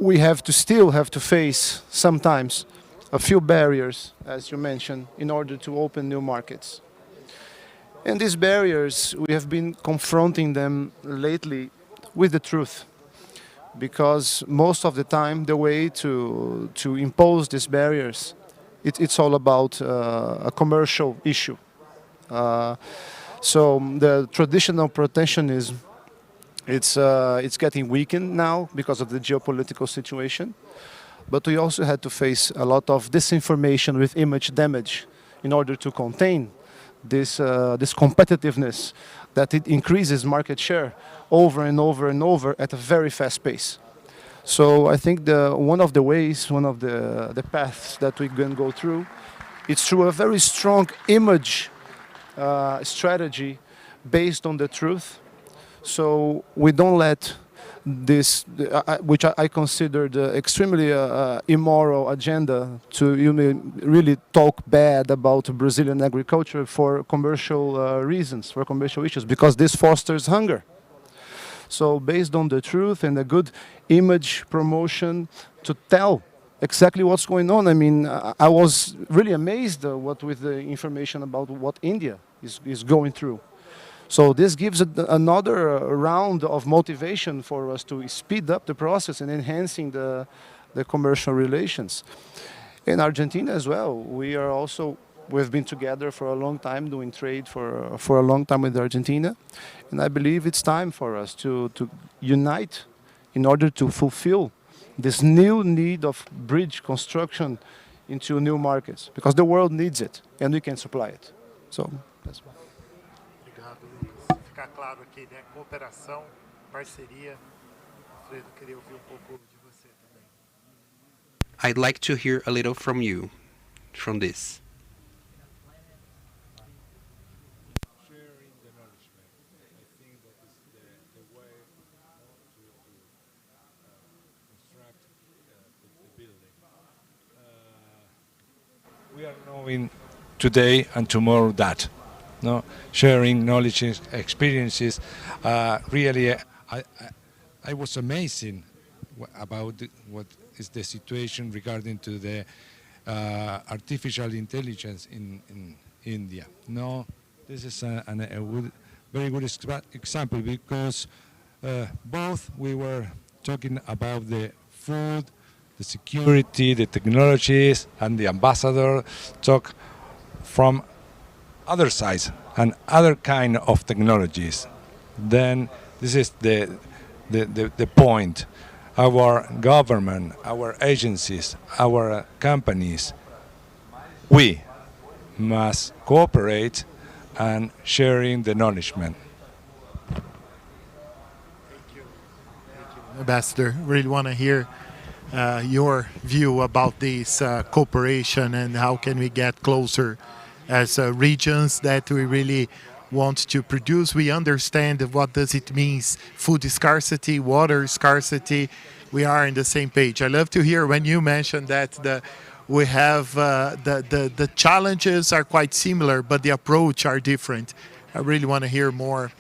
we still have to face sometimes a few barriers, as you mentioned, in order to open new markets. And these barriers, we have been confronting them lately with the truth, because most of the time the way to impose these barriers, it's all about a commercial issue. So the traditional protectionism, it's getting weakened now because of the geopolitical situation, but we also had to face a lot of disinformation with image damage in order to contain this competitiveness, that it increases market share over and over and over at a very fast pace. So I think one of the ways, one of the paths that we can go through, it's through a very strong image strategy based on the truth. So we don't let this, which I consider the extremely immoral agenda, to really talk bad about Brazilian agriculture for commercial reasons, for commercial issues, because this fosters hunger. So based on the truth and a good image promotion to tell exactly what's going on. I mean, I was really amazed with the information about what India is going through. So this gives another round of motivation for us to speed up the process and enhancing the commercial relations. In Argentina as well, we've been together for a long time, doing trade for a long time with Argentina. And I believe it's time for us to unite in order to fulfill this new need of bridge construction into new markets, because the world needs it and we can supply it. So that's why. Ficar claro aqui, né? Cooperação, parceria. Alfredo, queria ouvir pouco de você também. I'd like to hear a little from you, from this. Sharing the knowledge, I think that is the way to construct the building. We are knowing today and tomorrow that. No, sharing knowledge, experiences. Really, I was amazing about what is the situation regarding to the artificial intelligence in India. No, this is a very good example because both we were talking about the food, the security, the technologies, and the ambassador talk from other sides and other kind of technologies. Then this is the point. Our government, our agencies, our companies, we must cooperate and sharing the knowledge. Ambassador, really want to hear your view about this cooperation and how can we get closer as regions that we really want to produce. We understand what does it means, food scarcity, water scarcity. We are on the same page. I love to hear when you mentioned that we have the challenges are quite similar, but the approach are different. I really want to hear more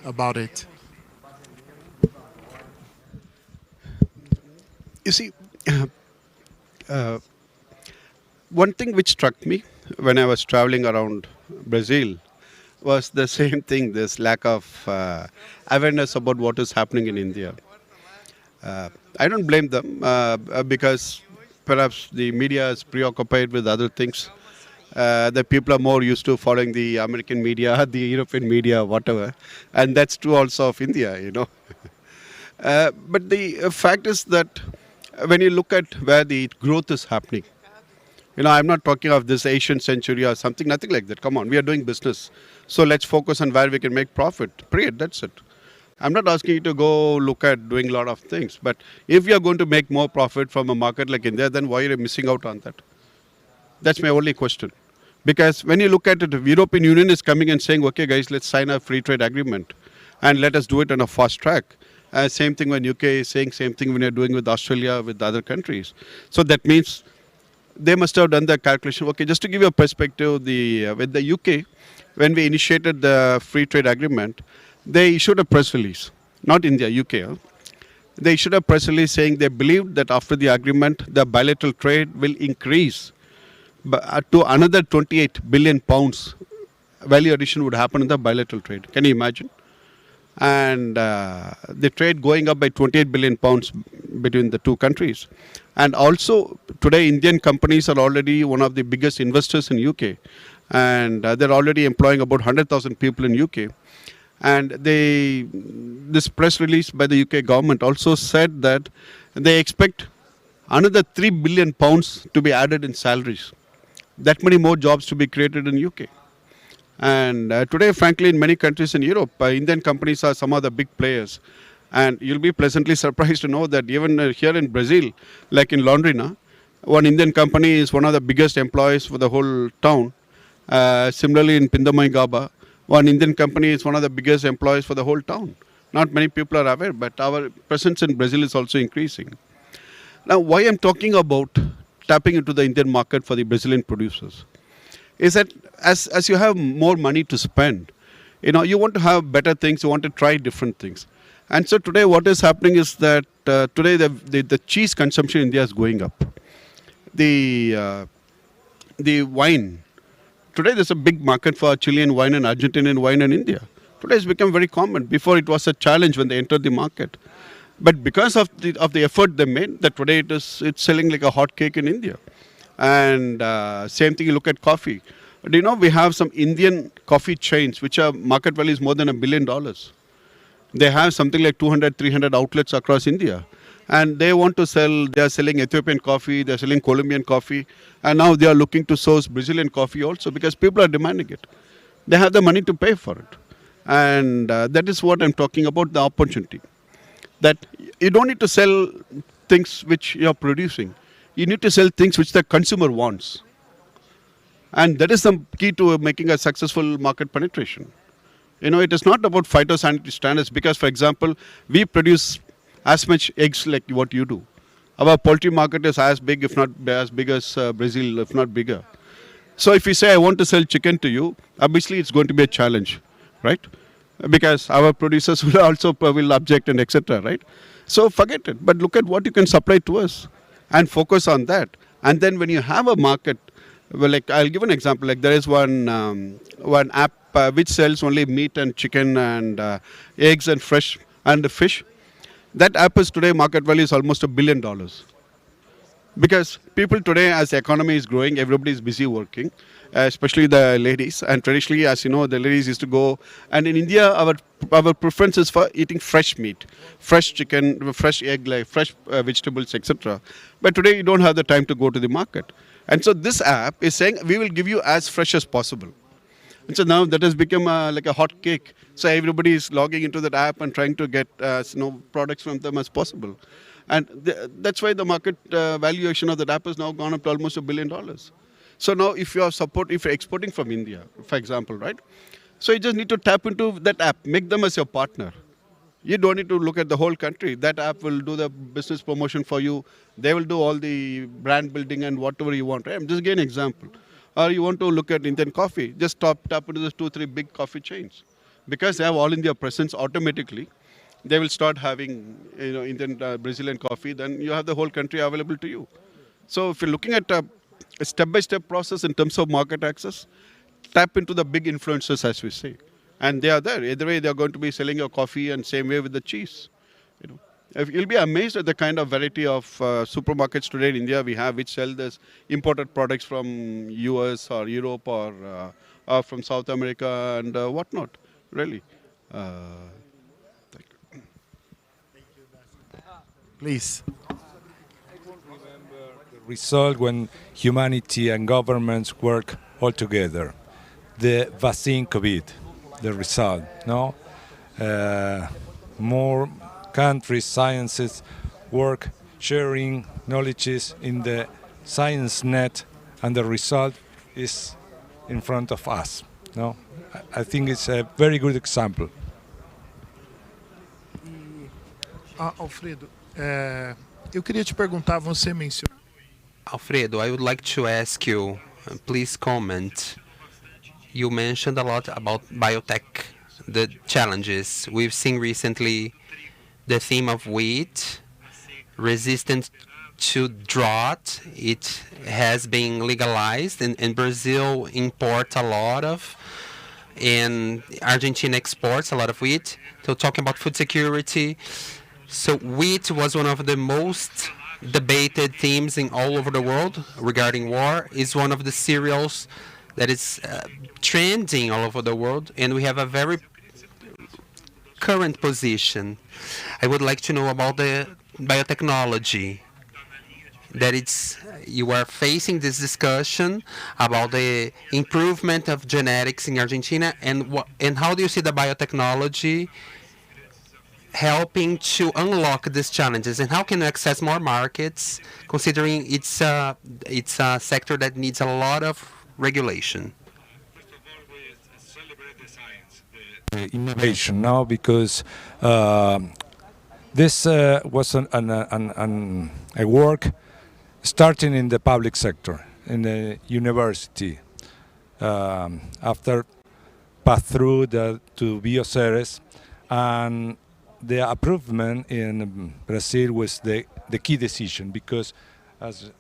about it. You see, one thing which struck me when I was traveling around Brazil was the same thing, this lack of awareness about what is happening in India. I don't blame them because perhaps the media is preoccupied with other things. The people are more used to following the American media, the European media, whatever. And that's true also of India, you know. But the fact is that when you look at where the growth is happening, you know, I'm not talking of this Asian century or something, nothing like that. Come on, we are doing business. So let's focus on where we can make profit. Period, that's it. I'm not asking you to go look at doing a lot of things. But if you are going to make more profit from a market like India, then why are you missing out on that? That's my only question. Because when you look at it, the European Union is coming and saying, okay, guys, let's sign a free trade agreement and let us do it on a fast track. Same thing when UK is saying, same thing when you're doing with Australia, with other countries. So that means they must have done the calculation. Okay, just to give you a perspective, with the UK, when we initiated the free trade agreement, they issued a press release, not India, UK. They issued a press release saying they believed that after the agreement, the bilateral trade will increase to another 28 billion pounds. Value addition would happen in the bilateral trade. Can you imagine? And the trade going up by 28 billion pounds between the two countries. And also, today Indian companies are already one of the biggest investors in UK. And they're already employing about 100,000 people in UK. And this press release by the UK government also said that they expect another 3 billion pounds to be added in salaries. That many more jobs to be created in UK. And today, frankly, in many countries in Europe, Indian companies are some of the big players. And you'll be pleasantly surprised to know that even here in Brazil, like in Londrina, one Indian company is one of the biggest employers for the whole town. Similarly, in Pindamonhangaba, one Indian company is one of the biggest employers for the whole town. Not many people are aware, but our presence in Brazil is also increasing. Now, why I'm talking about tapping into the Indian market for the Brazilian producers is that as you have more money to spend, you know, you want to have better things, you want to try different things. And so today what is happening is that today the cheese consumption in India is going up. The wine, today there's a big market for Chilean wine and Argentinian wine in India. Today it's become very common. Before it was a challenge when they entered the market. But because of the effort they made, that today it's selling like a hot cake in India. And same thing, you look at coffee. Do you know we have some Indian coffee chains which are market value is more than $1 billion. They have something like 200, 300 outlets across India. And they want to sell, they are selling Ethiopian coffee, they are selling Colombian coffee. And now they are looking to source Brazilian coffee also because people are demanding it. They have the money to pay for it. And that is what I'm talking about, the opportunity. That you don't need to sell things which you're producing. You need to sell things which the consumer wants. And that is the key to making a successful market penetration. You know, it is not about phytosanitary standards because, for example, we produce as much eggs like what you do. Our poultry market is as big, if not as big as Brazil, if not bigger. So if you say, I want to sell chicken to you, obviously it's going to be a challenge, right? because our producers will also will object and etc. Right? So forget it. But look at what you can supply to us, and focus on that. And then when you have a market, well, like I'll give an example. Like there is one app which sells only meat and chicken and eggs and fresh and fish. That app is today market value is almost $1 billion. Because people today, as the economy is growing, everybody is busy working, especially the ladies. And traditionally, as you know, the ladies used to go. And in India, our preference is for eating fresh meat, fresh chicken, fresh egg, like fresh vegetables, etc. But today, you don't have the time to go to the market. And so this app is saying, we will give you as fresh as possible. And so now that has become like a hot cake. So everybody is logging into that app and trying to get products from them as possible. And that's why the market valuation of that app has now gone up to almost $1 billion. So now if you're exporting from India, for example, right? So you just need to tap into that app, make them as your partner. You don't need to look at the whole country. That app will do the business promotion for you. They will do all the brand building and whatever you want. Right? I'm just giving an example. Or you want to look at Indian coffee, just tap into the 2-3 big coffee chains. Because they have all India presence automatically, they will start having Indian, Brazilian coffee, then you have the whole country available to you. So if you're looking at a step-by-step process in terms of market access, tap into the big influencers, as we say. And they are there. Either way, they're going to be selling your coffee, and same way with the cheese. You'll be amazed at the kind of variety of supermarkets today in India we have, which sell this imported products from US or Europe or from South America and whatnot, really. Please. Result when humanity and governments work all together. The vaccine COVID, the result, no? More countries, sciences work sharing knowledges in the science net, and the result is in front of us, no? I think it's a very good example. Alfredo, eu queria te perguntar, você mencionou... Alfredo, I would like to ask you, please comment. You mentioned a lot about biotech, the challenges. We've seen recently the theme of wheat, resistant to drought. It has been legalized, and Brazil imports a lot of, and Argentina exports a lot of wheat. So talking about food security, so wheat was one of the most debated themes in all over the world regarding war. It's one of the cereals that is trending all over the world, and we have a very current position. I would like to know about the biotechnology, that you are facing this discussion about the improvement of genetics in Argentina, and how do you see the biotechnology helping to unlock these challenges, and how can you access more markets, considering it's a sector that needs a lot of regulation? Innovation now, because this was a work starting in the public sector, in the university. After pass through to Bioceres, and the approval in Brazil was the key decision, because as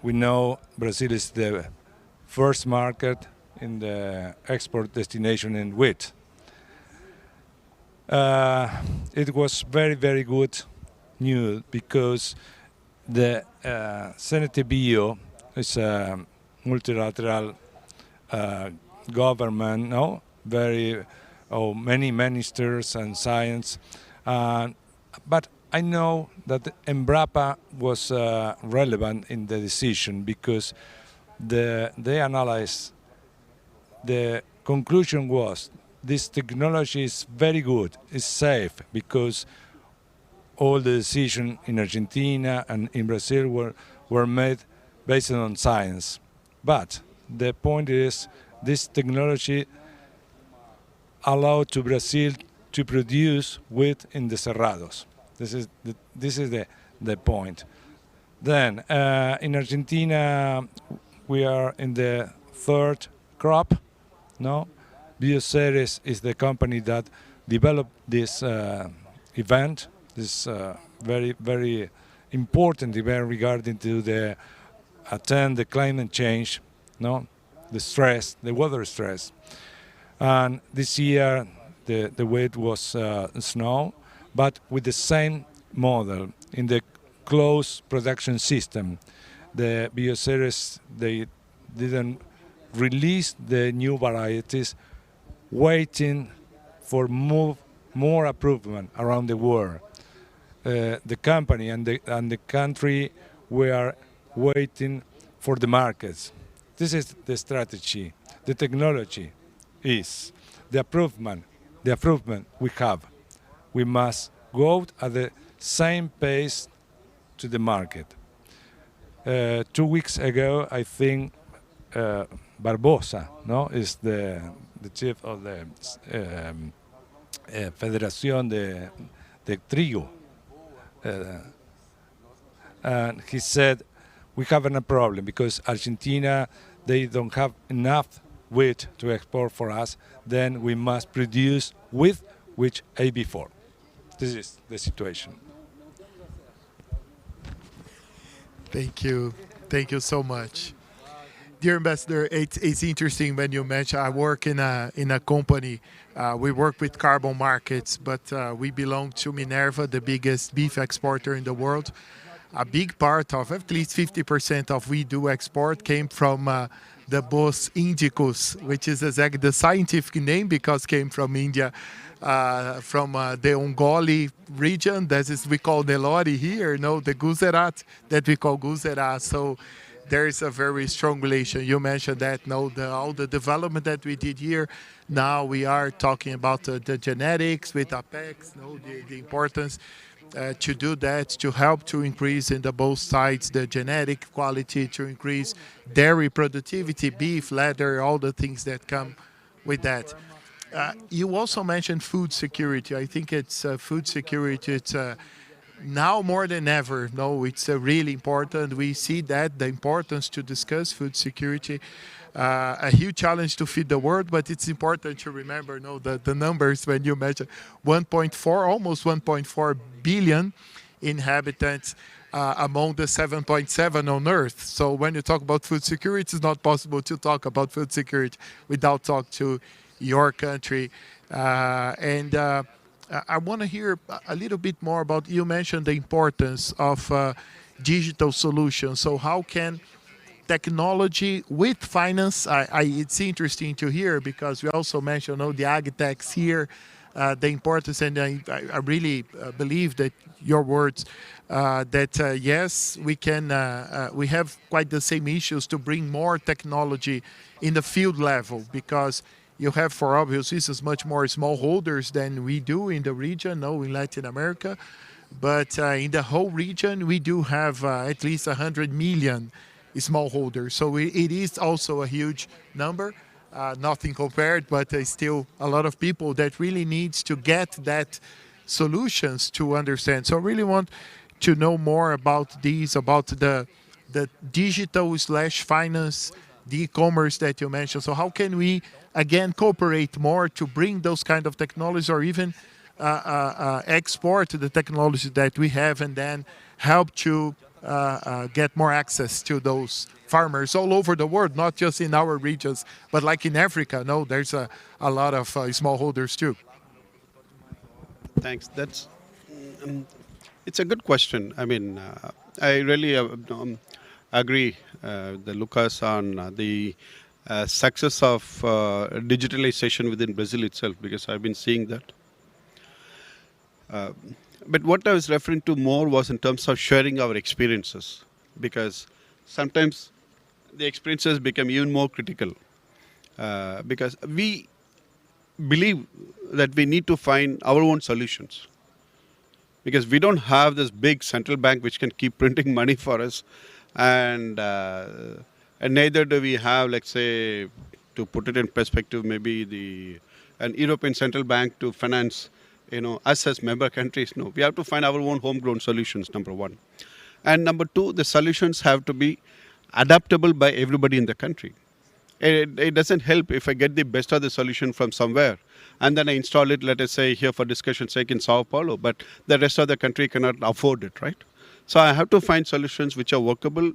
we know, Brazil is the first market in the export destination in wheat. It was very, very good news, because the Senate Bio is a multilateral government, no? Many ministers and science. But I know that Embrapa was relevant in the decision, because they analyzed. The conclusion was this technology is very good, it's safe, because all the decisions in Argentina and in Brazil were made based on science. But the point is, this technology allowed to Brazil to produce wheat in the cerrados. This is the point. Then in Argentina we are in the third crop. No, Bioceres is the company that develop this event, this very, very important event regarding to the attend the climate change, no, the stress, the weather stress. And this year the weight was snow, but with the same model in the closed production system. The bioceres, they didn't release the new varieties, waiting for more improvement around the world. The company and the country were waiting for the markets. This is the strategy. The technology is the improvement we have. We must go at the same pace to the market. 2 weeks ago, I think Barbosa, no, is the chief of the Federación de Trigo, and he said we have a problem because Argentina, they don't have enough wheat to export for us. Then we must produce wheat with AB4. This is the situation. Thank you so much. Dear Ambassador, it's interesting when you mention I work in a company. We work with carbon markets, but we belong to Minerva, the biggest beef exporter in the world. A big part of, at least 50% of we do export came from the Bos Indicus, which is exactly the scientific name because came from India, from the Ongole region. That is, we call Nelore here, no, the Gujarat that we call Gujarat. So there is a very strong relation. You mentioned that, no, all the development that we did here. Now we are talking about the genetics with Apex, no, the importance to do that, to help to increase in the both sides the genetic quality, to increase dairy productivity, beef, leather, all the things that come with that. You also mentioned food security. I think it's food security. It's now more than ever. No, it's really important. We see that the importance to discuss food security. A huge challenge to feed the world, but it's important to remember, no, the numbers when you mention 1.4, almost 1.4 billion inhabitants among the 7.7 on Earth. So when you talk about food security, it's not possible to talk about food security without talking to your country. I want to hear a little bit more about, you mentioned the importance of digital solutions. So how can technology with finance, it's interesting to hear because we also mentioned the agtechs here, the importance, and I really believe that your words that yes, we can, we have quite the same issues to bring more technology in the field level because you have, for obvious reasons, much more smallholders than we do in the region, no, in Latin America. But in the whole region, we do have at least 100 million smallholders. So it is also a huge number, nothing compared, but still a lot of people that really needs to get that solutions to understand. So I really want to know more about these, about the digital / finance, the e-commerce that you mentioned. So how can we, again, cooperate more to bring those kind of technologies or even export the technology that we have and then help to get more access to those farmers all over the world, not just in our regions, but like in Africa, no, there's a lot of smallholders too. Thanks. It's a good question. I mean, I really agree, the Lucas, on the success of digitalization within Brazil itself, because I've been seeing that. But what I was referring to more was in terms of sharing our experiences, because sometimes the experiences become even more critical, because we believe that we need to find our own solutions, because we don't have this big central bank which can keep printing money for us, and neither do we have, let's say, to put it in perspective, maybe an European Central Bank to finance us as member countries. No, we have to find our own homegrown solutions, number one. And number two, the solutions have to be adaptable by everybody in the country. It doesn't help if I get the best of the solution from somewhere and then I install it, let us say, here for discussion sake in Sao Paulo, but the rest of the country cannot afford it, right? So I have to find solutions which are workable,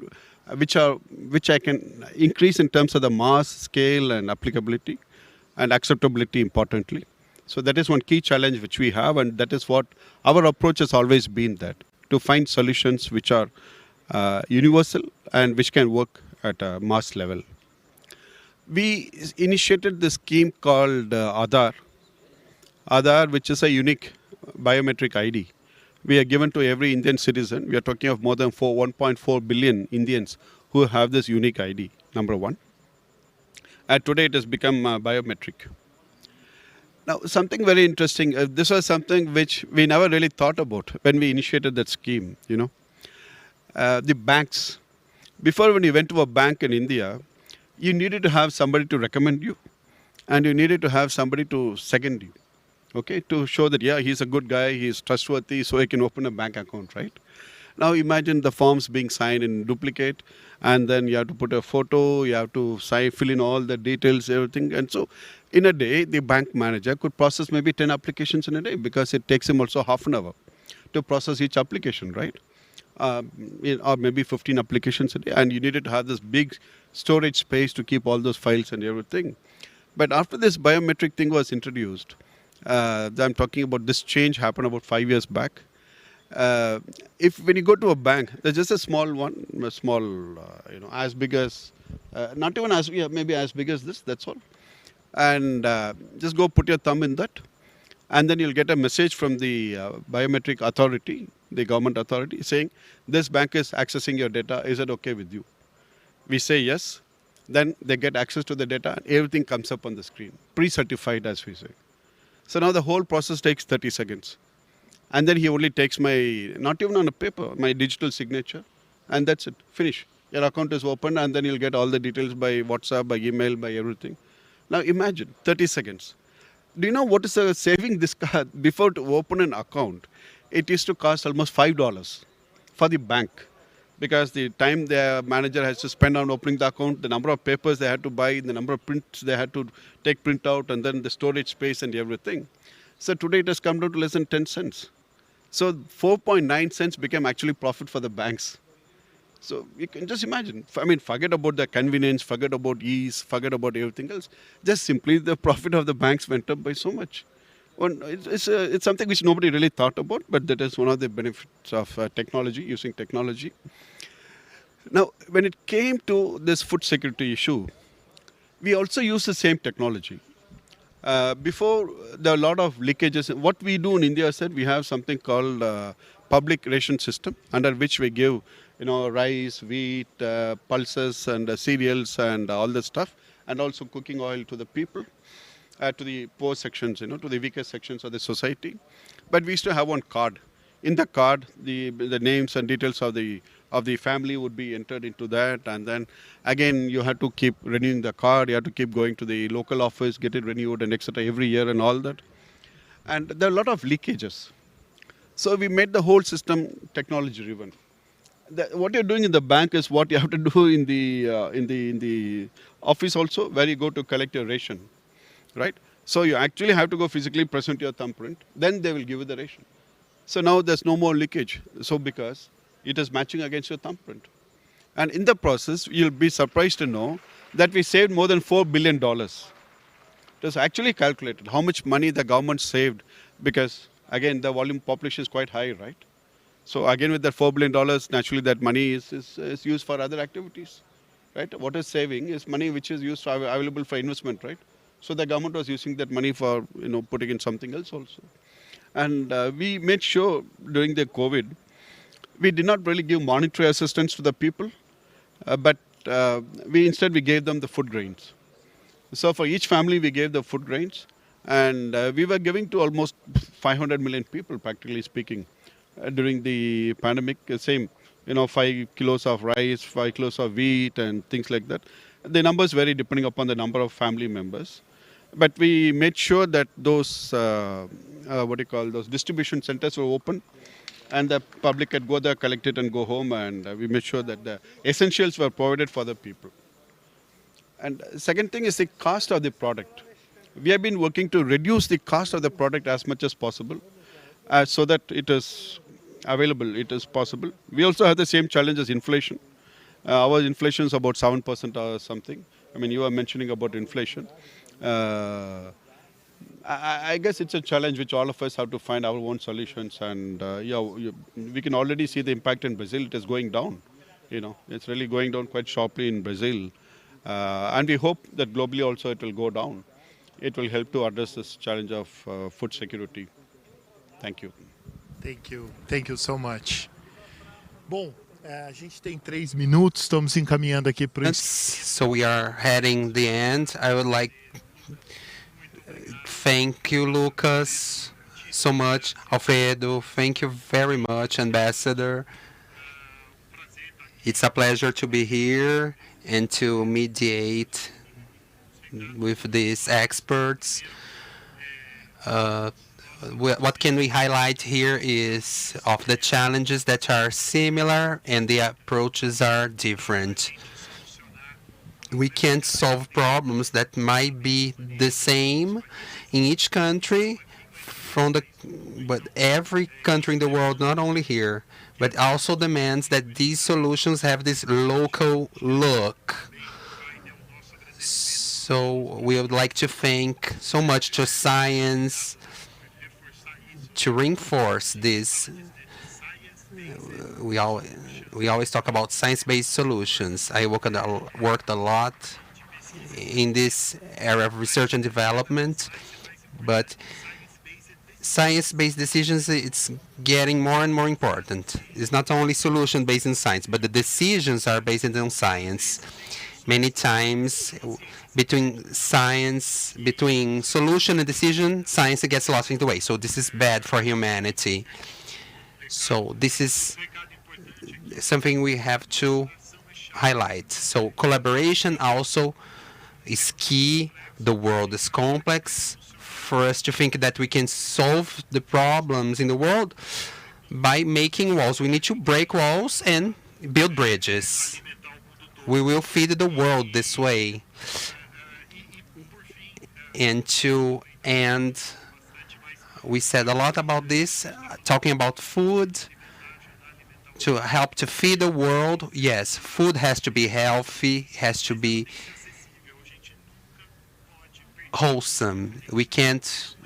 which I can increase in terms of the mass, scale, and applicability, and acceptability, importantly. So that is one key challenge which we have, and that is what our approach has always been, that to find solutions which are universal and which can work at a mass level. We initiated this scheme called Aadhaar, which is a unique biometric ID. We are given to every Indian citizen. We are talking of more than 1.4 billion Indians who have this unique ID, number one. And today it has become biometric. Now, something very interesting. This was something which we never really thought about when we initiated that scheme, The banks. Before, when you went to a bank in India, you needed to have somebody to recommend you, and you needed to have somebody to second you, okay, to show that, yeah, he's a good guy, he's trustworthy, so he can open a bank account, right? Now imagine the forms being signed in duplicate, and then you have to put a photo, you have to fill in all the details, everything. And so in a day, the bank manager could process maybe 10 applications in a day, because it takes him also half an hour to process each application, right? Or maybe 15 applications a day, and you needed to have this big storage space to keep all those files and everything. But after this biometric thing was introduced, I'm talking about this change happened about 5 years back. When you go to a bank, there's just a small one, as big as, not even as, maybe as big as this, that's all. And just go put your thumb in that. And then you'll get a message from the biometric authority, the government authority, saying, this bank is accessing your data, is it okay with you? We say yes. Then they get access to the data, and everything comes up on the screen, pre-certified, as we say. So now the whole process takes 30 seconds. And then he only takes my, not even on a paper, my digital signature, and that's it, finish. Your account is open, and then you'll get all the details by WhatsApp, by email, by everything. Now imagine, 30 seconds. Do you know what is saving this card? Before to open an account, it used to cost almost $5 for the bank, because the time the manager has to spend on opening the account, the number of papers they had to buy, the number of prints they had to take print out, and then the storage space and everything. So today it has come down to less than 10 cents. So 4.9 cents became actually profit for the banks. So you can just imagine, forget about the convenience, forget about ease, forget about everything else. Just simply the profit of the banks went up by so much. It's something which nobody really thought about, but that is one of the benefits of technology, using technology. Now, when it came to this food security issue, we also use the same technology. Before, there are a lot of leakages. What we do in India is that we have something called public ration system, under which we give rice, wheat, pulses, and cereals, and all that stuff, and also cooking oil to the people, to the poor sections, to the weaker sections of the society. But we used to have one card. In the card, the names and details of the family would be entered into that, and then again you had to keep renewing the card. You had to keep going to the local office, get it renewed, and etc. every year and all that. And there are a lot of leakages. So we made the whole system technology-driven. What you're doing in the bank is what you have to do in the office also, where you go to collect your ration, right? So you actually have to go physically present your thumbprint. Then they will give you the ration. So now there's no more leakage. So because it is matching against your thumbprint. And in the process, you'll be surprised to know that we saved more than $4 billion. It was actually calculated how much money the government saved, because again, the volume population is quite high, right? So again, with that $4 billion, naturally that money is used for other activities, right? What is saving is money which is used available for investment, right? So the government was using that money for putting in something else also. And we made sure during the COVID, we did not really give monetary assistance to the people, but we gave them the food grains. So for each family, we gave the food grains, and we were giving to almost 500 million people, practically speaking, during the pandemic. Same, 5 kilos of rice, 5 kilos of wheat, and things like that. The numbers vary depending upon the number of family members. But we made sure that those, those distribution centers were open, and the public could go there, collect it, and go home. And we made sure that the essentials were provided for the people. And second thing is the cost of the product. We have been working to reduce the cost of the product as much as possible, so that it is available, it is possible. We also have the same challenge as inflation. Our inflation is about 7% or something. I mean, you are mentioning about inflation. I guess it's a challenge which all of us have to find our own solutions. And we can already see the impact in Brazil. It is going down. It's really going down quite sharply in Brazil. And we hope that globally also it will go down. It will help to address this challenge of food security. Thank you. Thank you. Thank you so much. Bom, a gente tem 3 minutos, estamos encaminhando aqui para o... So we are heading the end. I would like thank you, Lucas, so much. Alfredo, thank you very much, Ambassador. It's a pleasure to be here and to mediate with these experts. What can we highlight here is of the challenges that are similar and the approaches are different. We can't solve problems that might be the same in each country, but every country in the world, not only here, but also demands that these solutions have this local look. So we would like to thank so much to science to reinforce this. We always talk about science-based solutions. I worked a lot in this area of research and development, but science-based decisions, it's getting more and more important. It's not only solution based on science, but the decisions are based on science. Many times between solution and decision, science gets lost in the way. So this is bad for humanity. So this is something we have to highlight. So collaboration also is key. The world is complex. For us to think that we can solve the problems in the world by making walls. We need to break walls and build bridges. We will feed the world this way. And to end, we said a lot about this, talking about food, to help to feed the world. Yes, food has to be healthy, has to be wholesome. We can't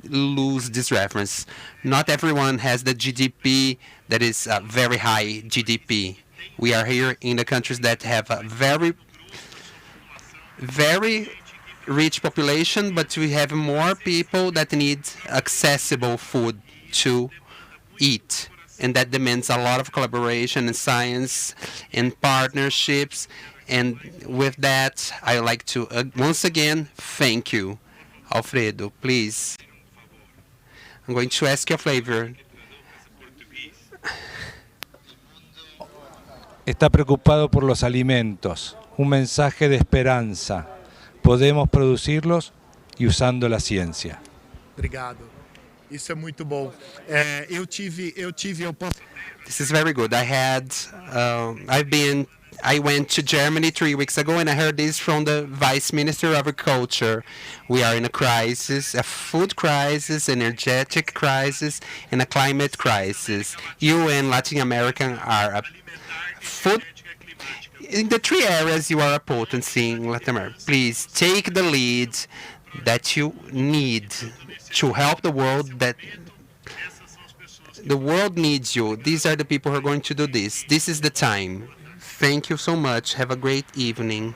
lose this reference. Not everyone has the GDP that is a very high GDP. We are here in the countries that have a very, very rich population, but we have more people that need accessible food to eat. And that demands a lot of collaboration and science and partnerships. And with that, I would like to once again thank you. Alfredo, please. I'm going to ask your flavor. Está preocupado por los alimentos. Un mensaje de esperanza. Podemos producirlos y usando la ciencia. Obrigado. Isso é muito bom. This is very good. I went to Germany 3 weeks ago and I heard this from the Vice Minister of Agriculture. We are in a crisis, a food crisis, energetic crisis, and a climate crisis. You and Latin America are a food. In the 3 areas you are a potency in Latin America. Please take the lead that you need to help the world. That the world needs you. These are the people who are going to do this. This is the time. Thank you so much. Have a great evening.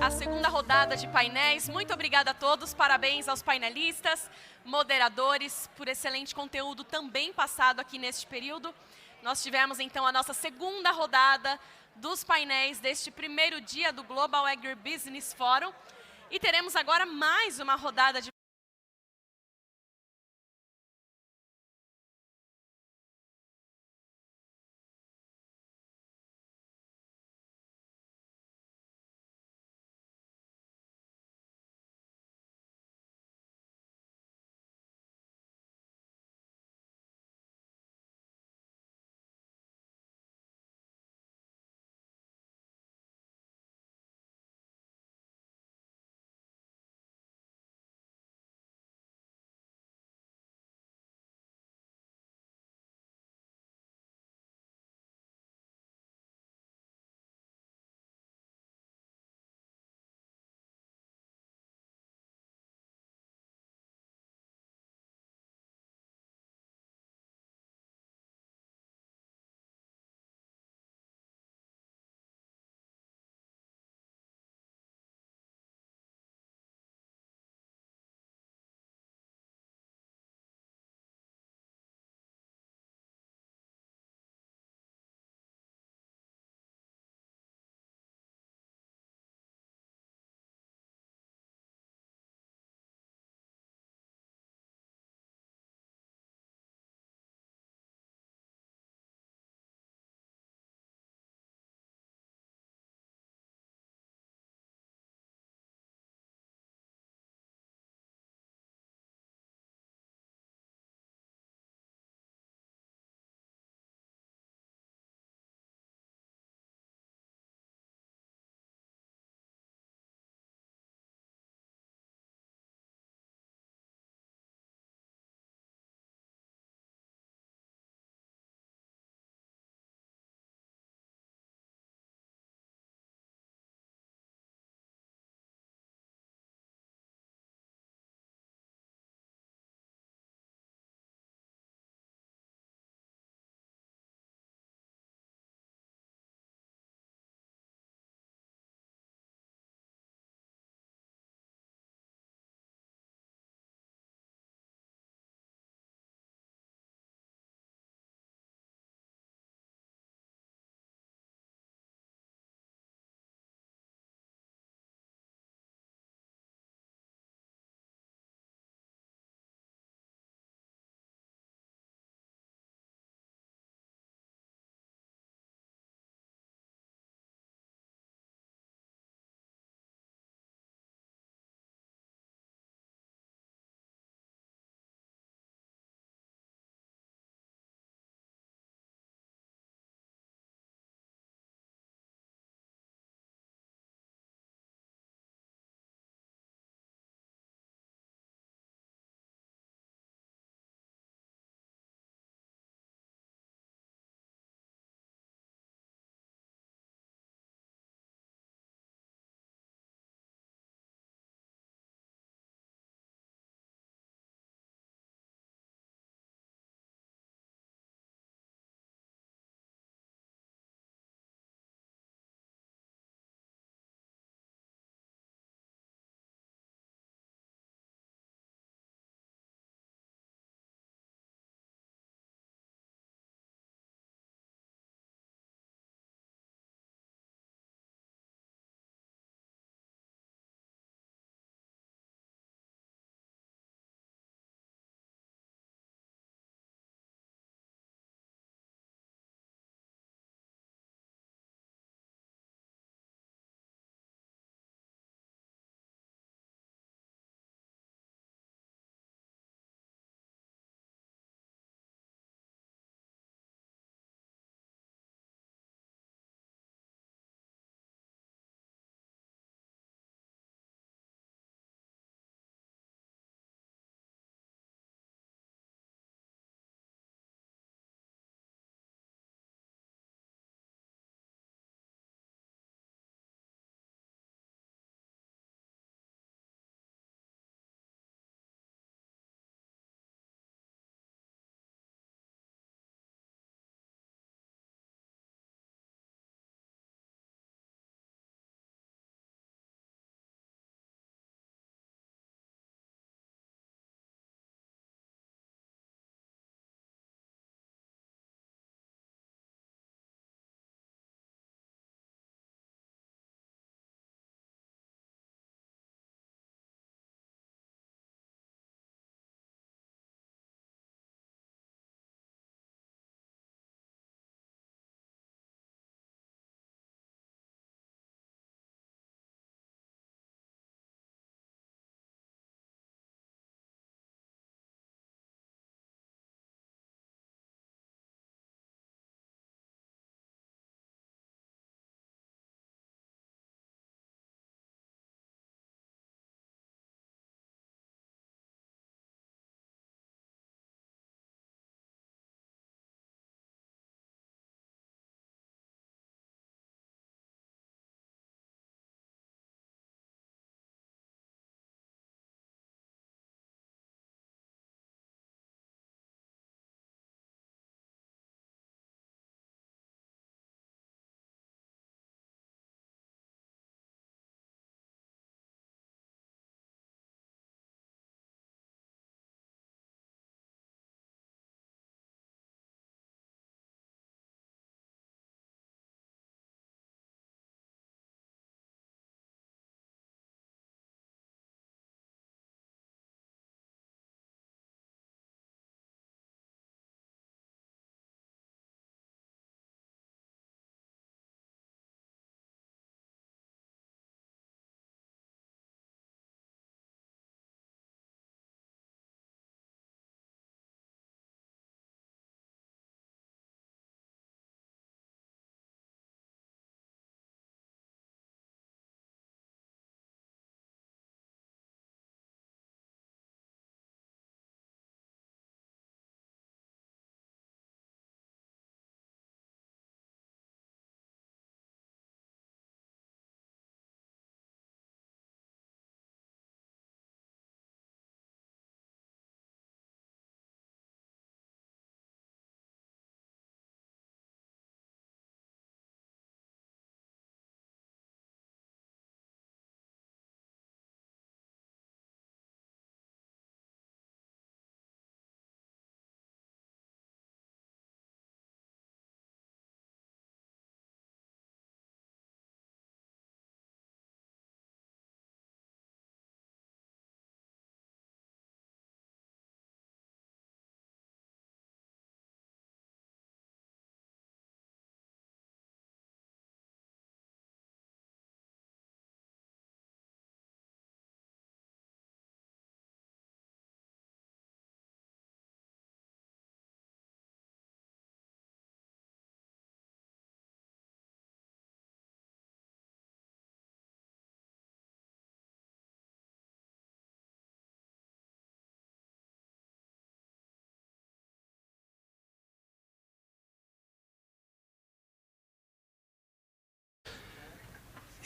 a segunda rodada de painéis. Muito obrigada a todos, parabéns aos painelistas, moderadores, por excelente conteúdo também passado aqui neste período. Nós tivemos então a nossa segunda rodada dos painéis deste primeiro dia do Global Agribusiness Forum. E teremos agora mais uma rodada de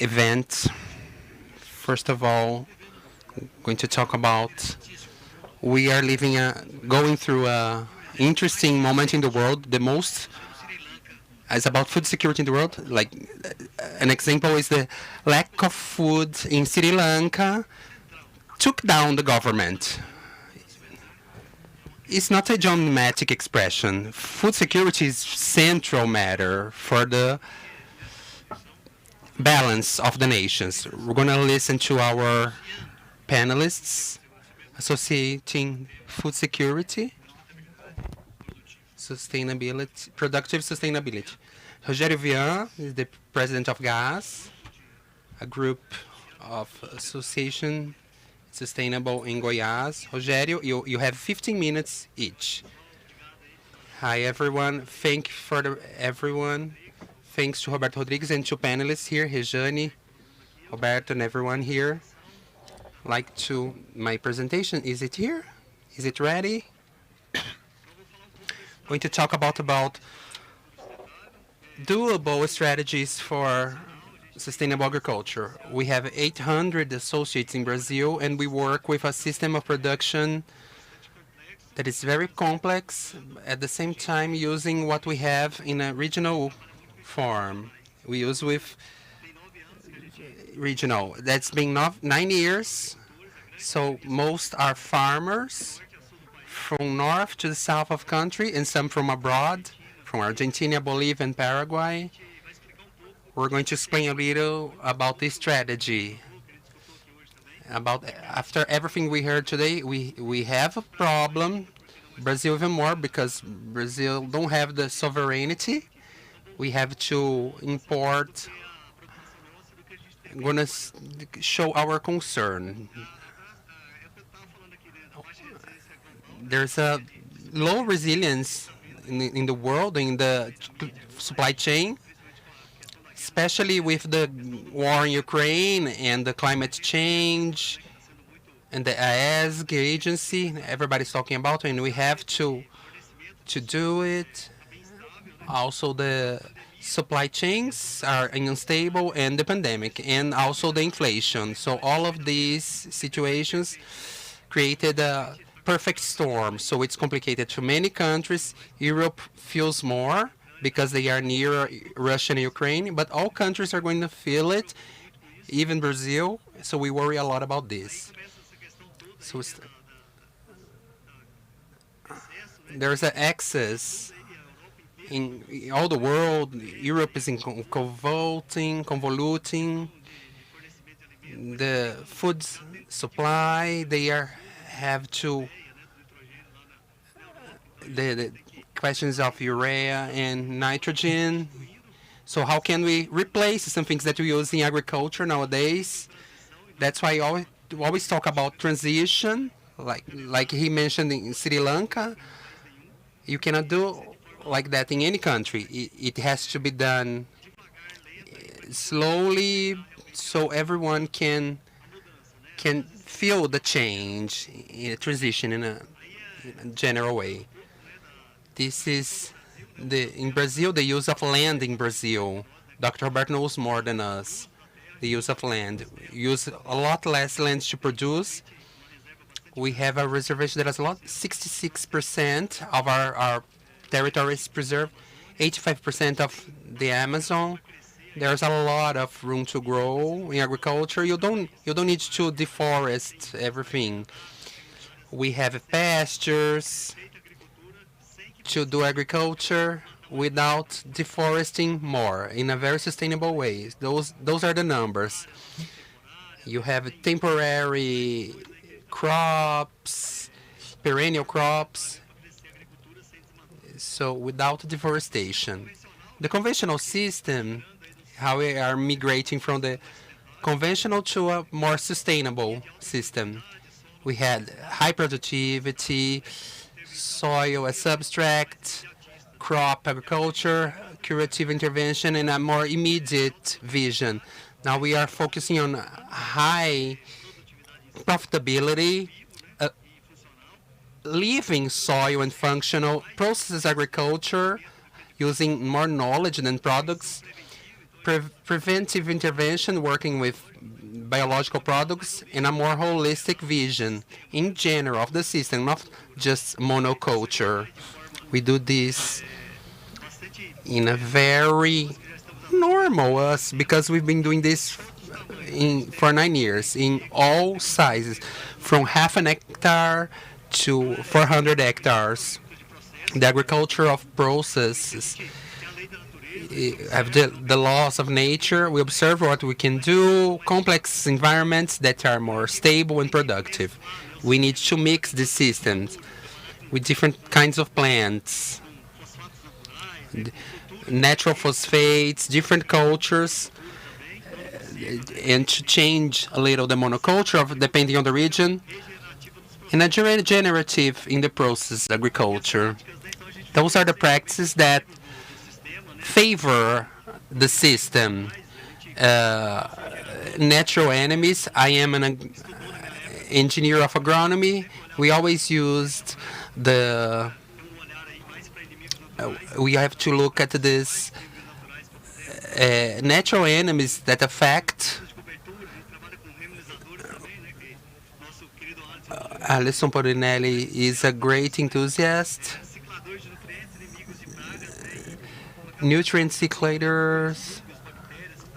event. First of all, going to talk about we are going through a interesting moment in the world. The most is about food security in the world. Like an example is the lack of food in Sri Lanka took down the government. It's not a dramatic expression. Food security is central matter for the balance of the nations. We're going to listen to our panelists associating food security, sustainability, productive sustainability. Rogério Vian is the president of GAS, a group of association sustainable in Goiás. Rogério, you have 15 minutes each. Hi everyone. Thank you for everyone. Thanks to Roberto Rodrigues and two panelists here, Rejane, Roberto, and everyone here. Like to my presentation. Is it here? Is it ready? Going to talk about doable strategies for sustainable agriculture. We have 800 associates in Brazil, and we work with a system of production that is very complex, at the same time using what we have in a regional form. We use with regional. That's been 9 years, so most are farmers from north to the south of country, and some from abroad, from Argentina, Bolivia, and Paraguay. We're going to explain a little about this strategy. After everything we heard today, we have a problem. Brazil even more, because Brazil don't have the sovereignty. We have to import. I'm going to show our concern. There's a low resilience in the world, in the supply chain, especially with the war in Ukraine and the climate change and the AESG agency everybody's talking about, and we have to do it. Also, the supply chains are unstable, and the pandemic, and also the inflation. So all of these situations created a perfect storm. So it's complicated to many countries. Europe feels more because they are near Russia and Ukraine, but all countries are going to feel it, even Brazil. So we worry a lot about this. So there's an excess in all the world. Europe is convoluting the food supply. They have to the questions of urea and nitrogen. So how can we replace some things that we use in agriculture nowadays? That's why I always talk about transition, like he mentioned in Sri Lanka. You cannot do like that in any country. It has to be done slowly, so everyone can feel the change, transition in a general way. This is in Brazil, the use of land in Brazil. Dr. Robert knows more than us. The use of land. We use a lot less land to produce. We have a reservation that has a lot. 66% of our territory is preserved. 85% of the Amazon. There's a lot of room to grow in agriculture. You don't need to deforest everything. We have pastures to do agriculture without deforesting more in a very sustainable way. Those are the numbers. You have temporary crops, perennial crops, so without deforestation. The conventional system, how we are migrating from the conventional to a more sustainable system. We had high productivity, soil as substrate, crop agriculture, curative intervention, and a more immediate vision. Now we are focusing on high profitability, leaving soil and functional process agriculture, using more knowledge than products. preventive intervention, working with biological products, and a more holistic vision in general of the system, not just monoculture. We do this in a very normal us because we've been doing this for 9 years in all sizes, from half an hectare to 400 hectares. The agriculture of processes have the laws of nature. We observe what we can do, complex environments that are more stable and productive. We need to mix the systems with different kinds of plants, natural phosphates, different cultures, and to change a little the monoculture depending on the region, and a generative in the process agriculture. Those are the practices that favor the system. Natural enemies. I am an engineer of agronomy. We always used we have to look at this natural enemies that affect. Alison Porinelli is a great enthusiast. Nutrient cyclators,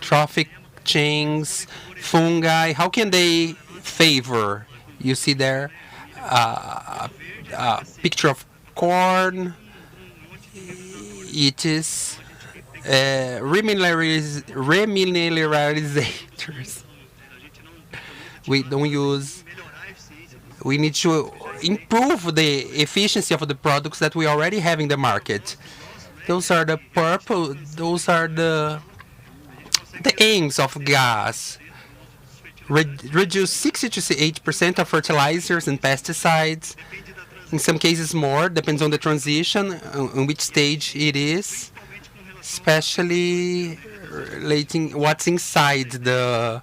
trophic chains, fungi. How can they favor? You see there a picture of corn. It is remineralizers. We don't use. We need to improve the efficiency of the products that we already have in the market. Those are the purple. Those are the aims of gas. Reduce 60 to 8% of fertilizers and pesticides. In some cases more, depends on the transition, on which stage it is, especially relating what's inside the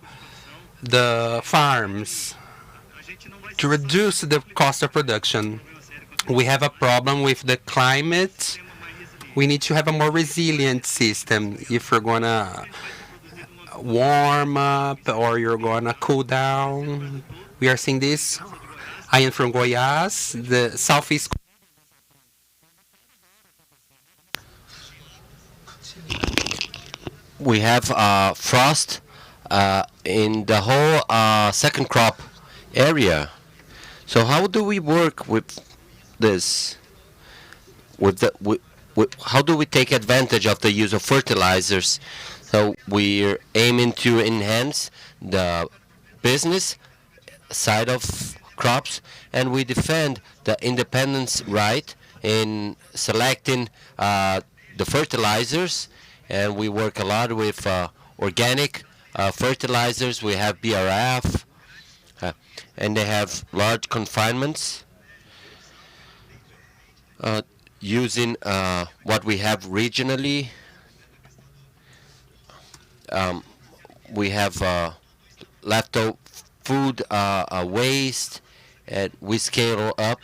farms. To reduce the cost of production. We have a problem with the climate. We need to have a more resilient system. If you're going to warm up or you're going to cool down. We are seeing this. I am from Goiás, the southeast. We have frost in the whole second crop area. So how do we work with this? How do we take advantage of the use of fertilizers? So we're aiming to enhance the business side of crops, and we defend the independence right in selecting the fertilizers, and we work a lot with organic fertilizers. We have BRF, and they have large confinements using what we have regionally. We have leftover food waste, and we scale up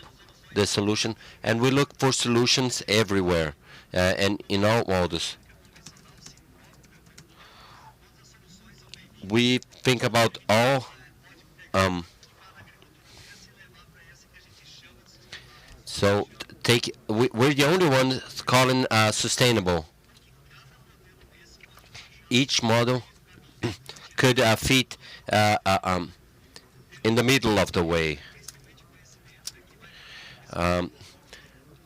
the solution, and we look for solutions everywhere and in all models. We think about all so we're the only ones calling sustainable. Each model could fit in the middle of the way.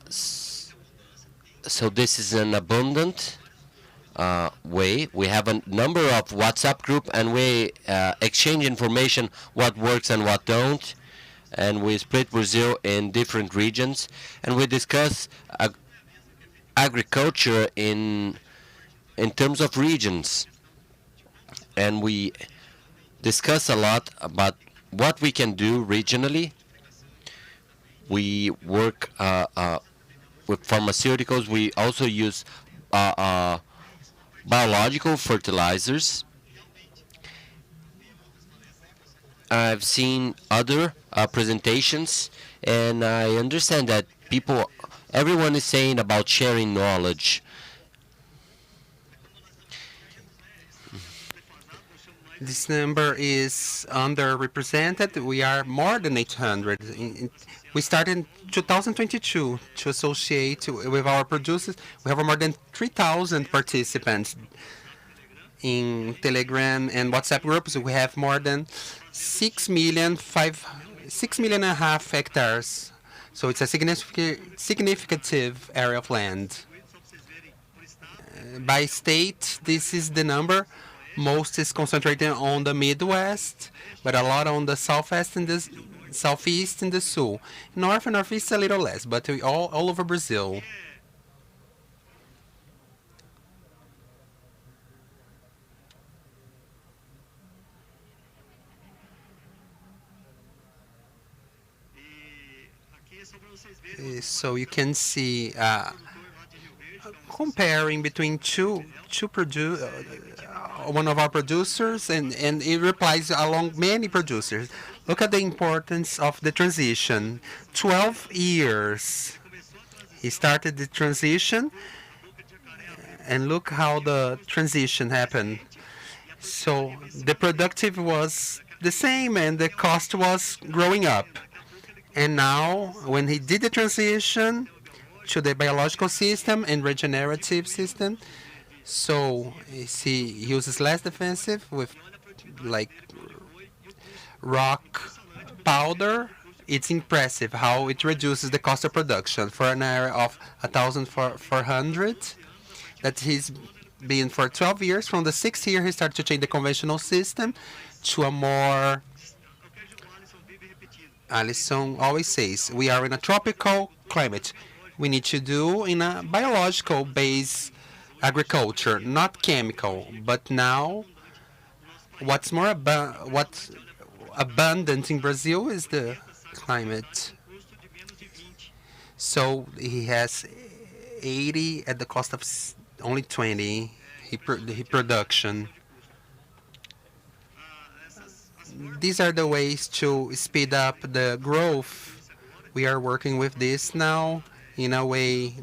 So this is an abundant way. We have a number of WhatsApp group, and we exchange information, what works and what don't. And we split Brazil in different regions, and we discuss agriculture in terms of regions. And we discuss a lot about what we can do regionally. We work with pharmaceuticals. We also use biological fertilizers. I've seen other presentations, and I understand that everyone is saying about sharing knowledge. This number is underrepresented. We are more than 800. We started in 2022 to associate with our producers. We have more than 3,000 participants in Telegram and WhatsApp groups. We have more than 6.5 million hectares. So it's a significant area of land. By state, this is the number. Most is concentrated on the Midwest, but a lot on the Southwest and the Southeast and the Sul. North and Northeast a little less, but we all over Brazil. So you can see comparing between one of our producers, and it replies along many producers. Look at the importance of the transition. 12 years. He started the transition, and look how the transition happened. So the productive was the same, and the cost was growing up. And now, when he did the transition to the biological system and regenerative system, so he uses less defensive with like rock powder. It's impressive how it reduces the cost of production for an area of 1,400 that he's been for 12 years. From the 6th year, he started to change the conventional system to a more, Alisson always says, we are in a tropical climate. We need to do in a biological base agriculture, not chemical. But now, what's abundant in Brazil is the climate. So he has 80 at the cost of only 20. He production. These are the ways to speed up the growth. We are working with this now in a way,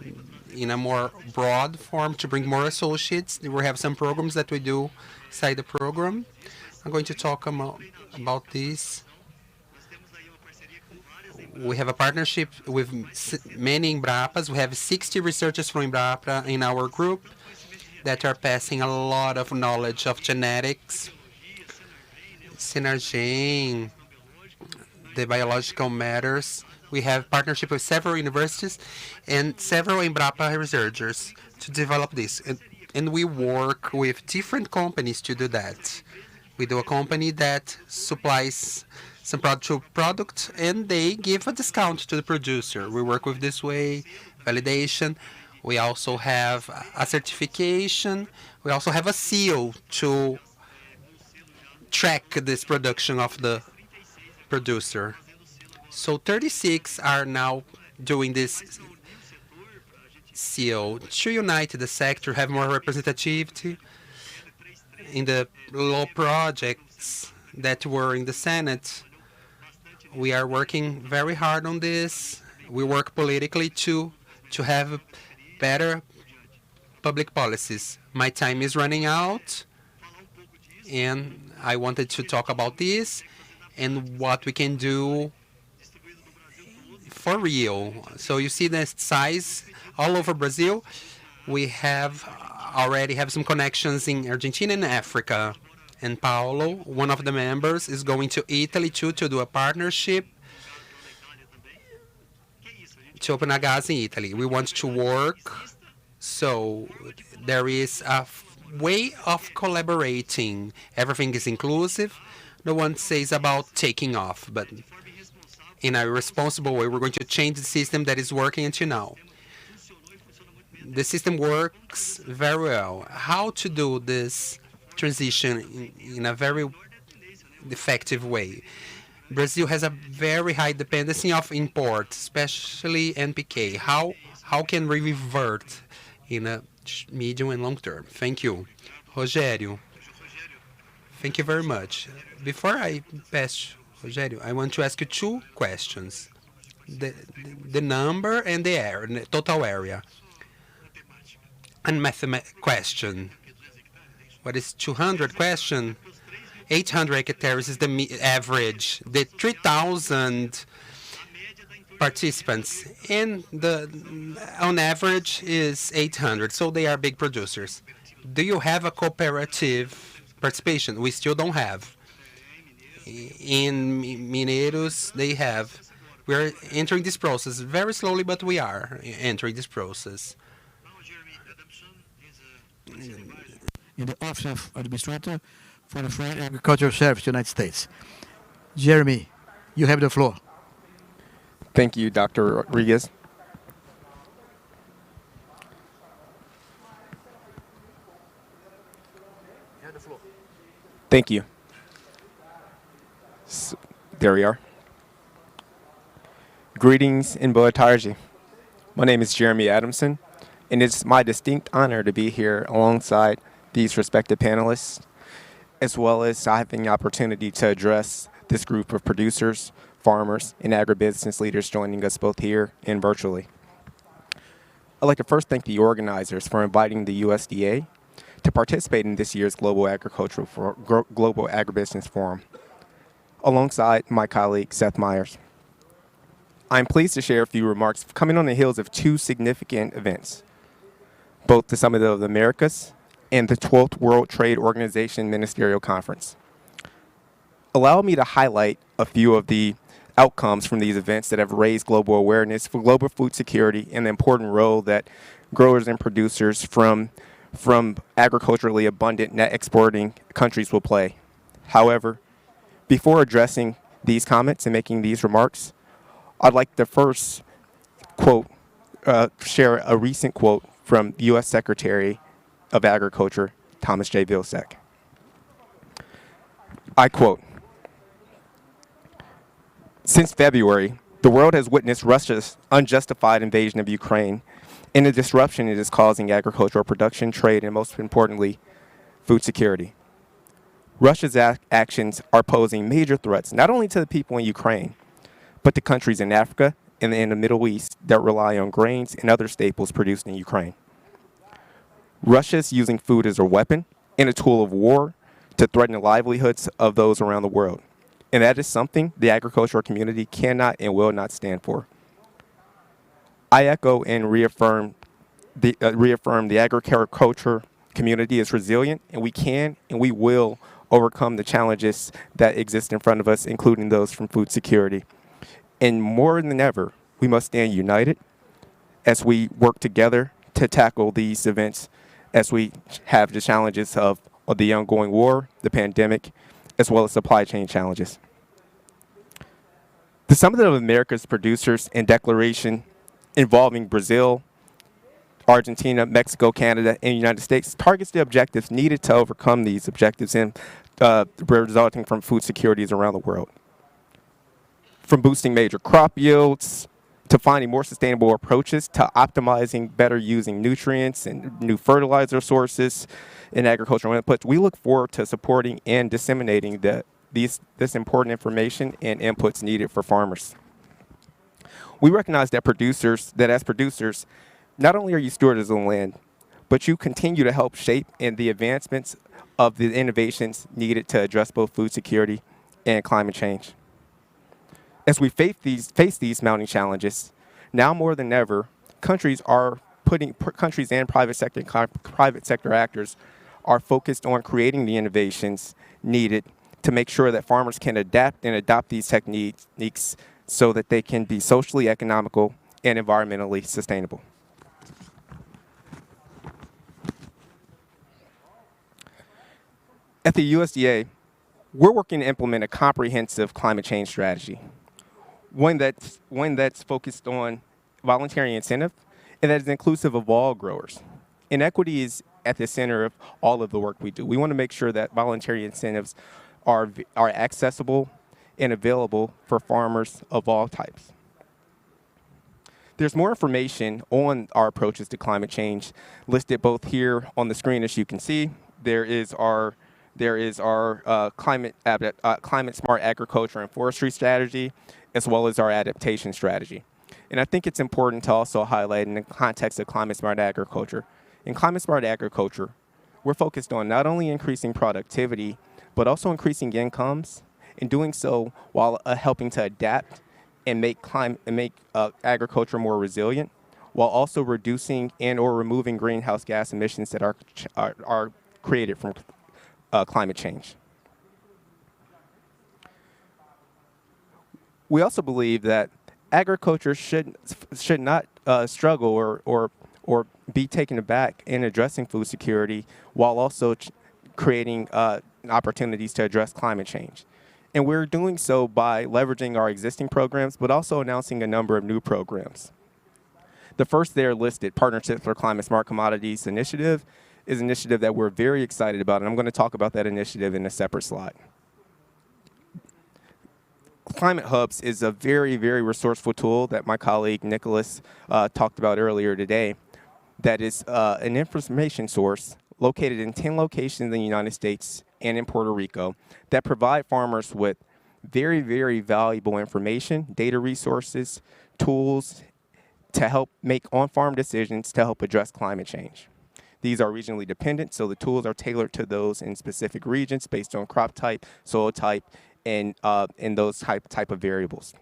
in a more broad form, to bring more associates. We have some programs that we do inside the program. I'm going to talk about this. We have a partnership with many Embrapas. We have 60 researchers from Embrapa in our group that are passing a lot of knowledge of genetics, synergy, the biological matters. We have partnership with several universities and several Embrapa researchers to develop this. And we work with different companies to do that. We do a company that supplies some product and they give a discount to the producer. We work with this way, validation. We also have a certification. We also have a seal to track this production of the producer. So 36 are now doing this seal to unite the sector, have more representativity in the law projects that were in the Senate. We are working very hard on this. We work politically to have better public policies. My time is running out, and I wanted to talk about this and what we can do for real. So you see the size all over Brazil. We already have some connections in Argentina and Africa. And Paulo, one of the members, is going to Italy too to do a partnership to open a gas in Italy. We want to work, so there is a way of collaborating. Everything is inclusive. No one says about taking off, but in a responsible way, we're going to change the system that is working until now. The system works very well. How to do this transition in a very effective way? Brazil has a very high dependency of import, especially NPK. How can we revert in a medium and long term? Thank you. Rogério. Thank you very much. Before I pass Rogério, I want to ask you two questions. The number and the area, the total area. And mathematics question. What is 200 question? 800 hectares is the average. The 3,000 participants on average is 800, so they are big producers. Do you have a cooperative participation? We still don't have. In Mineiros, they have. We're entering this process very slowly, but we are entering this process. In the Office of Administrator for the Foreign Agricultural Service, United States. Jeremy, you have the floor. Thank you, Dr. Rodriguez. You have the floor. Thank you. There we are. Greetings and boa tarde. My name is Jeremy Adamson, and it's my distinct honor to be here alongside these respected panelists, as well as having the opportunity to address this group of producers, farmers, and agribusiness leaders joining us both here and virtually. I'd like to first thank the organizers for inviting the USDA to participate in this year's Global Agribusiness Forum, alongside my colleague Seth Myers. I'm pleased to share a few remarks coming on the heels of two significant events, both the Summit of the Americas and the 12th World Trade Organization Ministerial Conference. Allow me to highlight a few of the outcomes from these events that have raised global awareness for global food security and the important role that growers and producers from agriculturally abundant net exporting countries will play. However, before addressing these comments and making these remarks, I'd like to first share a recent quote from U.S. Secretary of Agriculture, Thomas J. Vilsack. I quote, "Since February, the world has witnessed Russia's unjustified invasion of Ukraine and the disruption it is causing agricultural production, trade, and most importantly, food security. Russia's actions are posing major threats not only to the people in Ukraine, but to countries in Africa and in the Middle East that rely on grains and other staples produced in Ukraine. Russia is using food as a weapon and a tool of war to threaten the livelihoods of those around the world. And that is something the agricultural community cannot and will not stand for. I echo and reaffirm the agriculture community is resilient, and we can and we will overcome the challenges that exist in front of us, including those from food security. And more than ever, we must stand united as we work together to tackle these events as we have the challenges of the ongoing war, the pandemic, as well as supply chain challenges. The Summit of America's Producers and Declaration involving Brazil, Argentina, Mexico, Canada, and the United States targets the objectives needed to overcome these objectives and resulting from food securities around the world. From boosting major crop yields, to finding more sustainable approaches, to optimizing better using nutrients and new fertilizer sources in agricultural inputs, we look forward to supporting and disseminating this important information and inputs needed for farmers. We recognize that as producers, not only are you stewards of the land, but you continue to help shape in the advancements of the innovations needed to address both food security and climate change. As we face these mounting challenges, now more than ever, countries and private sector actors are focused on creating the innovations needed to make sure that farmers can adapt and adopt these techniques so that they can be socially economical and environmentally sustainable. At the USDA, we're working to implement a comprehensive climate change strategy, one that's focused on voluntary incentive and that is inclusive of all growers. And equity is at the center of all of the work we do. We want to make sure that voluntary incentives are accessible and available for farmers of all types. There's more information on our approaches to climate change listed both here on the screen, as you can see. There is our climate smart agriculture and forestry strategy, as well as our adaptation strategy. And I think it's important to also highlight in the context of climate smart agriculture. In climate smart agriculture, we're focused on not only increasing productivity, but also increasing incomes, and doing so while helping to adapt and make agriculture more resilient, while also reducing and/or removing greenhouse gas emissions that are created from climate change. We also believe that agriculture should not struggle or be taken aback in addressing food security, while also creating opportunities to address climate change. And we're doing so by leveraging our existing programs, but also announcing a number of new programs. The first there listed, Partnerships for Climate Smart Commodities Initiative, is an initiative that we're very excited about, and I'm going to talk about that initiative in a separate slide. Climate Hubs is a very, very resourceful tool that my colleague Nicholas talked about earlier today, that is an information source located in 10 locations in the United States and in Puerto Rico that provide farmers with very, very valuable information, data resources, tools to help make on-farm decisions to help address climate change. These are regionally dependent, so the tools are tailored to those in specific regions based on crop type, soil type, and those type of variables.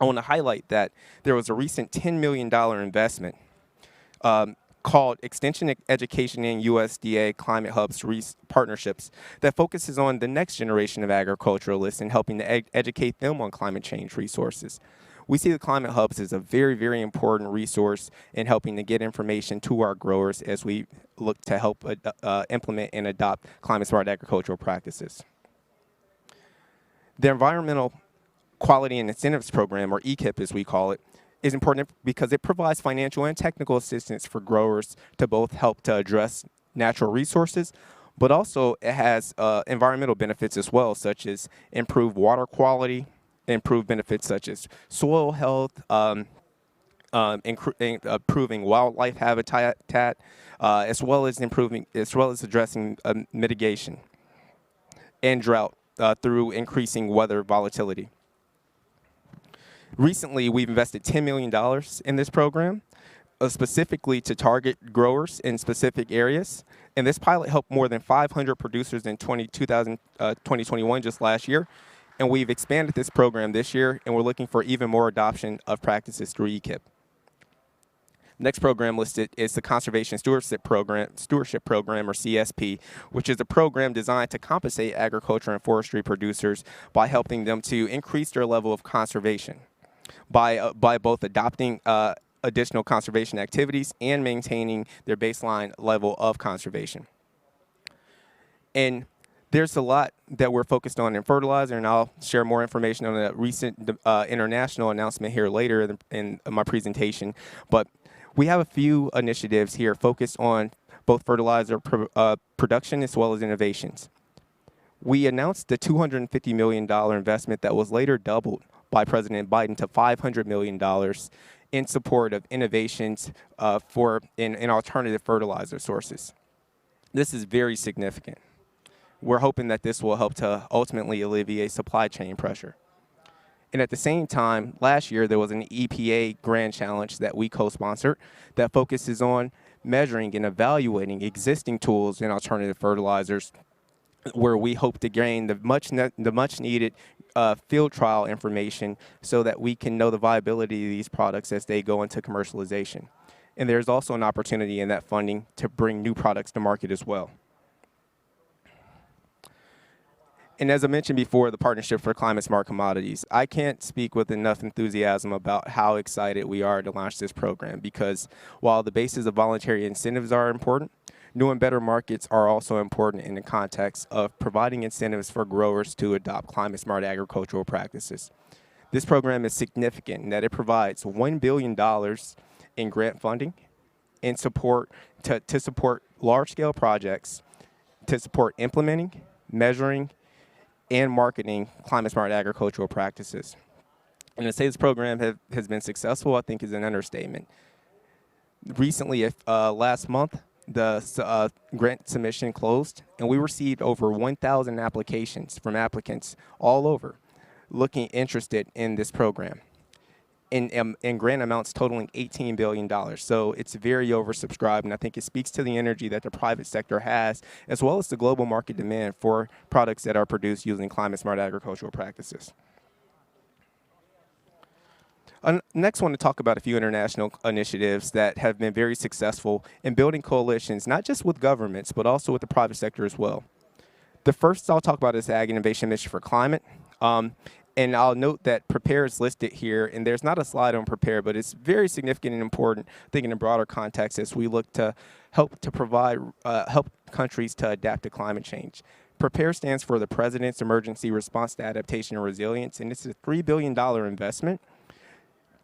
I want to highlight that there was a recent $10 million investment called Extension Education and USDA Climate Hubs Partnerships that focuses on the next generation of agriculturalists and helping to educate them on climate change resources. We see the Climate Hubs as a very, very important resource in helping to get information to our growers as we look to help implement and adopt climate-smart agricultural practices. The Environmental Quality and Incentives Program, or EQIP as we call it, is important because it provides financial and technical assistance for growers to both help to address natural resources, but also it has environmental benefits as well, such as improved water quality, improved benefits such as soil health, improving wildlife habitat, as well as addressing mitigation and drought through increasing weather volatility. Recently, we've invested $10 million in this program, specifically to target growers in specific areas. And this pilot helped more than 500 producers in 2021, just last year. And we've expanded this program this year, and we're looking for even more adoption of practices through EQIP. Next program listed is the Conservation Stewardship Program, or CSP, which is a program designed to compensate agriculture and forestry producers by helping them to increase their level of conservation by both adopting additional conservation activities and maintaining their baseline level of conservation. And there's a lot that we're focused on in fertilizer, and I'll share more information on a recent international announcement here later in my presentation. But we have a few initiatives here focused on both fertilizer production as well as innovations. We announced the $250 million investment that was later doubled by President Biden to $500 million in support of innovations in alternative fertilizer sources. This is very significant. We're hoping that this will help to ultimately alleviate supply chain pressure. And at the same time, last year there was an EPA Grand Challenge that we co-sponsored that focuses on measuring and evaluating existing tools in alternative fertilizers, where we hope to gain the much needed field trial information so that we can know the viability of these products as they go into commercialization. And there's also an opportunity in that funding to bring new products to market as well. And as I mentioned before, the Partnership for Climate Smart Commodities, I can't speak with enough enthusiasm about how excited we are to launch this program, because while the basis of voluntary incentives are important, new and better markets are also important in the context of providing incentives for growers to adopt climate-smart agricultural practices. This program is significant in that it provides $1 billion in grant funding and support to support large-scale projects, to support implementing, measuring, and marketing climate-smart agricultural practices. And to say this program has been successful, I think, is an understatement. Recently, last month, the grant submission closed, and we received over 1,000 applications from applicants all over interested in this program. in grant amounts totaling $18 billion. So it's very oversubscribed, and I think it speaks to the energy that the private sector has, as well as the global market demand for products that are produced using climate-smart agricultural practices. Next, I want to talk about a few international initiatives that have been very successful in building coalitions, not just with governments, but also with the private sector as well. The first I'll talk about is the Ag Innovation Mission for Climate. And I'll note that PREPARE is listed here, and there's not a slide on PREPARE, but it's very significant and important, I think, in a broader context as we look to help countries to adapt to climate change. PREPARE stands for the President's Emergency Response to Adaptation and Resilience, and it's a $3 billion investment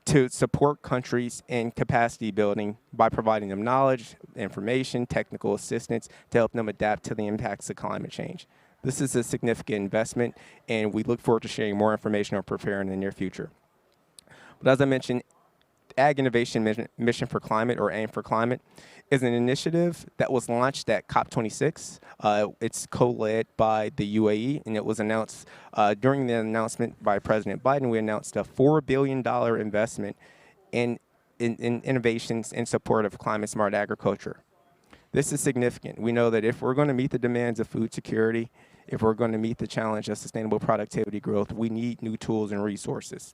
to support countries in capacity building by providing them knowledge, information, technical assistance to help them adapt to the impacts of climate change. This is a significant investment, and we look forward to sharing more information on PREPARE in the near future. But as I mentioned, Ag Innovation Mission for Climate, or AIM for Climate, is an initiative that was launched at COP26. It's co-led by the UAE, and it was announced during the announcement by President Biden. We announced a $4 billion investment in innovations in support of climate-smart agriculture. This is significant. We know that if we're going to meet the demands of food security, if we're going to meet the challenge of sustainable productivity growth, we need new tools and resources.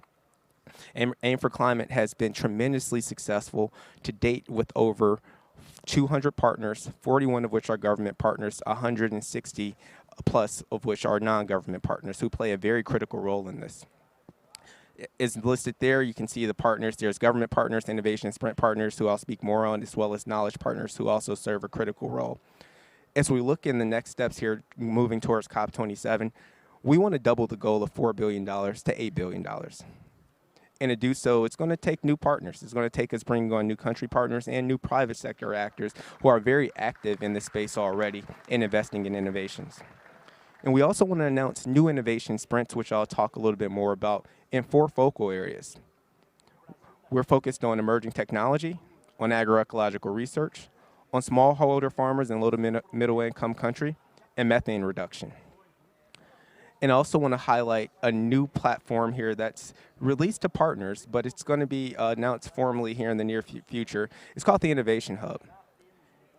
AIM for Climate has been tremendously successful to date with over 200 partners, 41 of which are government partners, 160 plus of which are non-government partners who play a very critical role in this. Is listed there. You can see the partners. There's government partners, innovation sprint partners, who I'll speak more on, as well as knowledge partners who also serve a critical role. As we look in the next steps here, moving towards COP27, we want to double the goal of $4 billion to $8 billion. And to do so, it's going to take new partners. It's going to take us bringing on new country partners and new private sector actors who are very active in this space already in investing in innovations. And we also want to announce new innovation sprints, which I'll talk a little bit more about, in 4 focal areas. We're focused on emerging technology, on agroecological research, on smallholder farmers in low to middle income country, and methane reduction. And I also want to highlight a new platform here that's released to partners, but it's going to be announced formally here in the near future. It's called the Innovation Hub.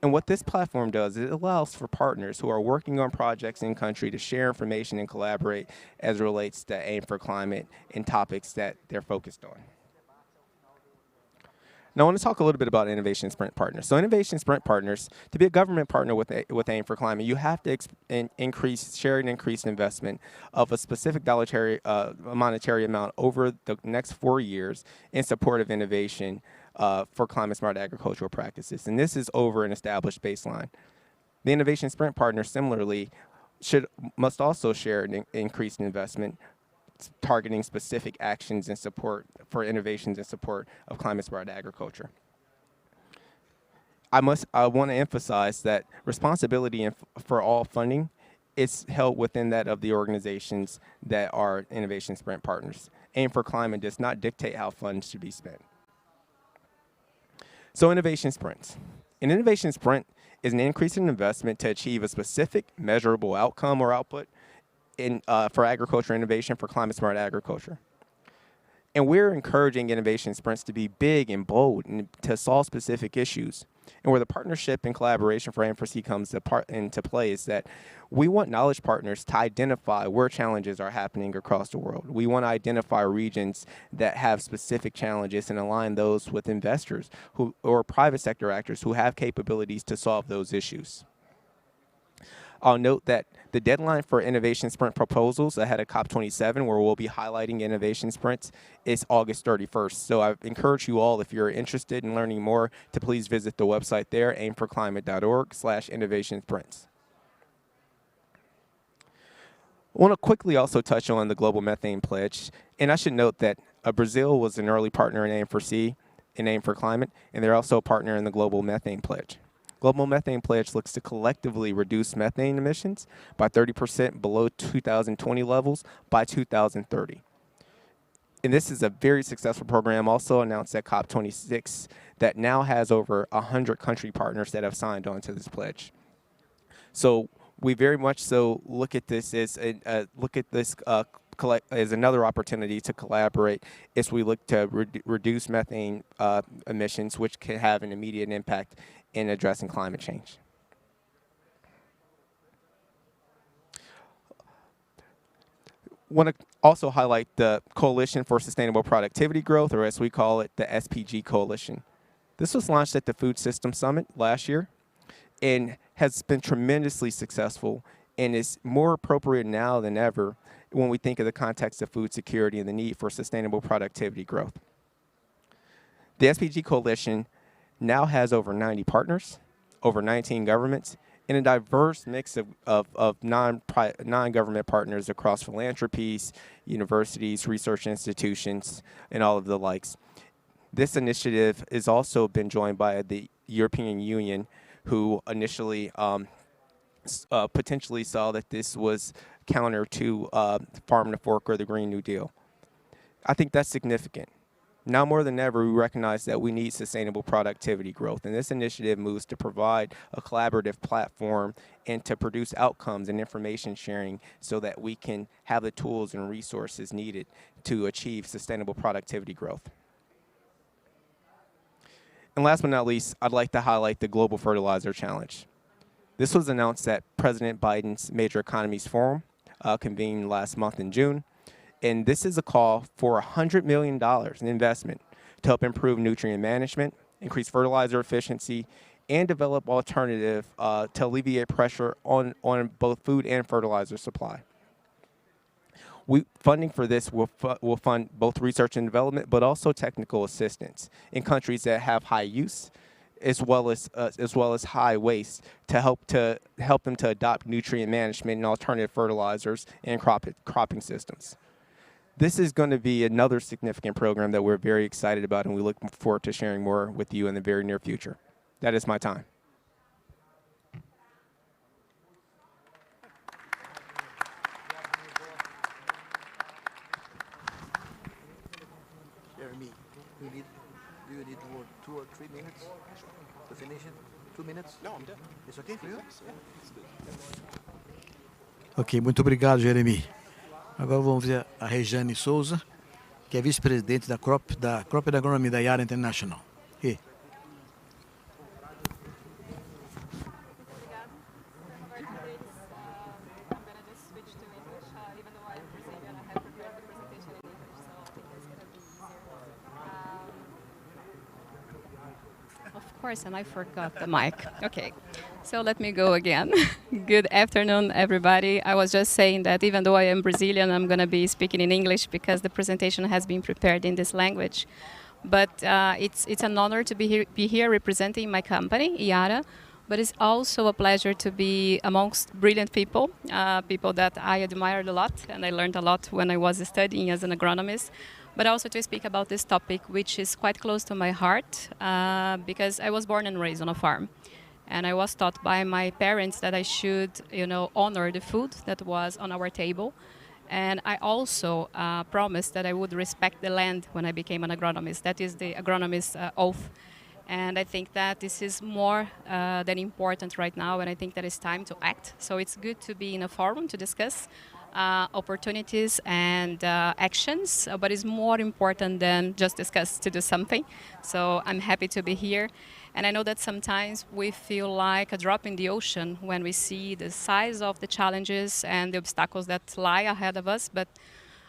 And what this platform does is it allows for partners who are working on projects in country to share information and collaborate as it relates to AIM for Climate and topics that they're focused on. Now, I want to talk a little bit about Innovation Sprint Partners. So Innovation Sprint Partners, to be a government partner with AIM for Climate, you have to share an increased investment of a specific monetary amount over the next 4 years in support of innovation for climate-smart agricultural practices. And this is over an established baseline. The Innovation Sprint Partners, similarly, must also share an increased investment targeting specific actions and support for innovations in support of climate-smart agriculture. I want to emphasize that responsibility for all funding is held within that of the organizations that are Innovation Sprint Partners. AIM for Climate does not dictate how funds should be spent. So innovation sprints. An innovation sprint is an increase in investment to achieve a specific measurable outcome or output for agriculture innovation for climate-smart agriculture. And we're encouraging innovation sprints to be big and bold and to solve specific issues. And where the partnership and collaboration for AIM4C comes into play is that we want knowledge partners to identify where challenges are happening across the world. We want to identify regions that have specific challenges and align those with investors or private sector actors who have capabilities to solve those issues. I'll note that the deadline for innovation sprint proposals ahead of COP27, where we'll be highlighting innovation sprints, is August 31st. So I encourage you all, if you're interested in learning more, to please visit the website there, aimforclimate.org/innovation sprints. I want to quickly also touch on the Global Methane Pledge. And I should note that Brazil was an early partner in AIM4C, in AIM for Climate, and they're also a partner in the Global Methane Pledge. Global Methane Pledge looks to collectively reduce methane emissions by 30% below 2020 levels by 2030. And this is a very successful program, also announced at COP26, that now has over 100 country partners that have signed on to this pledge. So we very much so look at this as is another opportunity to collaborate as we look to reduce methane emissions, which can have an immediate impact in addressing climate change. Want to also highlight the Coalition for Sustainable Productivity Growth, or as we call it, the SPG Coalition. This was launched at the Food Systems Summit last year and has been tremendously successful and is more appropriate now than ever when we think of the context of food security and the need for sustainable productivity growth. The SPG Coalition now has over 90 partners, over 19 governments, and a diverse mix of non-government partners across philanthropies, universities, research institutions, and all of the likes. This initiative has also been joined by the European Union, who initially potentially saw that this was counter to Farm to Fork or the Green New Deal. I think that's significant. Now more than ever, we recognize that we need sustainable productivity growth, and this initiative moves to provide a collaborative platform and to produce outcomes and information sharing so that we can have the tools and resources needed to achieve sustainable productivity growth. And last but not least, I'd like to highlight the Global Fertilizer Challenge. This was announced at President Biden's Major Economies Forum, convened last month in June. And this is a call for $100 million in investment to help improve nutrient management, increase fertilizer efficiency, and develop alternative to alleviate pressure on both food and fertilizer supply. Funding for this will fund both research and development, but also technical assistance in countries that have high use, as well as high waste, to help them to adopt nutrient management and alternative fertilizers and cropping systems. This is going to be another significant program that we're very excited about, and we look forward to sharing more with you in the very near future. That is my time. Jeremy, do you need 2 or 3 minutes to finish it? 2 minutes? No, I'm done. It's okay for you? Yeah. Ok, muito obrigado, Jeremy. Agora vamos ver a Rejane Souza, que é vice-presidente da Crop and Agronomy da Yara International. E? Of course, and I forgot the mic. Okay, so let me go again. Good afternoon, everybody. I was just saying that even though I am Brazilian, I'm going to be speaking in English because the presentation has been prepared in this language. But it's an honor to be here representing my company, Yara. But it's also a pleasure to be amongst brilliant people, people that I admired a lot, and I learned a lot when I was studying as an agronomist. But also to speak about this topic, which is quite close to my heart, because I was born and raised on a farm. And I was taught by my parents that I should, honor the food that was on our table. And I also promised that I would respect the land when I became an agronomist. That is the agronomist's oath. And I think that this is more than important right now, and I think that it's time to act. So it's good to be in a forum to discuss opportunities and actions, but it's more important than just discuss to do something. So I'm happy to be here. And I know that sometimes we feel like a drop in the ocean when we see the size of the challenges and the obstacles that lie ahead of us. But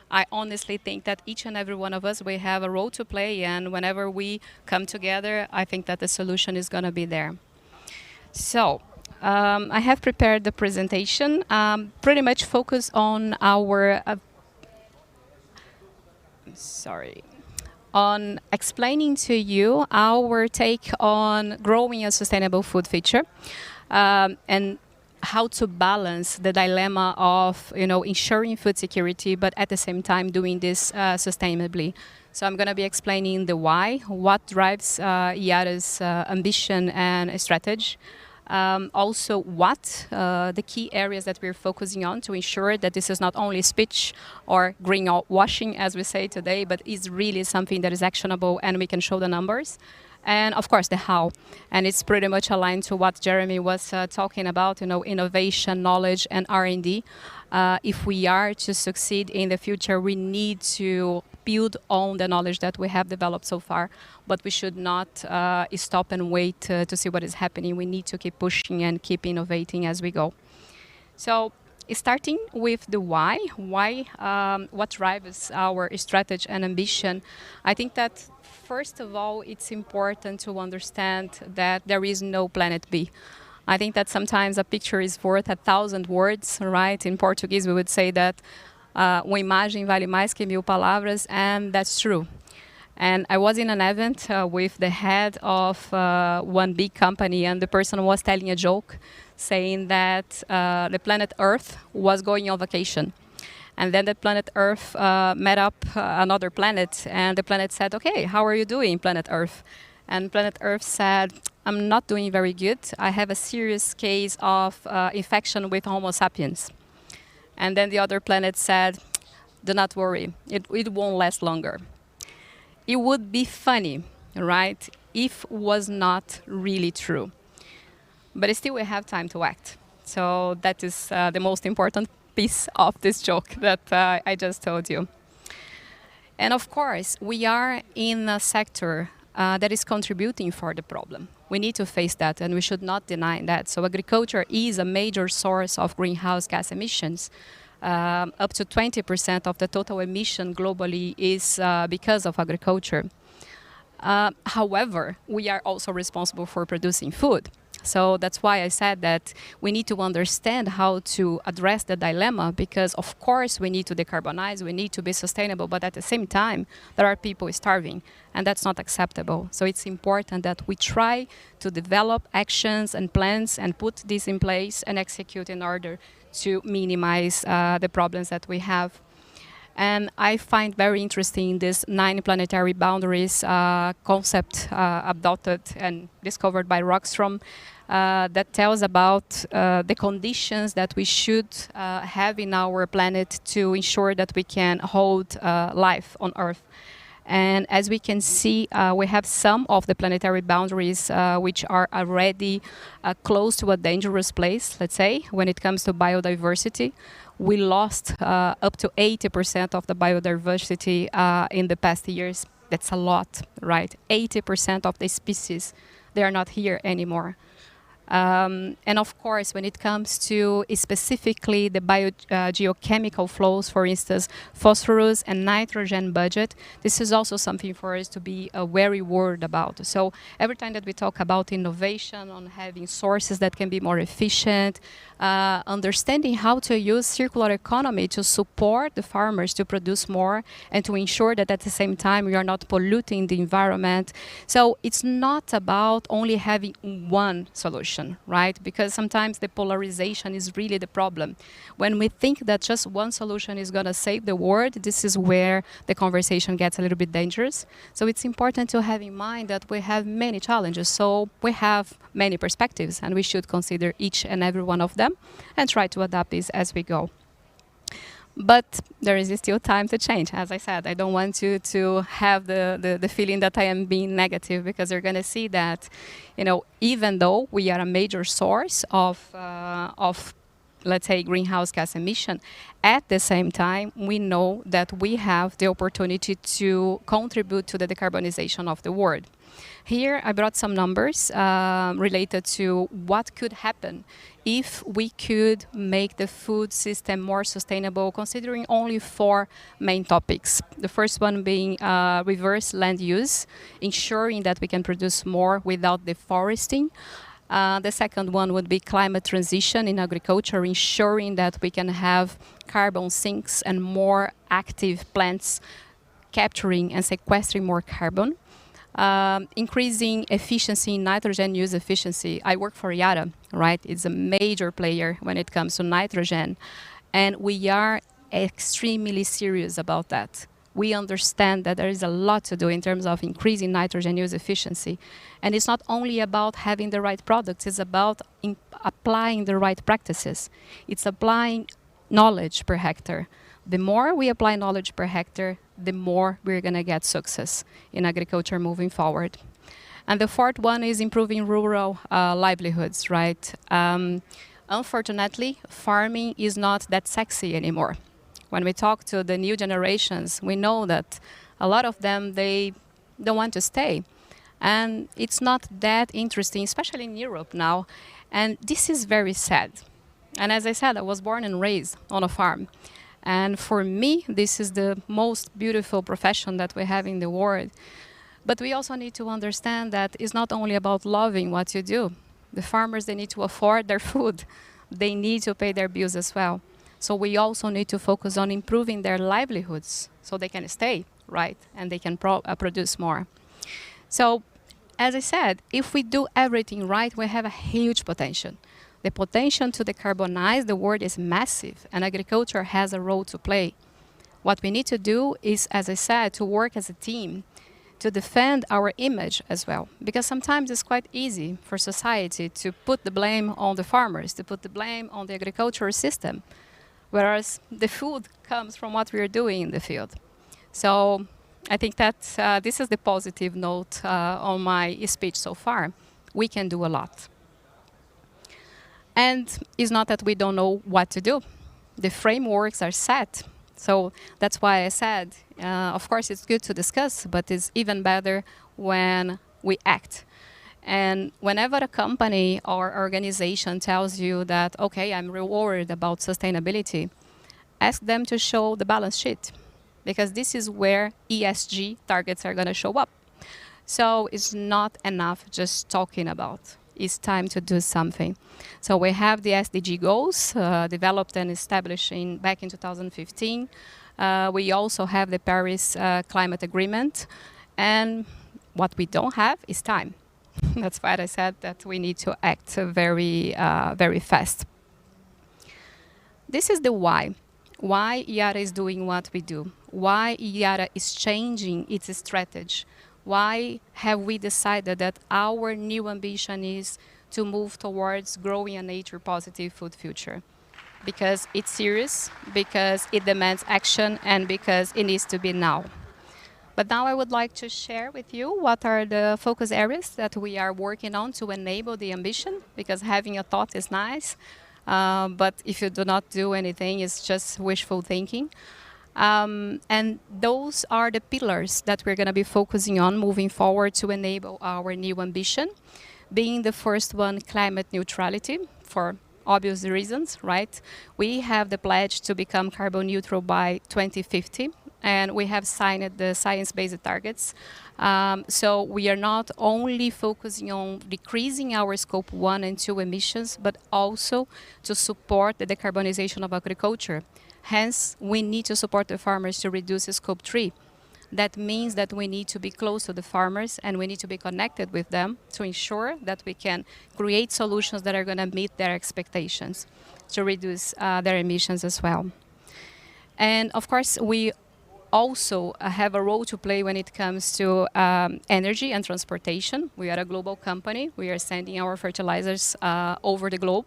I honestly think that each and every one of us, we have a role to play. And whenever we come together, I think that the solution is going to be there. So I have prepared the presentation, pretty much focused on our, on explaining to you our take on growing a sustainable food future, and how to balance the dilemma of ensuring food security, but at the same time doing this sustainably. So I'm going to be explaining the why, what drives Yara's ambition and strategy. Also, what the key areas that we're focusing on to ensure that this is not only speech or greenwashing, as we say today, but is really something that is actionable and we can show the numbers. and of course the how. And it's pretty much aligned to what Jeremy was talking about, innovation, knowledge, and R&D. If we are to succeed in the future, we need to build on the knowledge that we have developed so far, but we should not stop and wait to see what is happening. We need to keep pushing and keep innovating as we go. So starting with the why, what drives our strategy and ambition, I think that first of all, it's important to understand that there is no planet B. I think that sometimes a picture is worth 1,000 words, right? In Portuguese, we would say that uma imagem vale mais que 1.000 palavras, and that's true. And I was in an event with the head of one big company, and the person was telling a joke, saying that the planet Earth was going on vacation. And then the planet Earth met up another planet, and the planet said, okay, how are you doing, planet Earth? And planet Earth said, I'm not doing very good. I have a serious case of infection with Homo sapiens. And then the other planet said, do not worry, it won't last longer. It would be funny, right, if it was not really true. But still we have time to act. So that is the most important piece of this joke that I just told you. And of course, we are in a sector that is contributing for the problem. We need to face that, and we should not deny that. So agriculture is a major source of greenhouse gas emissions. Up to 20% of the total emission globally is because of agriculture. However, we are also responsible for producing food. So that's why I said that we need to understand how to address the dilemma, because of course we need to decarbonize, we need to be sustainable, but at the same time there are people starving, and that's not acceptable. So it's important that we try to develop actions and plans and put this in place and execute in order to minimize the problems that we have. And I find very interesting this 9 planetary boundaries concept adopted and discovered by Rockstrom that tells about the conditions that we should have in our planet to ensure that we can hold life on Earth. And as we can see, we have some of the planetary boundaries which are already close to a dangerous place, let's say, when it comes to biodiversity. We lost up to 80% of the biodiversity in the past years. That's a lot, right? 80% of the species, they are not here anymore. And of course, when it comes to specifically the geochemical flows, for instance, phosphorus and nitrogen budget, this is also something for us to be very worried about. So every time that we talk about innovation, on having sources that can be more efficient, understanding how to use circular economy to support the farmers to produce more and to ensure that at the same time we are not polluting the environment. So it's not about only having one solution, right? Because sometimes the polarization is really the problem. When we think that just one solution is going to save the world, this is where the conversation gets a little bit dangerous. So it's important to have in mind that we have many challenges. So we have many perspectives, and we should consider each and every one of them and try to adapt this as we go. But there is still time to change. As I said, I don't want you to have the feeling that I am being negative, because you're going to see that, even though we are a major source of let's say, greenhouse gas emission, at the same time, we know that we have the opportunity to contribute to the decarbonization of the world. Here, I brought some numbers related to what could happen if we could make the food system more sustainable, considering only 4 main topics. The first one being reverse land use, ensuring that we can produce more without deforesting. The second one would be climate transition in agriculture, ensuring that we can have carbon sinks and more active plants capturing and sequestering more carbon. Increasing efficiency in nitrogen use efficiency. I work for Yara, right? It's a major player when it comes to nitrogen, and we are extremely serious about that. We understand that there is a lot to do in terms of increasing nitrogen use efficiency. And it's not only about having the right products, it's about applying the right practices. It's applying knowledge per hectare. The more we apply knowledge per hectare, the more we're going to get success in agriculture moving forward. And the fourth one is improving rural livelihoods, right? Unfortunately, farming is not that sexy anymore. When we talk to the new generations, we know that a lot of them, they don't want to stay. And it's not that interesting, especially in Europe now. And this is very sad. And as I said, I was born and raised on a farm. And for me, this is the most beautiful profession that we have in the world. But we also need to understand that it's not only about loving what you do. The farmers, they need to afford their food. They need to pay their bills as well. So we also need to focus on improving their livelihoods so they can stay, right? And they can produce more. So, as I said, if we do everything right, we have a huge potential. The potential to decarbonize the world is massive, and agriculture has a role to play. What we need to do is, as I said, to work as a team, to defend our image as well. Because sometimes it's quite easy for society to put the blame on the farmers, to put the blame on the agricultural system, whereas the food comes from what we're doing in the field. So I think that this is the positive note on my speech so far. We can do a lot. And it's not that we don't know what to do. The frameworks are set. So that's why I said, of course, it's good to discuss, but it's even better when we act. And whenever a company or organization tells you that, okay, I'm worried about sustainability, ask them to show the balance sheet, because this is where ESG targets are going to show up. So it's not enough just talking about. It's time to do something. So we have the SDG goals developed and established back in 2015. We also have the Paris Climate Agreement. And what we don't have is time. That's why I said that we need to act very, very fast. This is the why. Why IATA is doing what we do. Why IATA is changing its strategy. Why have we decided that our new ambition is to move towards growing a nature-positive food future? Because it's serious, because it demands action, and because it needs to be now. But now I would like to share with you what are the focus areas that we are working on to enable the ambition, because having a thought is nice, but if you do not do anything, it's just wishful thinking. And those are the pillars that we're going to be focusing on moving forward to enable our new ambition. Being the first one, climate neutrality, for obvious reasons, right? We have the pledge to become carbon neutral by 2050, and we have signed the science-based targets. So we are not only focusing on decreasing our scope 1 and 2 emissions, but also to support the decarbonization of agriculture. Hence, we need to support the farmers to reduce scope 3. That means that we need to be close to the farmers and we need to be connected with them to ensure that we can create solutions that are going to meet their expectations to reduce their emissions as well. And of course, we also have a role to play when it comes to energy and transportation. We are a global company. We are sending our fertilizers over the globe.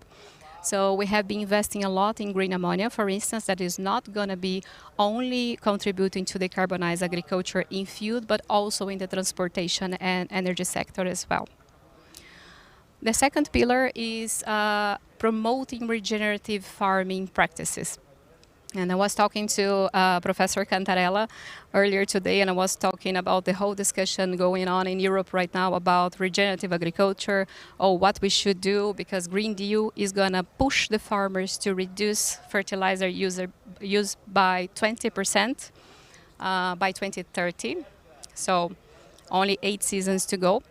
So we have been investing a lot in green ammonia, for instance, that is not going to be only contributing to decarbonize agriculture in field, but also in the transportation and energy sector as well. The second pillar is promoting regenerative farming practices. And I was talking to Professor Cantarella earlier today, and I was talking about the whole discussion going on in Europe right now about regenerative agriculture, or what we should do, because Green Deal is going to push the farmers to reduce fertilizer use by 20% by 2030. So only 8 seasons to go.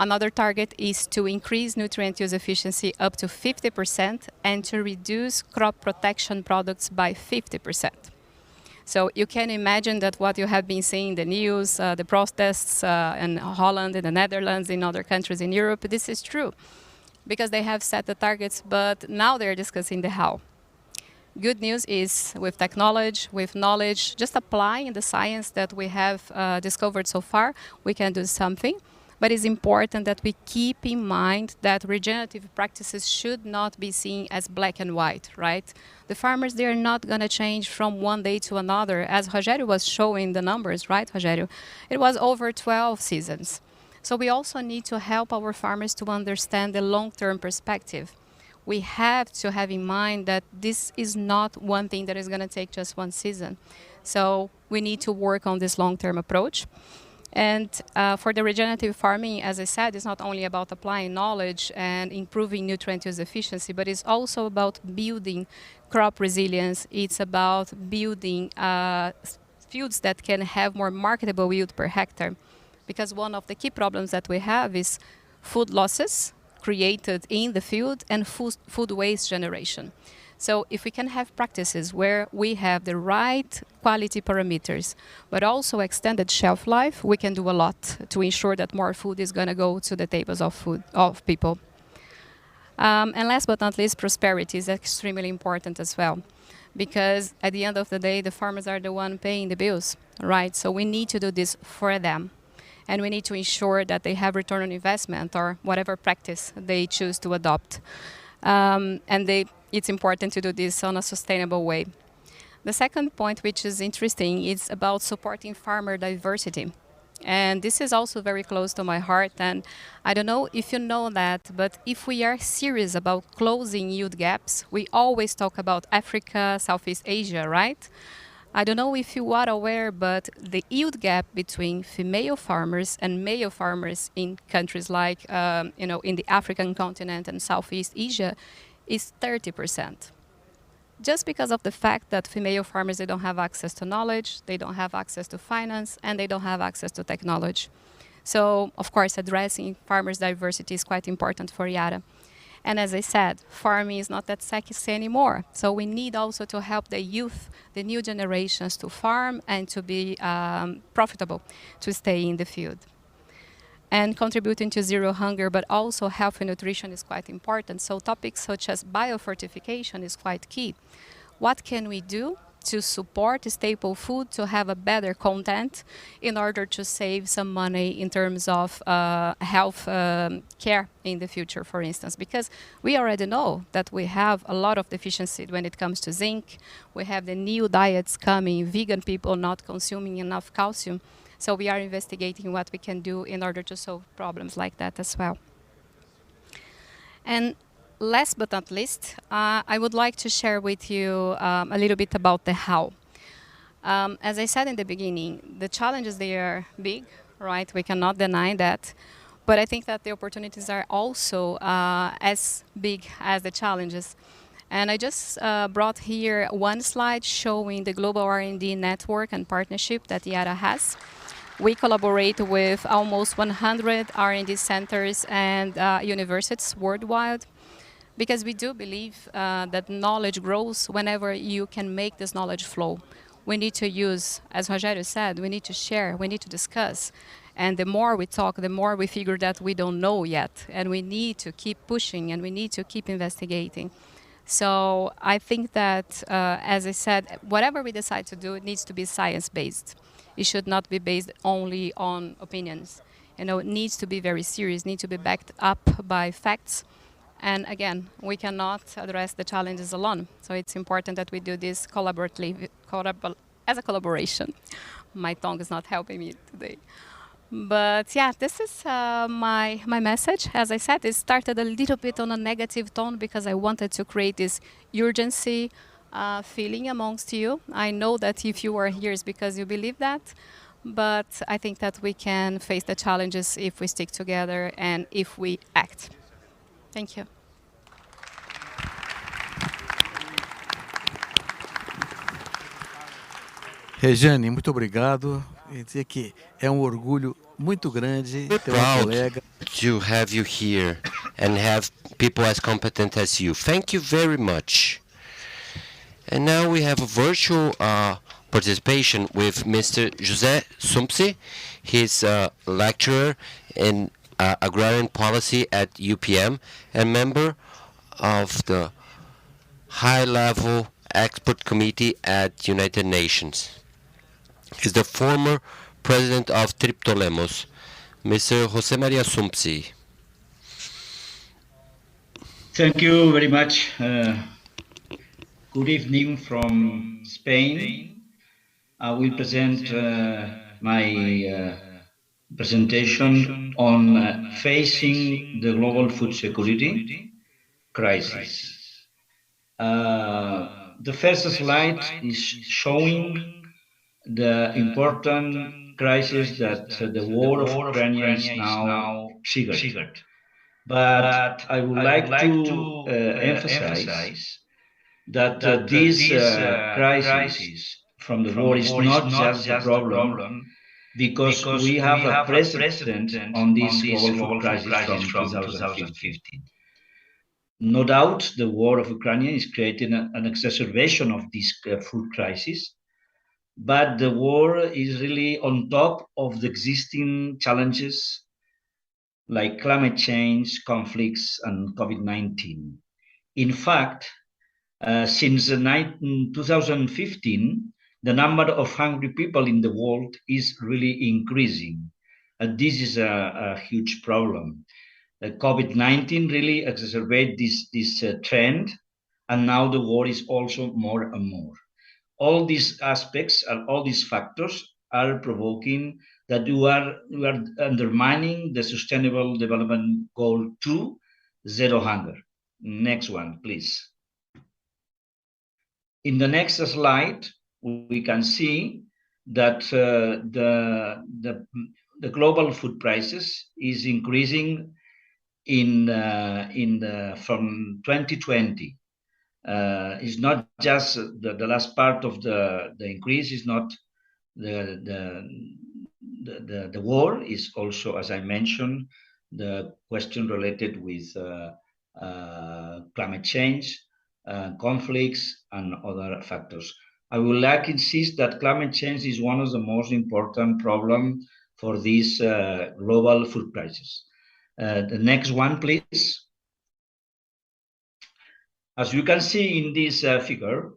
Another target is to increase nutrient use efficiency up to 50% and to reduce crop protection products by 50%. So you can imagine that what you have been seeing in the news, the protests in Holland, in the Netherlands, in other countries in Europe, this is true because they have set the targets, but now they're discussing the how. Good news is with technology, with knowledge, just applying the science that we have discovered so far, we can do something. But it's important that we keep in mind that regenerative practices should not be seen as black and white, right? The farmers, they are not going to change from one day to another. As Rogério was showing the numbers, right, Rogério? It was over 12 seasons. So we also need to help our farmers to understand the long-term perspective. We have to have in mind that this is not one thing that is going to take just one season. So we need to work on this long-term approach. And for the regenerative farming, as I said, it's not only about applying knowledge and improving nutrient use efficiency, but it's also about building crop resilience. It's about building fields that can have more marketable yield per hectare. Because one of the key problems that we have is food losses created in the field and food waste generation. So if we can have practices where we have the right quality parameters, but also extended shelf life, we can do a lot to ensure that more food is going to go to the tables of people. And last but not least, prosperity is extremely important as well. Because at the end of the day, the farmers are the one paying the bills, right? So we need to do this for them. And we need to ensure that they have return on investment or whatever practice they choose to adopt. It's important to do this on a sustainable way. The second point, which is interesting, is about supporting farmer diversity. And this is also very close to my heart. And I don't know if you know that, but if we are serious about closing yield gaps, we always talk about Africa, Southeast Asia, right? I don't know if you are aware, but the yield gap between female farmers and male farmers in countries like, in the African continent and Southeast Asia is 30%. Just because of the fact that female farmers, they don't have access to knowledge, they don't have access to finance, and they don't have access to technology. So, of course, addressing farmers' diversity is quite important for Yara. And as I said, farming is not that sexy anymore. So we need also to help the youth, the new generations, to farm and to be profitable, to stay in the field. And contributing to zero hunger, but also health and nutrition is quite important. So topics such as biofortification is quite key. What can we do to support staple food to have a better content in order to save some money in terms of health care in the future, for instance? Because we already know that we have a lot of deficiency when it comes to zinc. We have the new diets coming, vegan people not consuming enough calcium. So we are investigating what we can do in order to solve problems like that as well. And last but not least, I would like to share with you a little bit about the how. As I said in the beginning, the challenges, they are big, right? We cannot deny that. But I think that the opportunities are also as big as the challenges. And I just brought here one slide showing the global R&D network and partnership that Yara has. We collaborate with almost 100 R&D centers and universities worldwide, because we do believe that knowledge grows whenever you can make this knowledge flow. We need to use, as Rogério said, we need to share, we need to discuss. And the more we talk, the more we figure that we don't know yet. And we need to keep pushing and we need to keep investigating. So I think that, as I said, whatever we decide to do, it needs to be science-based. It should not be based only on opinions. It needs to be very serious, needs to be backed up by facts. And again, we cannot address the challenges alone. So it's important that we do this collaboratively, as a collaboration. My tongue is not helping me today. But yeah, this is my message. As I said, it started a little bit on a negative tone because I wanted to create this urgency feeling amongst you. I know that if you are here, it's because you believe that. But I think that we can face the challenges if we stick together and if we act. Thank you. Rejane, muito obrigado. E dizer que é orgulho muito grande ter colega. To have you here and have people as competent as you. Thank you very much. And now we have a virtual participation with Mr. José Sumpsi. He's a lecturer in agrarian policy at UPM and member of the high-level expert committee at United Nations. He's the former president of Triptolemos, Mr. José María Sumpsi. Thank you very much. Good evening from Spain. I will present my presentation on facing the global food security crisis. The first slide is showing the important crisis that the war of Ukraine is now triggered. But I would like to emphasize that this crisis from the war is not just the problem, because we have a precedent on this global food crisis from 2015. No doubt, the war of Ukraine is creating an exacerbation of this food crisis, but the war is really on top of the existing challenges like climate change, conflicts, and COVID-19. In fact, since 2015, the number of hungry people in the world is really increasing. This is a huge problem. COVID-19 really exacerbates this trend, and now the war is also more and more. All these aspects and all these factors are provoking that we are undermining the Sustainable Development Goal 2, zero hunger. Next one, please. In the next slide, we can see that the global food prices is increasing from 2020. It's not just the last part of the increase is not the war, is also, as I mentioned, the question related with climate change, conflicts, and other factors. I would like to insist that climate change is one of the most important problems for these global food prices. The next one, please. As you can see in this figure,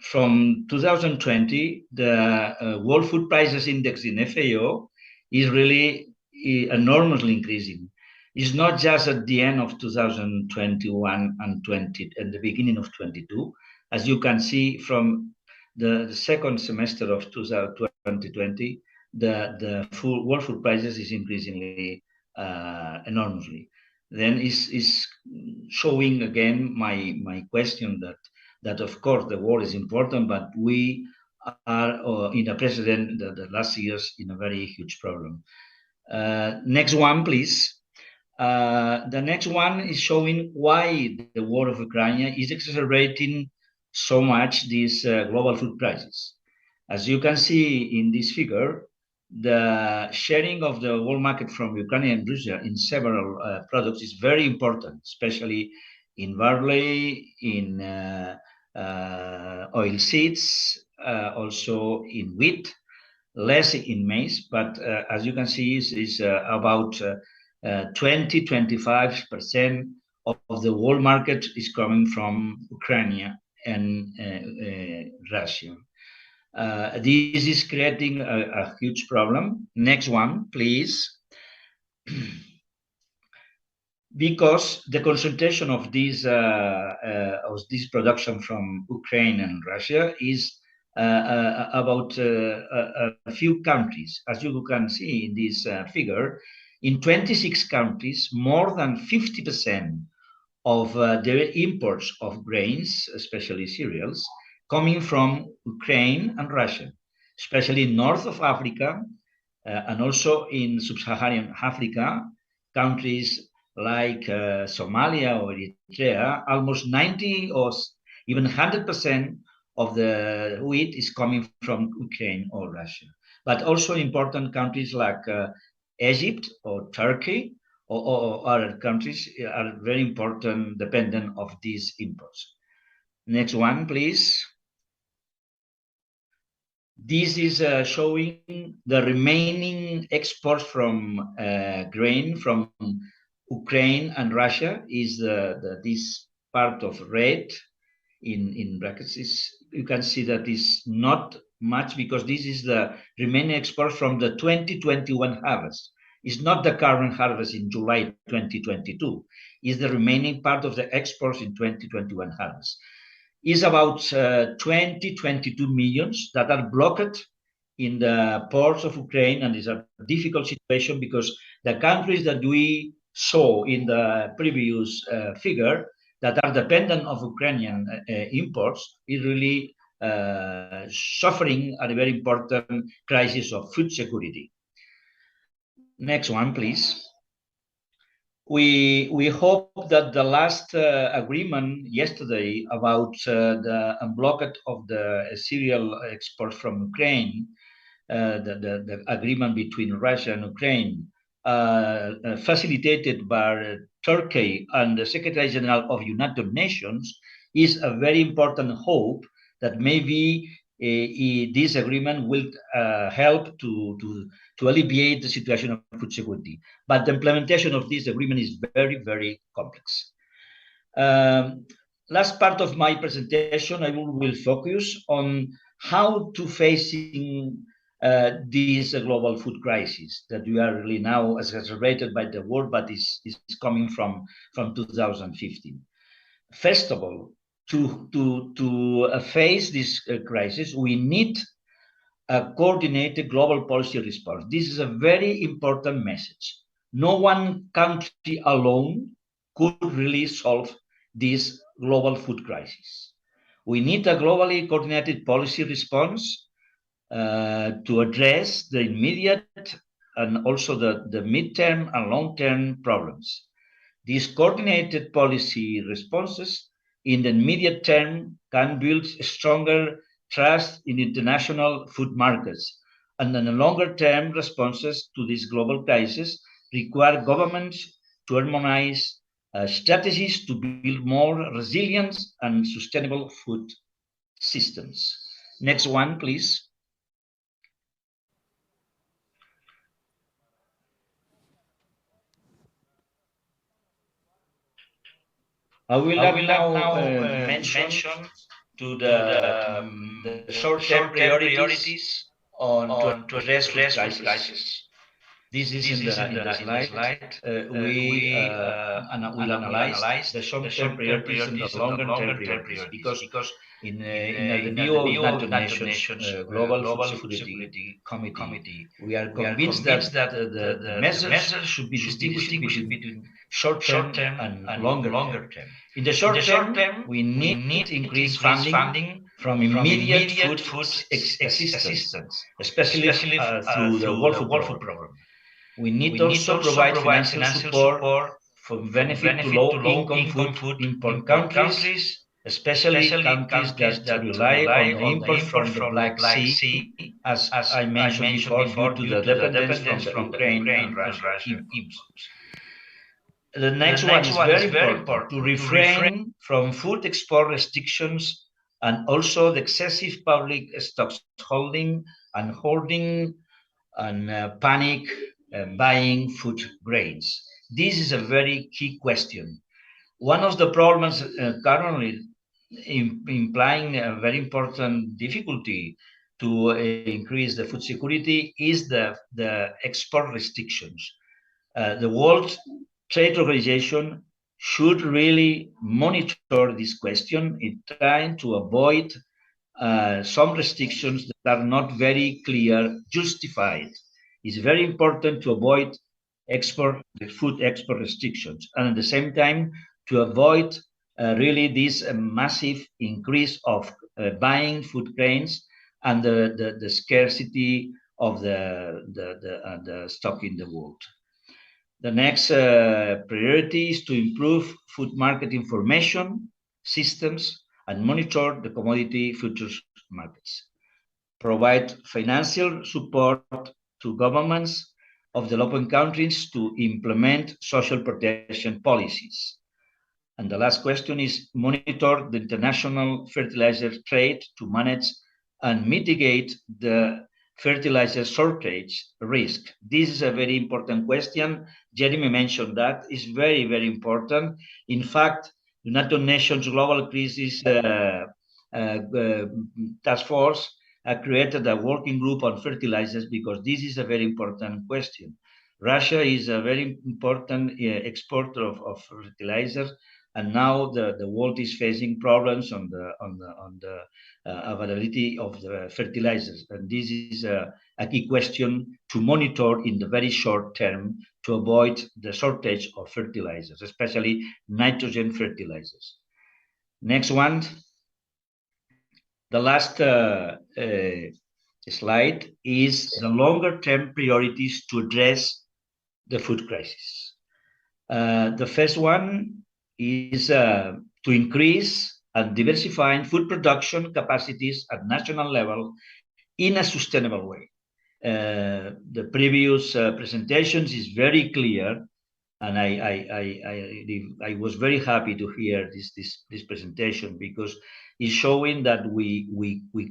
from 2020, the World Food Prices Index in FAO is really enormously increasing. It's not just at the end of 2021 and the beginning of 22. As you can see from the second semester of 2020, the world food prices is increasingly enormously. Then is showing again my question that of course the war is important, but we are in a precedent the last years in a very huge problem. Next one, please. The next one is showing why the war of Ukraine is exacerbating so much these global food prices. As you can see in this figure, the sharing of the world market from Ukraine and Russia in several products is very important, especially in barley, in oil seeds, also in wheat, less in maize, but as you can see, is about 20-25% of the world market is coming from Ukraine and Russia. This is creating a huge problem. Next one, please. Because the concentration of this production from Ukraine and Russia is about a few countries. As you can see in this figure, in 26 countries, more than 50% of their imports of grains, especially cereals, coming from Ukraine and Russia, especially north of Africa, and also in sub-Saharan Africa, countries like Somalia or Eritrea, almost 90 or even 100% of the wheat is coming from Ukraine or Russia. But also important countries like Egypt or Turkey or other countries are very important, dependent of these imports. Next one, please. This is showing the remaining exports from grain from Ukraine and Russia is this part of red in brackets. You can see that is not much because this is the remaining export from the 2021 harvest. It's not the current harvest in July 2022. It's the remaining part of the exports in 2021 harvest. Is about 22 millions that are blocked in the ports of Ukraine, and it's a difficult situation because the countries that we saw in the previous figure that are dependent of Ukrainian imports is really suffering a very important crisis of food security. Next one, please. We hope that the last agreement yesterday about the unblockade of the cereal export from Ukraine, the agreement between Russia and Ukraine, facilitated by Turkey and the Secretary General of United Nations, is a very important hope that maybe this agreement will help to alleviate the situation of food security. But the implementation of this agreement is very, very complex. Last part of my presentation, I will focus on how to facing this global food crisis that we are really now exacerbated by the war, but is coming from 2015. First of all, to face this crisis, we need a coordinated global policy response. This is a very important message. No one country alone could really solve this global food crisis. We need a globally coordinated policy response to address the immediate and also the midterm and long-term problems. These coordinated policy responses in the immediate term can build stronger trust in international food markets, and in the longer term responses to this global crisis require governments to harmonize strategies to build more resilient and sustainable food systems. Next one, please. I will now mention to the short-term priorities to address food crisis. This is in the slide. We will analyze the short-term priorities and the longer-term priorities because in the review of United Nations Global Food Security Committee, we are convinced that the measures should be distinguished between short-term and longer-term. In the short term, we need to increase funding from immediate food assistance, especially through the World Food Program. We need also provide financial support for benefit to low-income food import countries, especially countries that rely on the import from the Black Sea, as I mentioned before, due to the dependence from the Ukraine and Russia imports. The next one is very important to refrain from food export restrictions and also the excessive public stocks holding and hoarding and panic buying food grains. This is a very key question. One of the problems currently implying a very important difficulty to increase the food security is the export restrictions. The World Trade Organization should really monitor this question in trying to avoid some restrictions that are not very clear, justified. It's very important to avoid food export restrictions, and at the same time to avoid really this massive increase of buying food grains and the scarcity of the stock in the world. The next priority is to improve food market information systems and monitor the commodity futures markets. Provide financial support to governments of developing countries to implement social protection policies. And the last question is monitor the international fertilizer trade to manage and mitigate the fertilizer shortage risk. This is a very important question. Jeremy mentioned that. It's very, very important. In fact, United Nations Global Crisis Task Force created a working group on fertilizers because this is a very important question. Russia is a very important exporter of fertilizers, and now the world is facing problems on the availability of the fertilizers, and this is a key question to monitor in the very short term to avoid the shortage of fertilizers, especially nitrogen fertilizers. Next one. The last slide is the longer-term priorities to address the food crisis. The first one is to increase and diversify food production capacities at national level in a sustainable way. The previous presentations is very clear, and I was very happy to hear this presentation, because it's showing that we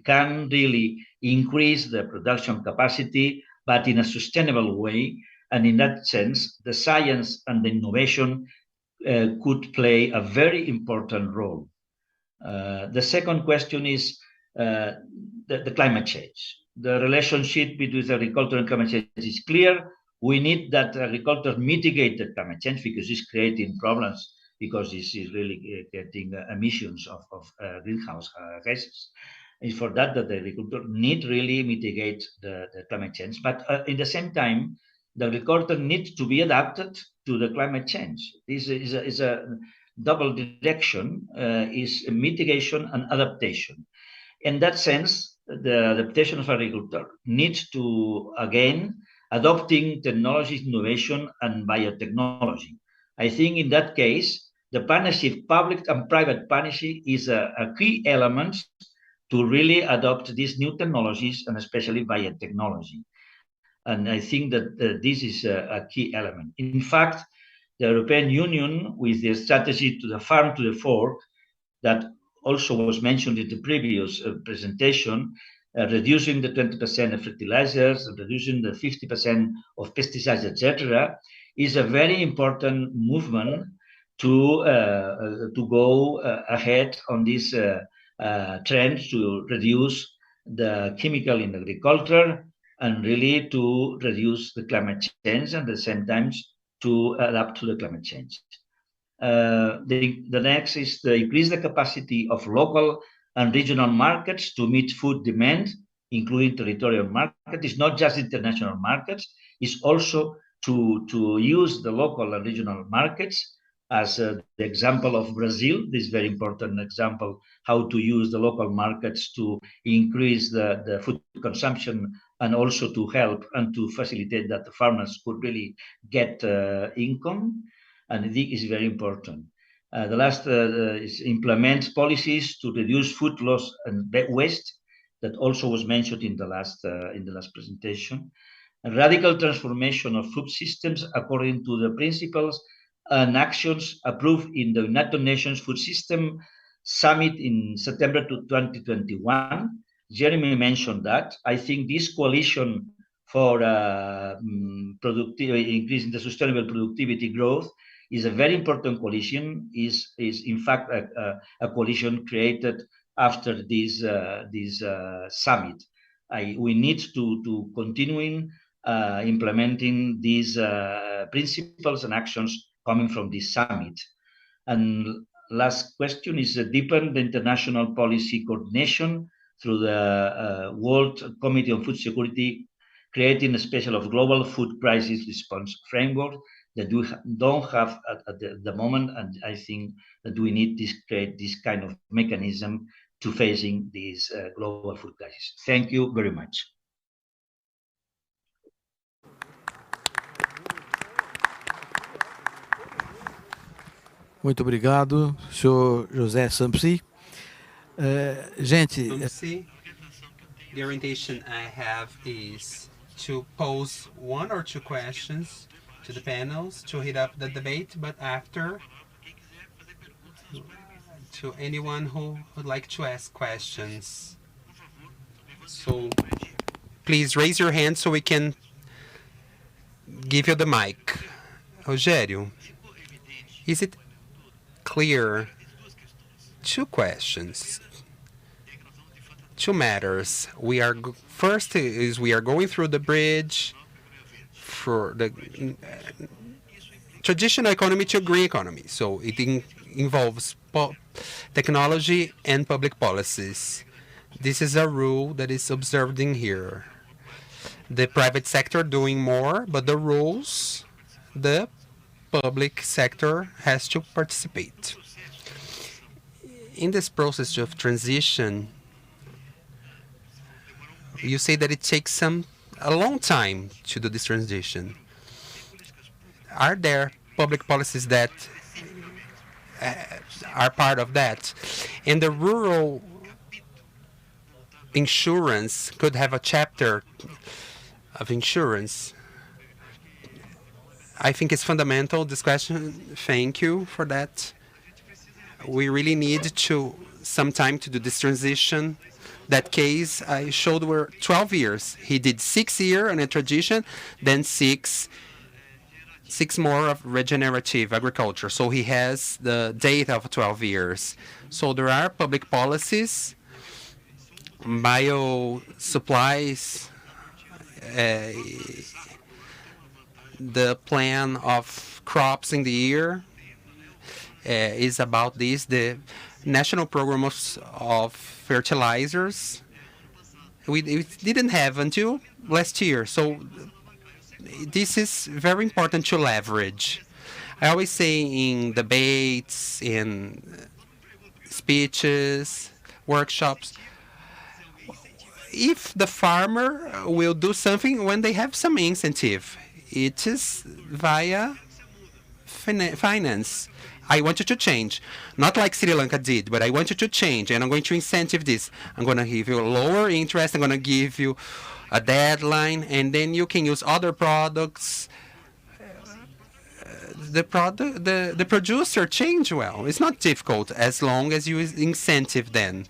can really increase the production capacity, but in a sustainable way. And in that sense, the science and the innovation could play a very important role. The second question is the climate change. The relationship between agriculture and climate change is clear. We need that agriculture mitigate the climate change, because it's creating problems, because this is really getting emissions of greenhouse gases. And for that, the agriculture need really mitigate the climate change. But in the same time, the agriculture needs to be adapted to the climate change. This is a double direction, is mitigation and adaptation. In that sense, the adaptation of agriculture needs to, again, adopting technology, innovation, and biotechnology. I think in that case, the partnership, public and private partnership, is a key element to really adopt these new technologies, and especially biotechnology. And I think that this is a key element. In fact, the European Union, with the strategy to the farm to the fork, that also was mentioned in the previous presentation, reducing the 20% of fertilizers, reducing the 50% of pesticides, etc., is a very important movement to go ahead on this trend to reduce the chemical in agriculture, and really to reduce the climate change, and at the same time to adapt to the climate change. The next is to increase the capacity of local and regional markets to meet food demand, including territorial market. It's not just international markets, it's also to use the local and regional markets, as the example of Brazil, this very important example, how to use the local markets to increase the food consumption, and also to help and to facilitate that the farmers could really get income. And this is very important. The last is implement policies to reduce food loss and waste, that also was mentioned in the last presentation. A radical transformation of food systems according to the principles and actions approved in the United Nations Food System Summit in September 2021. Jeremy mentioned that. I think this coalition for increasing the sustainable productivity growth is a very important coalition, is in fact a coalition created after this summit. We need to continue implementing these principles and actions coming from this summit. And last question is deepen the international policy coordination through the World Committee on Food Security, creating a special of global food crisis response framework that we don't have at the moment, and I think that we need to create this kind of mechanism to facing this global food crisis. Thank you very much. Muito obrigado, senhor José Sampsi. Gente, the orientation I have is to pose one or two questions to the panels to heat up the debate, but after, to anyone who would like to ask questions. So please raise your hand so we can give you the mic. Rogério, is it clear? Two questions, two matters. First is we are going through the bridge for the traditional economy to green economy. So it involves technology and public policies. This is a rule that is observed in here. The private sector doing more, but the rules, the public sector has to participate. In this process of transition, you say that it takes a long time to do this transition. Are there public policies that are part of that? And the rural insurance could have a chapter of insurance. I think it's fundamental, this question. Thank you for that. We really need some time to do this transition. That case I showed were 12 years. He did 6 years on a tradition, then six more of regenerative agriculture. So he has the data of 12 years. So there are public policies, bio supplies, the plan of crops in the year is about this. The national program of fertilizers we didn't have until last year. So this is very important to leverage. I always say in debates, in speeches, workshops, if the farmer will do something when they have some incentive, it is via finance. I want you to change. Not like Sri Lanka did, but I want you to change, and I'm going to incentive this. I'm going to give you lower interest. I'm going to give you a deadline, and then you can use other products. The producer change well. It's not difficult as long as you incentive them.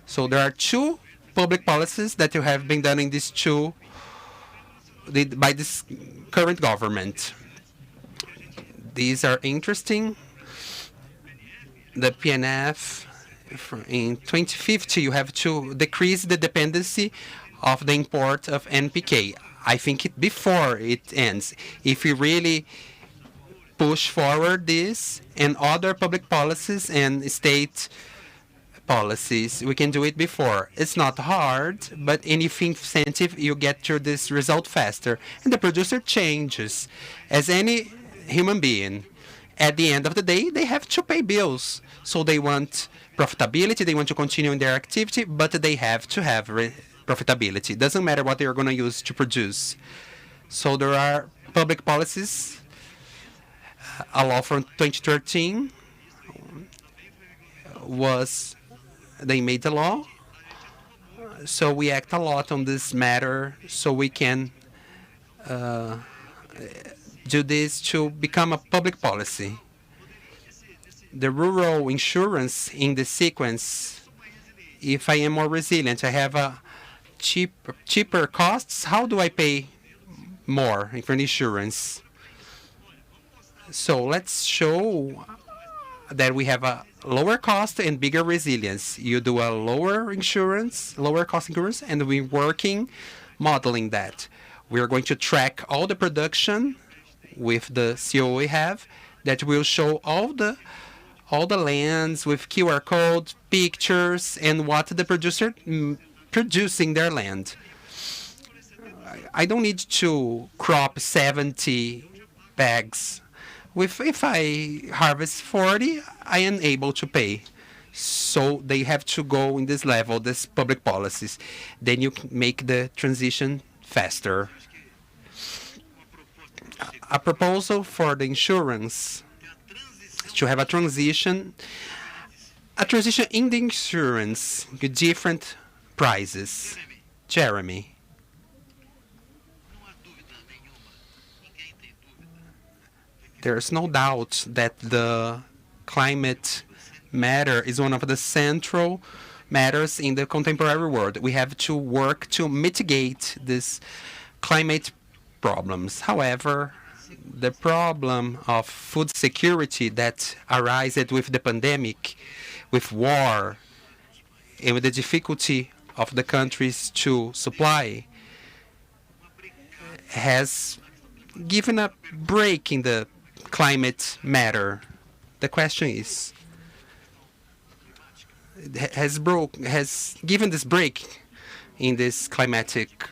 So there are two public policies that you have been done in these two by this current government. These are interesting. The PNF, in 2050, you have to decrease the dependency of the import of NPK. I think before it ends, if we really push forward this and other public policies and state policies, we can do it before. It's not hard, but if incentive, you get to this result faster. And the producer changes. As any human being, at the end of the day, they have to pay bills. So they want profitability, they want to continue in their activity, but they have to have profitability. Doesn't matter what they're going to use to produce. So there are public policies. A law from 2013 they made the law. So we act a lot on this matter so we can do this to become a public policy. The rural insurance in the sequence, if I am more resilient, I have a cheaper costs, how do I pay more for insurance? So let's show that we have a lower cost and bigger resilience. You do a lower cost insurance, and we're working modeling that. We're going to track all the production with the CO we have that will show all the lands with QR code, pictures, and what the producer producing their land. I don't need to crop 70 bags. If I harvest 40, I am able to pay. So they have to go in this level, this public policies. Then you can make the transition faster. A proposal for the insurance to have a transition in the insurance with different prices. Jeremy. There's no doubt that the climate matter is one of the central matters in the contemporary world. We have to work to mitigate these climate problems. However, the problem of food security that arises with the pandemic, with war, and with the difficulty of the countries to supply, has given a break in the climate matter. The question is, has given this break in this climatic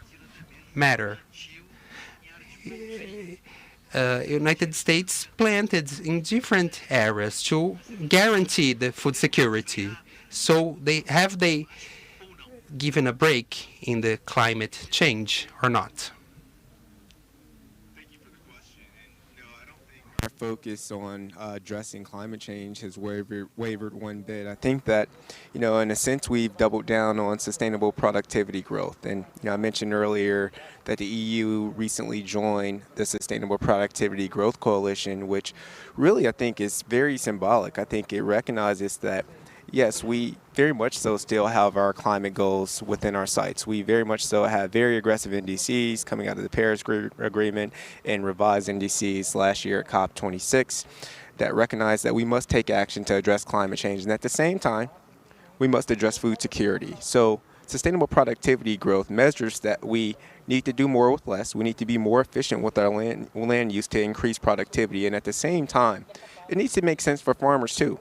matter. United States planted in different areas to guarantee the food security. So have they given a break in the climate change or not? Our focus on addressing climate change has wavered one bit. I think that, in a sense, we've doubled down on sustainable productivity growth. And, I mentioned earlier that the EU recently joined the Sustainable Productivity Growth Coalition, which really, I think, is very symbolic. I think it recognizes that, yes, we very much so still have our climate goals within our sights. We very much so have very aggressive NDCs coming out of the Paris Agreement and revised NDCs last year at COP26 that recognize that we must take action to address climate change. And at the same time, we must address food security. So sustainable productivity growth measures that we need to do more with less. We need to be more efficient with our land use to increase productivity. And at the same time, it needs to make sense for farmers too.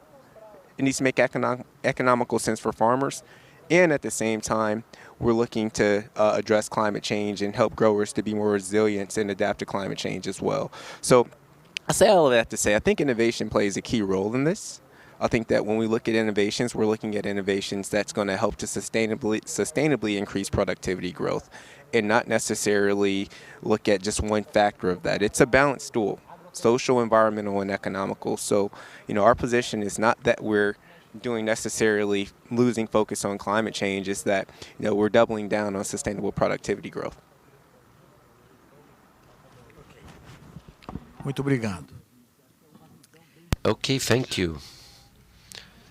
It needs to make economical sense for farmers. And at the same time, we're looking to address climate change and help growers to be more resilient and adapt to climate change as well. So I say all of that to say I think innovation plays a key role in this. I think that when we look at innovations, we're looking at innovations that's going to help to sustainably increase productivity growth and not necessarily look at just one factor of that. It's a balanced stool. Social, environmental, and economical. So, our position is not that we're doing necessarily losing focus on climate change. It's that, we're doubling down on sustainable productivity growth. Muito obrigado. Okay, thank you.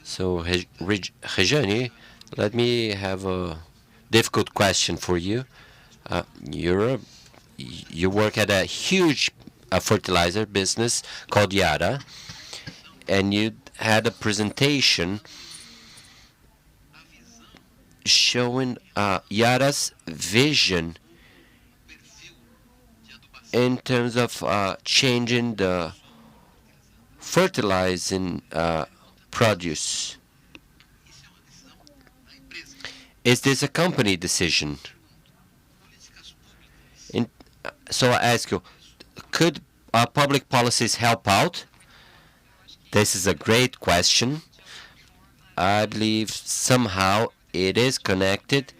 So, Rejane, let me have a difficult question for you. You work at a huge fertilizer business called Yara, and you had a presentation showing Yara's vision in terms of changing the fertilizing produce. Is this a company decision? So I ask you, could public policies help out? This is a great question. I believe somehow it is connected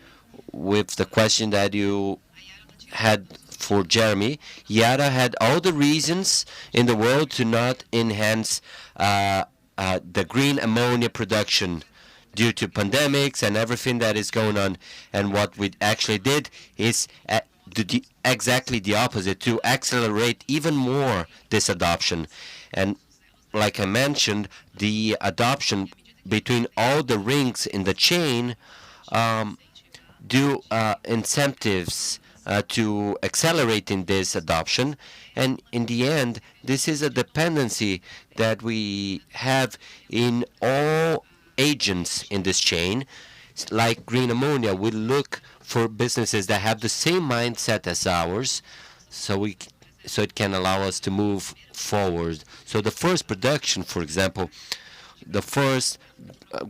with the question that you had for Jeremy. Yara had all the reasons in the world to not enhance the green ammonia production due to pandemics and everything that is going on. And what we actually did is exactly the opposite, to accelerate even more this adoption. And like I mentioned, the adoption between all the rings in the chain do incentives to accelerating this adoption. And in the end, this is a dependency that we have in all agents in this chain. Like green ammonia, we look for businesses that have the same mindset as ours, so it can allow us to move forward. So the first production, for example, the first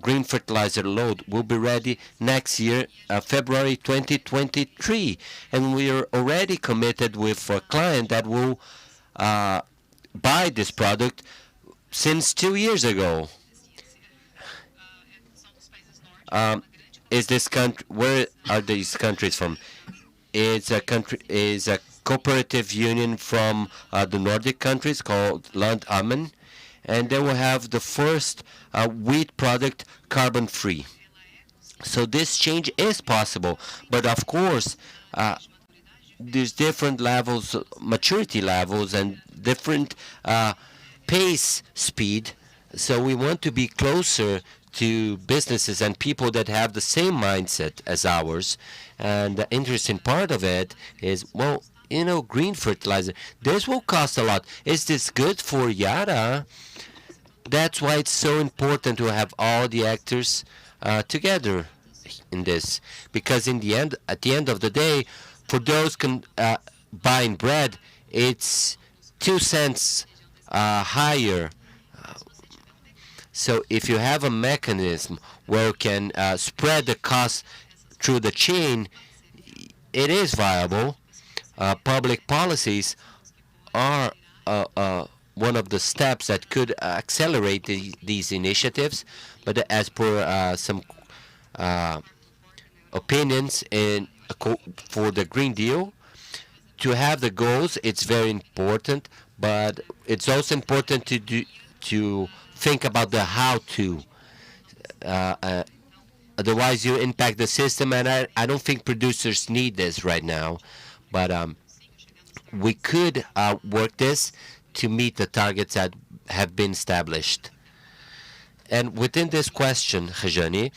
green fertilizer load will be ready next year, February 2023. And we are already committed with a client that will buy this product since 2 years ago. Is this country? Where are these countries from? It's a cooperative union from the Nordic countries called Land Ammen, and they will have the first wheat product carbon-free. So this change is possible, but of course, there's different levels, maturity levels, and different pace speed. So we want to be closer to businesses and people that have the same mindset as ours. And the interesting part of it is, well, green fertilizer, this will cost a lot. Is this good for Yara? That's why it's so important to have all the actors together in this. Because in the end, at the end of the day, for those buying bread, it's 2 cents higher. So if you have a mechanism where you can spread the cost through the chain, it is viable. Public policies are one of the steps that could accelerate these initiatives. But as per some opinions for the Green Deal, to have the goals, it's very important, but it's also important to think about the how to. Otherwise, you impact the system, and I don't think producers need this right now. But we could work this to meet the targets that have been established. And within this question, Khajani,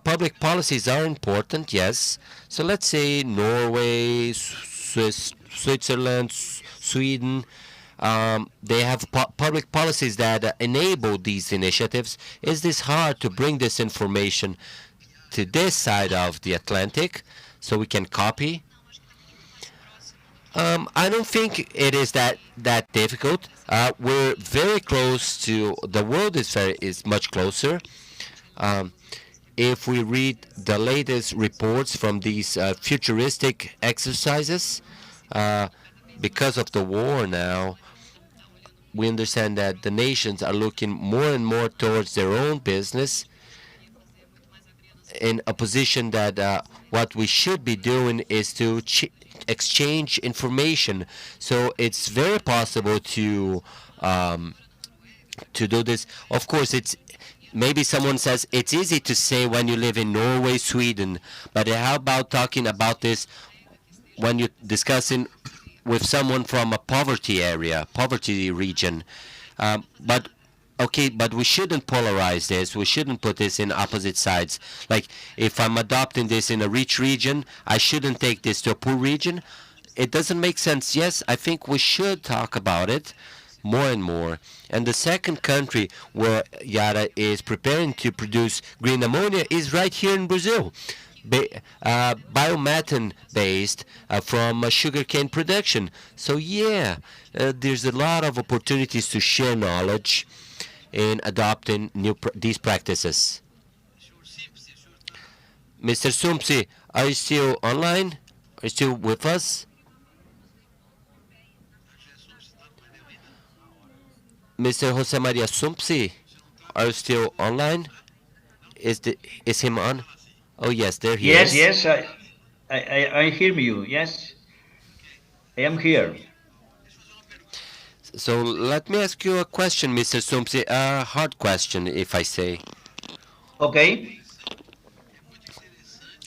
public policies are important, yes. So let's say Norway, Switzerland, Sweden, they have public policies that enable these initiatives. Is this hard to bring this information to this side of the Atlantic so we can copy? I don't think it is that difficult. We're very close to the world. Is much closer. If we read the latest reports from these futuristic exercises, because of the war now, we understand that the nations are looking more and more towards their own business, in a position that what we should be doing is to exchange information. So it's very possible to do this. Of course, it's maybe someone says it's easy to say when you live in Norway, Sweden, but how about talking about this when you're discussing with someone from a poverty area, poverty region? But okay, but we shouldn't polarize this. We shouldn't put this in opposite sides. Like, if I'm adopting this in a rich region, I shouldn't take this to a poor region. It doesn't make sense. Yes, I think we should talk about it more and more. And the second country where Yara is preparing to produce green ammonia is right here in Brazil. Biomethane based from sugarcane production. So yeah, there's a lot of opportunities to share knowledge in adopting these practices. Mr. Sumpsi, are you still online? Are you still with us? Mr. Jose Maria Sumpsi, are you still online? Is him on? Oh yes, there he is. Yes, I hear you. Yes, I am here. So let me ask you a question, Mr. Sumpsi, a hard question, if I say. Okay.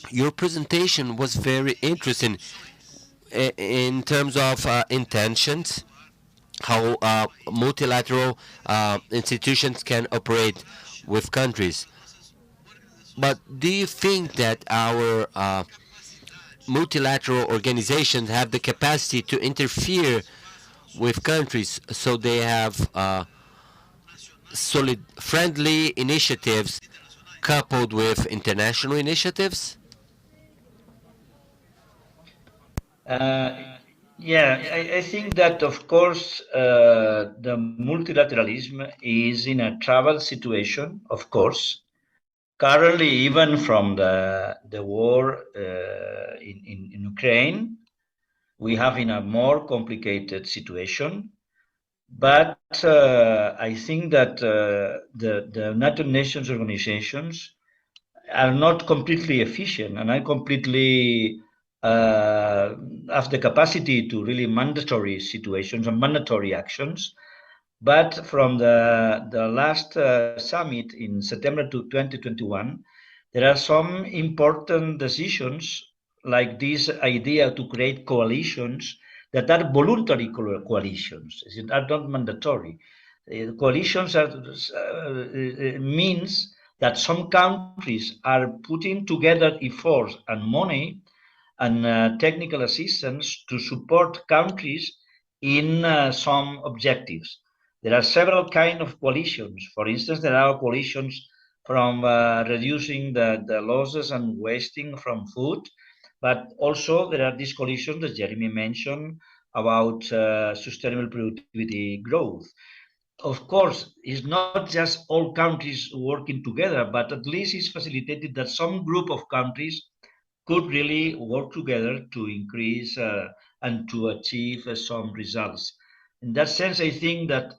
Your presentation was very interesting in terms of intentions, how multilateral institutions can operate with countries. But do you think that our multilateral organizations have the capacity to interfere with countries so they have solid, friendly initiatives coupled with international initiatives? I think that, of course, the multilateralism is in a troubled situation, of course. Currently, even from the war in Ukraine, we have in a more complicated situation. But I think that the United Nations organizations are not completely efficient and are completely have the capacity to really mandatory situations and mandatory actions. But from the last summit in September 2021, there are some important decisions, like this idea to create coalitions that are voluntary coalitions, are not mandatory. Coalitions means that some countries are putting together efforts and money and technical assistance to support countries in some objectives. There are several kinds of coalitions. For instance, there are coalitions from reducing the losses and wasting from food, but also there are these coalitions that Jeremy mentioned about sustainable productivity growth. of course, it's not just all countries working together, but at least it's facilitated that some group of countries could really work together to increase and to achieve some results. In that sense, I think that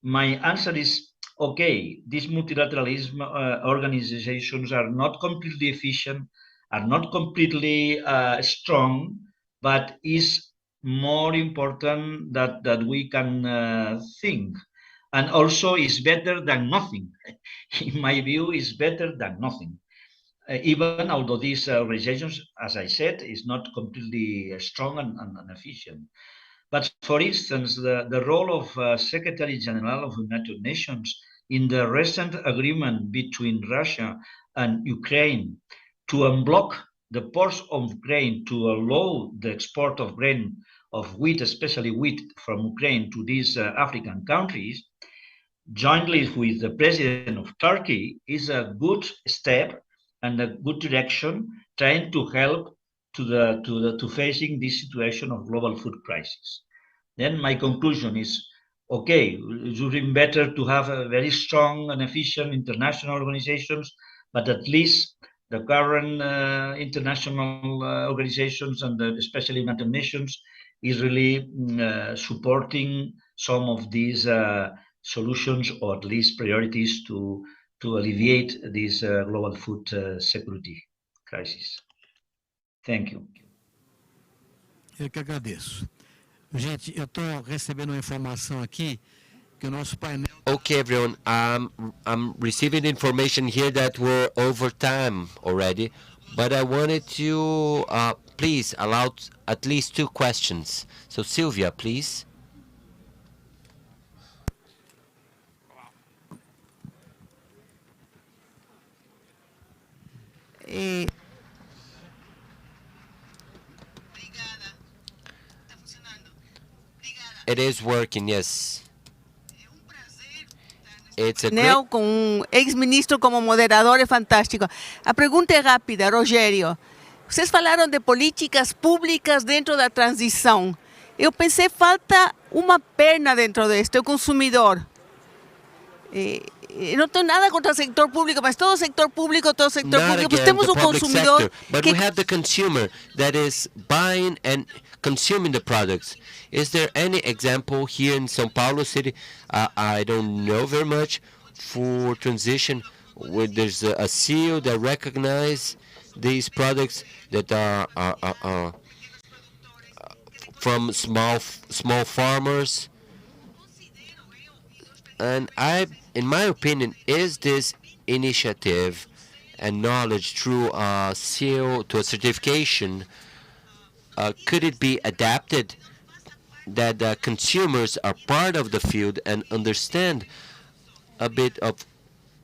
my answer is okay, these multilateralism organizations are not completely efficient, are not completely strong, but is more important that we can think. And also is better than nothing. In my view, is better than nothing. Even although these organizations, as I said, is not completely strong and efficient. But for instance, the role of Secretary General of the United Nations in the recent agreement between Russia and Ukraine to unblock the ports of grain to allow the export of grain, of wheat, especially wheat from Ukraine to these African countries, jointly with the president of Turkey, is a good step and a good direction trying to help to facing this situation of global food crisis. Then my conclusion is, okay, it would be better to have a very strong and efficient international organizations, but at least the current international organizations and especially United Nations is really supporting some of these solutions or at least priorities to alleviate this global food security crisis. Thank you. Eu que agradeço. Gente, eu estou recebendo uma informação aqui que o nosso painel. Okay, everyone. I'm receiving information here that we're over time already, but I wanted to please allow at least 2 questions. So Sylvia, please. It is working, yes. It's a great... Com um ex-ministro como moderador é fantástico. A pergunta é rápida, Rogério. Vocês falaram de políticas públicas dentro da transição. Eu pensei, falta uma perna dentro disto, o consumidor. Não tenho nada contra o setor público, mas todo o setor público, temos o consumidor sector, but we have the consumer that is buying and consuming the products. Is there any example here in São Paulo City? I don't know very much for transition where there's a seal that recognize these products that are from small farmers. And in my opinion, is this initiative and knowledge through a seal to a certification, could it be adapted that consumers are part of the field and understand a bit of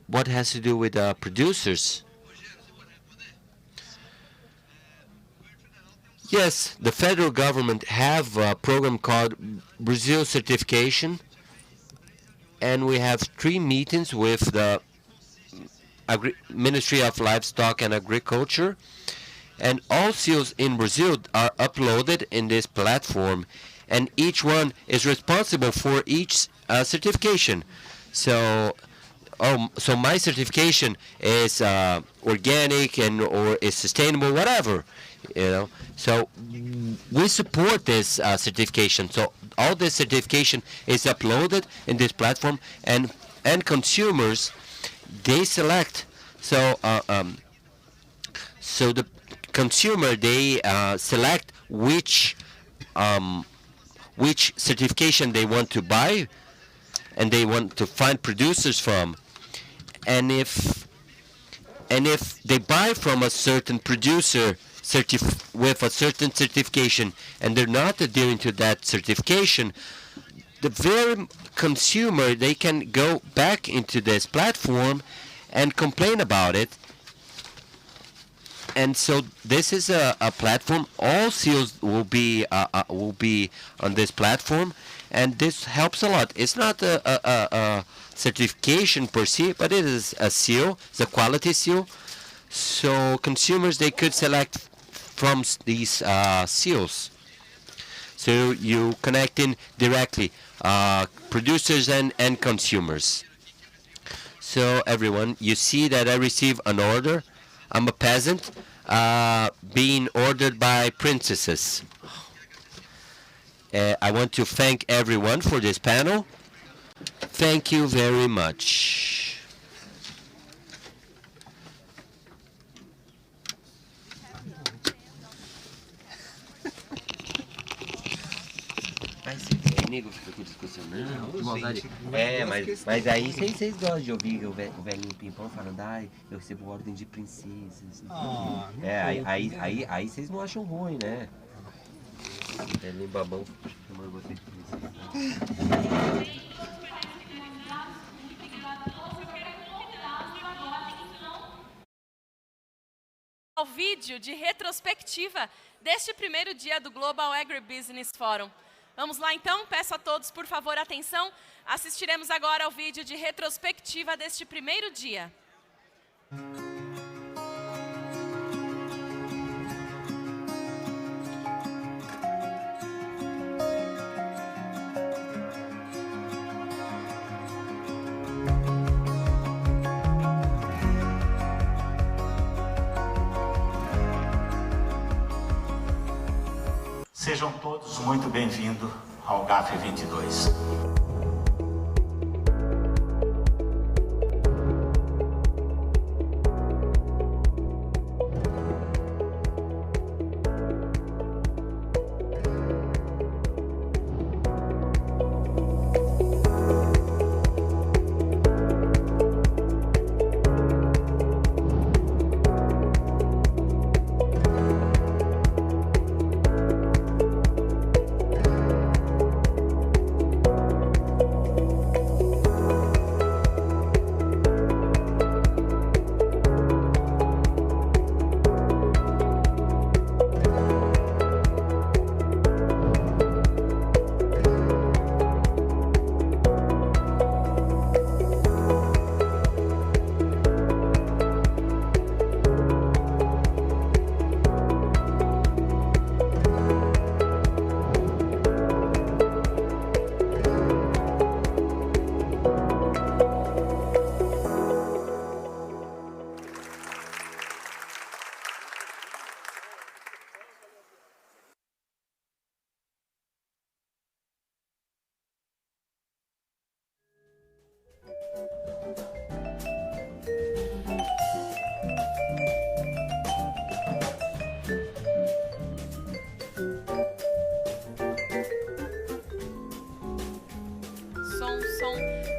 what has to do with producers? Yes, the federal government have a program called Brazil Certification, and we have 3 meetings with the Ministry of Livestock and Agriculture, and all seals in Brazil are uploaded in this platform, and each one is responsible for each certification. So my certification is organic or is sustainable, whatever, So we support this certification. So all this certification is uploaded in this platform, and consumers, they select. So the consumer, they select which certification they want to buy, and they want to find producers from. And if they buy from a certain producer with a certain certification and they're not adhering to that certification, the very consumer, they can go back into this platform and complain about it. And so this is a platform. All seals will be on this platform, and this helps a lot. It's not a certification per se, but it is a seal. It's a quality seal. So consumers, they could select from these seals. So you connecting directly producers and consumers. So everyone, you see that I receive an order. I'm a peasant being ordered by princesses. I want to thank everyone for this panel. Thank you very much. Mas se nego fica com discussão, não, maldade. Mas aí vocês gostam de ouvir o velhinho Pimpão falando, ai, eu recebo ordem de princesas. Aí vocês não acham ruim, né? Velhinho babão chamando vocês de princesa. Ao vídeo de retrospectiva deste primeiro dia do Global Agribusiness Forum. Vamos lá então, peço a todos por favor atenção, assistiremos agora ao vídeo de retrospectiva deste primeiro dia. Sejam todos muito bem-vindos ao GAF 22.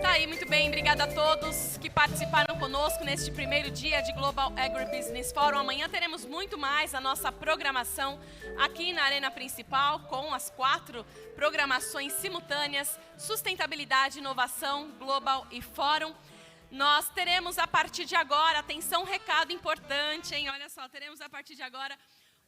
Tá aí, muito bem, obrigada a todos que participaram conosco neste primeiro dia de Global Agribusiness Forum. Amanhã teremos muito mais a nossa programação aqui na arena principal, com as 4 programações simultâneas, sustentabilidade, inovação, global e fórum. Nós teremos a partir de agora, atenção, recado importante, hein? Olha só, teremos a partir de agora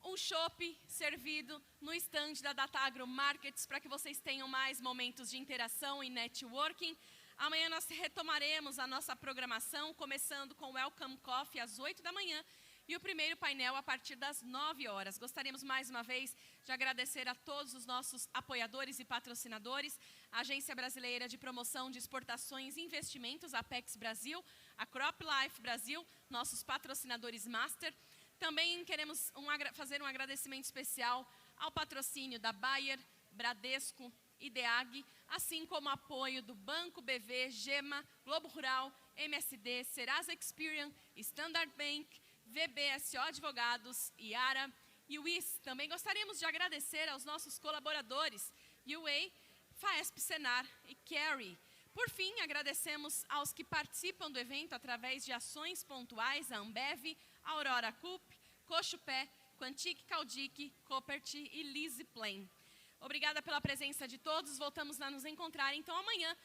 um chopp servido no stand da Data Agro Markets para que vocês tenham mais momentos de interação e networking. Amanhã nós retomaremos a nossa programação, começando com o Welcome Coffee às 8 da manhã e o primeiro painel a partir das 9 horas. Gostaríamos mais uma vez de agradecer a todos os nossos apoiadores e patrocinadores, a Agência Brasileira de Promoção de Exportações e Investimentos, Apex Brasil, a Crop Life Brasil, nossos patrocinadores master. Também queremos fazer um agradecimento especial ao patrocínio da Bayer, Bradesco e DEAG, assim como apoio do Banco BV, GEMA, Globo Rural, MSD, Serasa Experian, Standard Bank, VBSO Advogados, IARA e WIS. Também gostaríamos de agradecer aos nossos colaboradores, UA, FAESP Senar e Carry. Por fim, agradecemos aos que participam do evento através de ações pontuais, a Ambev, Aurora Coop, Cochupé, Quantic Caldic, Copert e Lise Plain. Obrigada pela presença de todos, voltamos a nos encontrar então amanhã.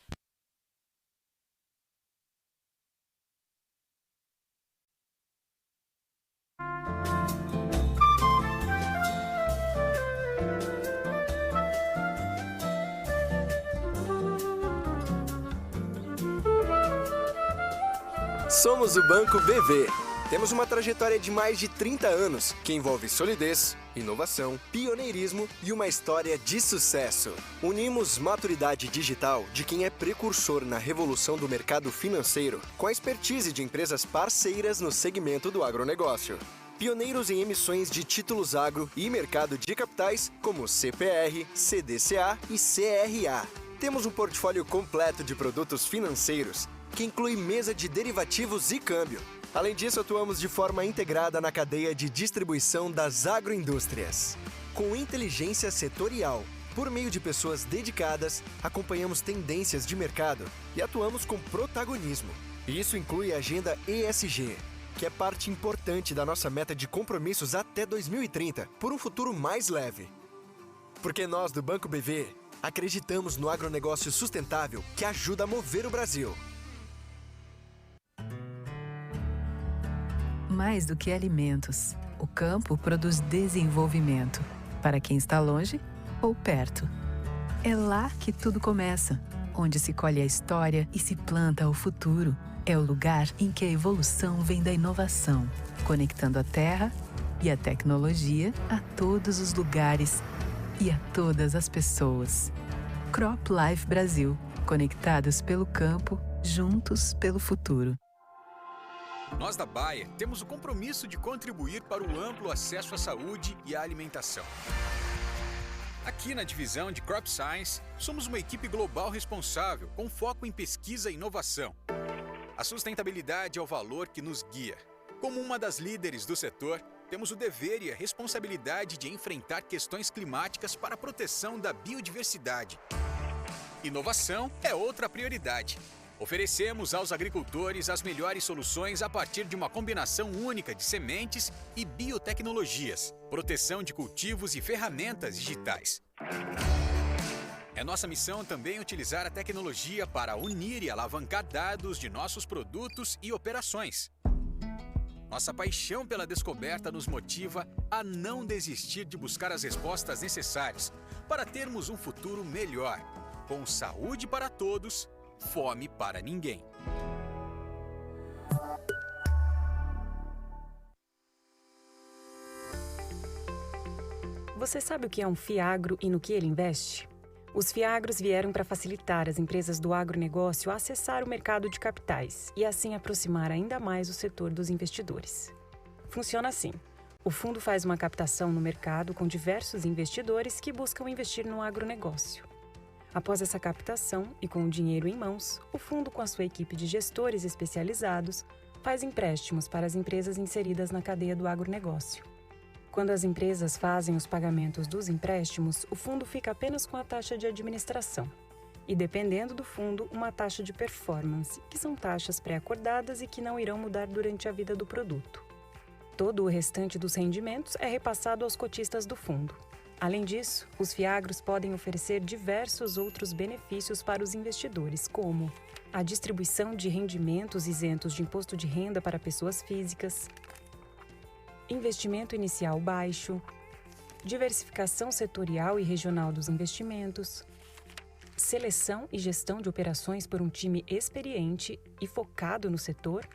Somos o Banco BV. Temos uma trajetória de mais de 30 anos, que envolve solidez, inovação, pioneirismo e uma história de sucesso. Unimos maturidade digital de quem é precursor na revolução do mercado financeiro com a expertise de empresas parceiras no segmento do agronegócio. Pioneiros em emissões de títulos agro e mercado de capitais como CPR, CDCA e CRA. Temos um portfólio completo de produtos financeiros que inclui mesa de derivativos e câmbio. Além disso, atuamos de forma integrada na cadeia de distribuição das agroindústrias. Com inteligência setorial, por meio de pessoas dedicadas, acompanhamos tendências de mercado e atuamos com protagonismo. Isso inclui a agenda ESG, que é parte importante da nossa meta de compromissos até 2030, por um futuro mais leve. Porque nós, do Banco BV, acreditamos no agronegócio sustentável que ajuda a mover o Brasil. Mais do que alimentos, o campo produz desenvolvimento, para quem está longe ou perto. É lá que tudo começa, onde se colhe a história e se planta o futuro. É o lugar em que a evolução vem da inovação, conectando a terra e a tecnologia a todos os lugares e a todas as pessoas. Crop Life Brasil, conectados pelo campo, juntos pelo futuro. Nós da Bayer temos o compromisso de contribuir para o amplo acesso à saúde e à alimentação. Aqui na divisão de Crop Science, somos uma equipe global responsável com foco em pesquisa e inovação. A sustentabilidade é o valor que nos guia. Como uma das líderes do setor, temos o dever e a responsabilidade de enfrentar questões climáticas para a proteção da biodiversidade. Inovação é outra prioridade. Oferecemos aos agricultores as melhores soluções a partir de uma combinação única de sementes e biotecnologias, proteção de cultivos e ferramentas digitais. É nossa missão também utilizar a tecnologia para unir e alavancar dados de nossos produtos e operações. Nossa paixão pela descoberta nos motiva a não desistir de buscar as respostas necessárias para termos um futuro melhor, com saúde para todos, fome para ninguém. Você sabe o que é um FIAGRO e no que ele investe? Os FIAGROS vieram para facilitar as empresas do agronegócio a acessar o mercado de capitais e assim aproximar ainda mais o setor dos investidores. Funciona assim. O fundo faz uma captação no mercado com diversos investidores que buscam investir no agronegócio. Após essa captação e com o dinheiro em mãos, o fundo, com a sua equipe de gestores especializados, faz empréstimos para as empresas inseridas na cadeia do agronegócio. Quando as empresas fazem os pagamentos dos empréstimos, o fundo fica apenas com a taxa de administração. E, dependendo do fundo, uma taxa de performance, que são taxas pré-acordadas e que não irão mudar durante a vida do produto. Todo o restante dos rendimentos é repassado aos cotistas do fundo. Além disso, os FIAGROS podem oferecer diversos outros benefícios para os investidores, como a distribuição de rendimentos isentos de imposto de renda para pessoas físicas, investimento inicial baixo, diversificação setorial e regional dos investimentos, seleção e gestão de operações por um time experiente e focado no setor,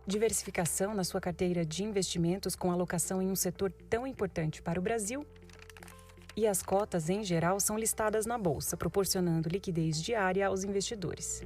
diversificação na sua carteira de investimentos com alocação em um setor tão importante para o Brasil. E as cotas, em geral, são listadas na bolsa, proporcionando liquidez diária aos investidores.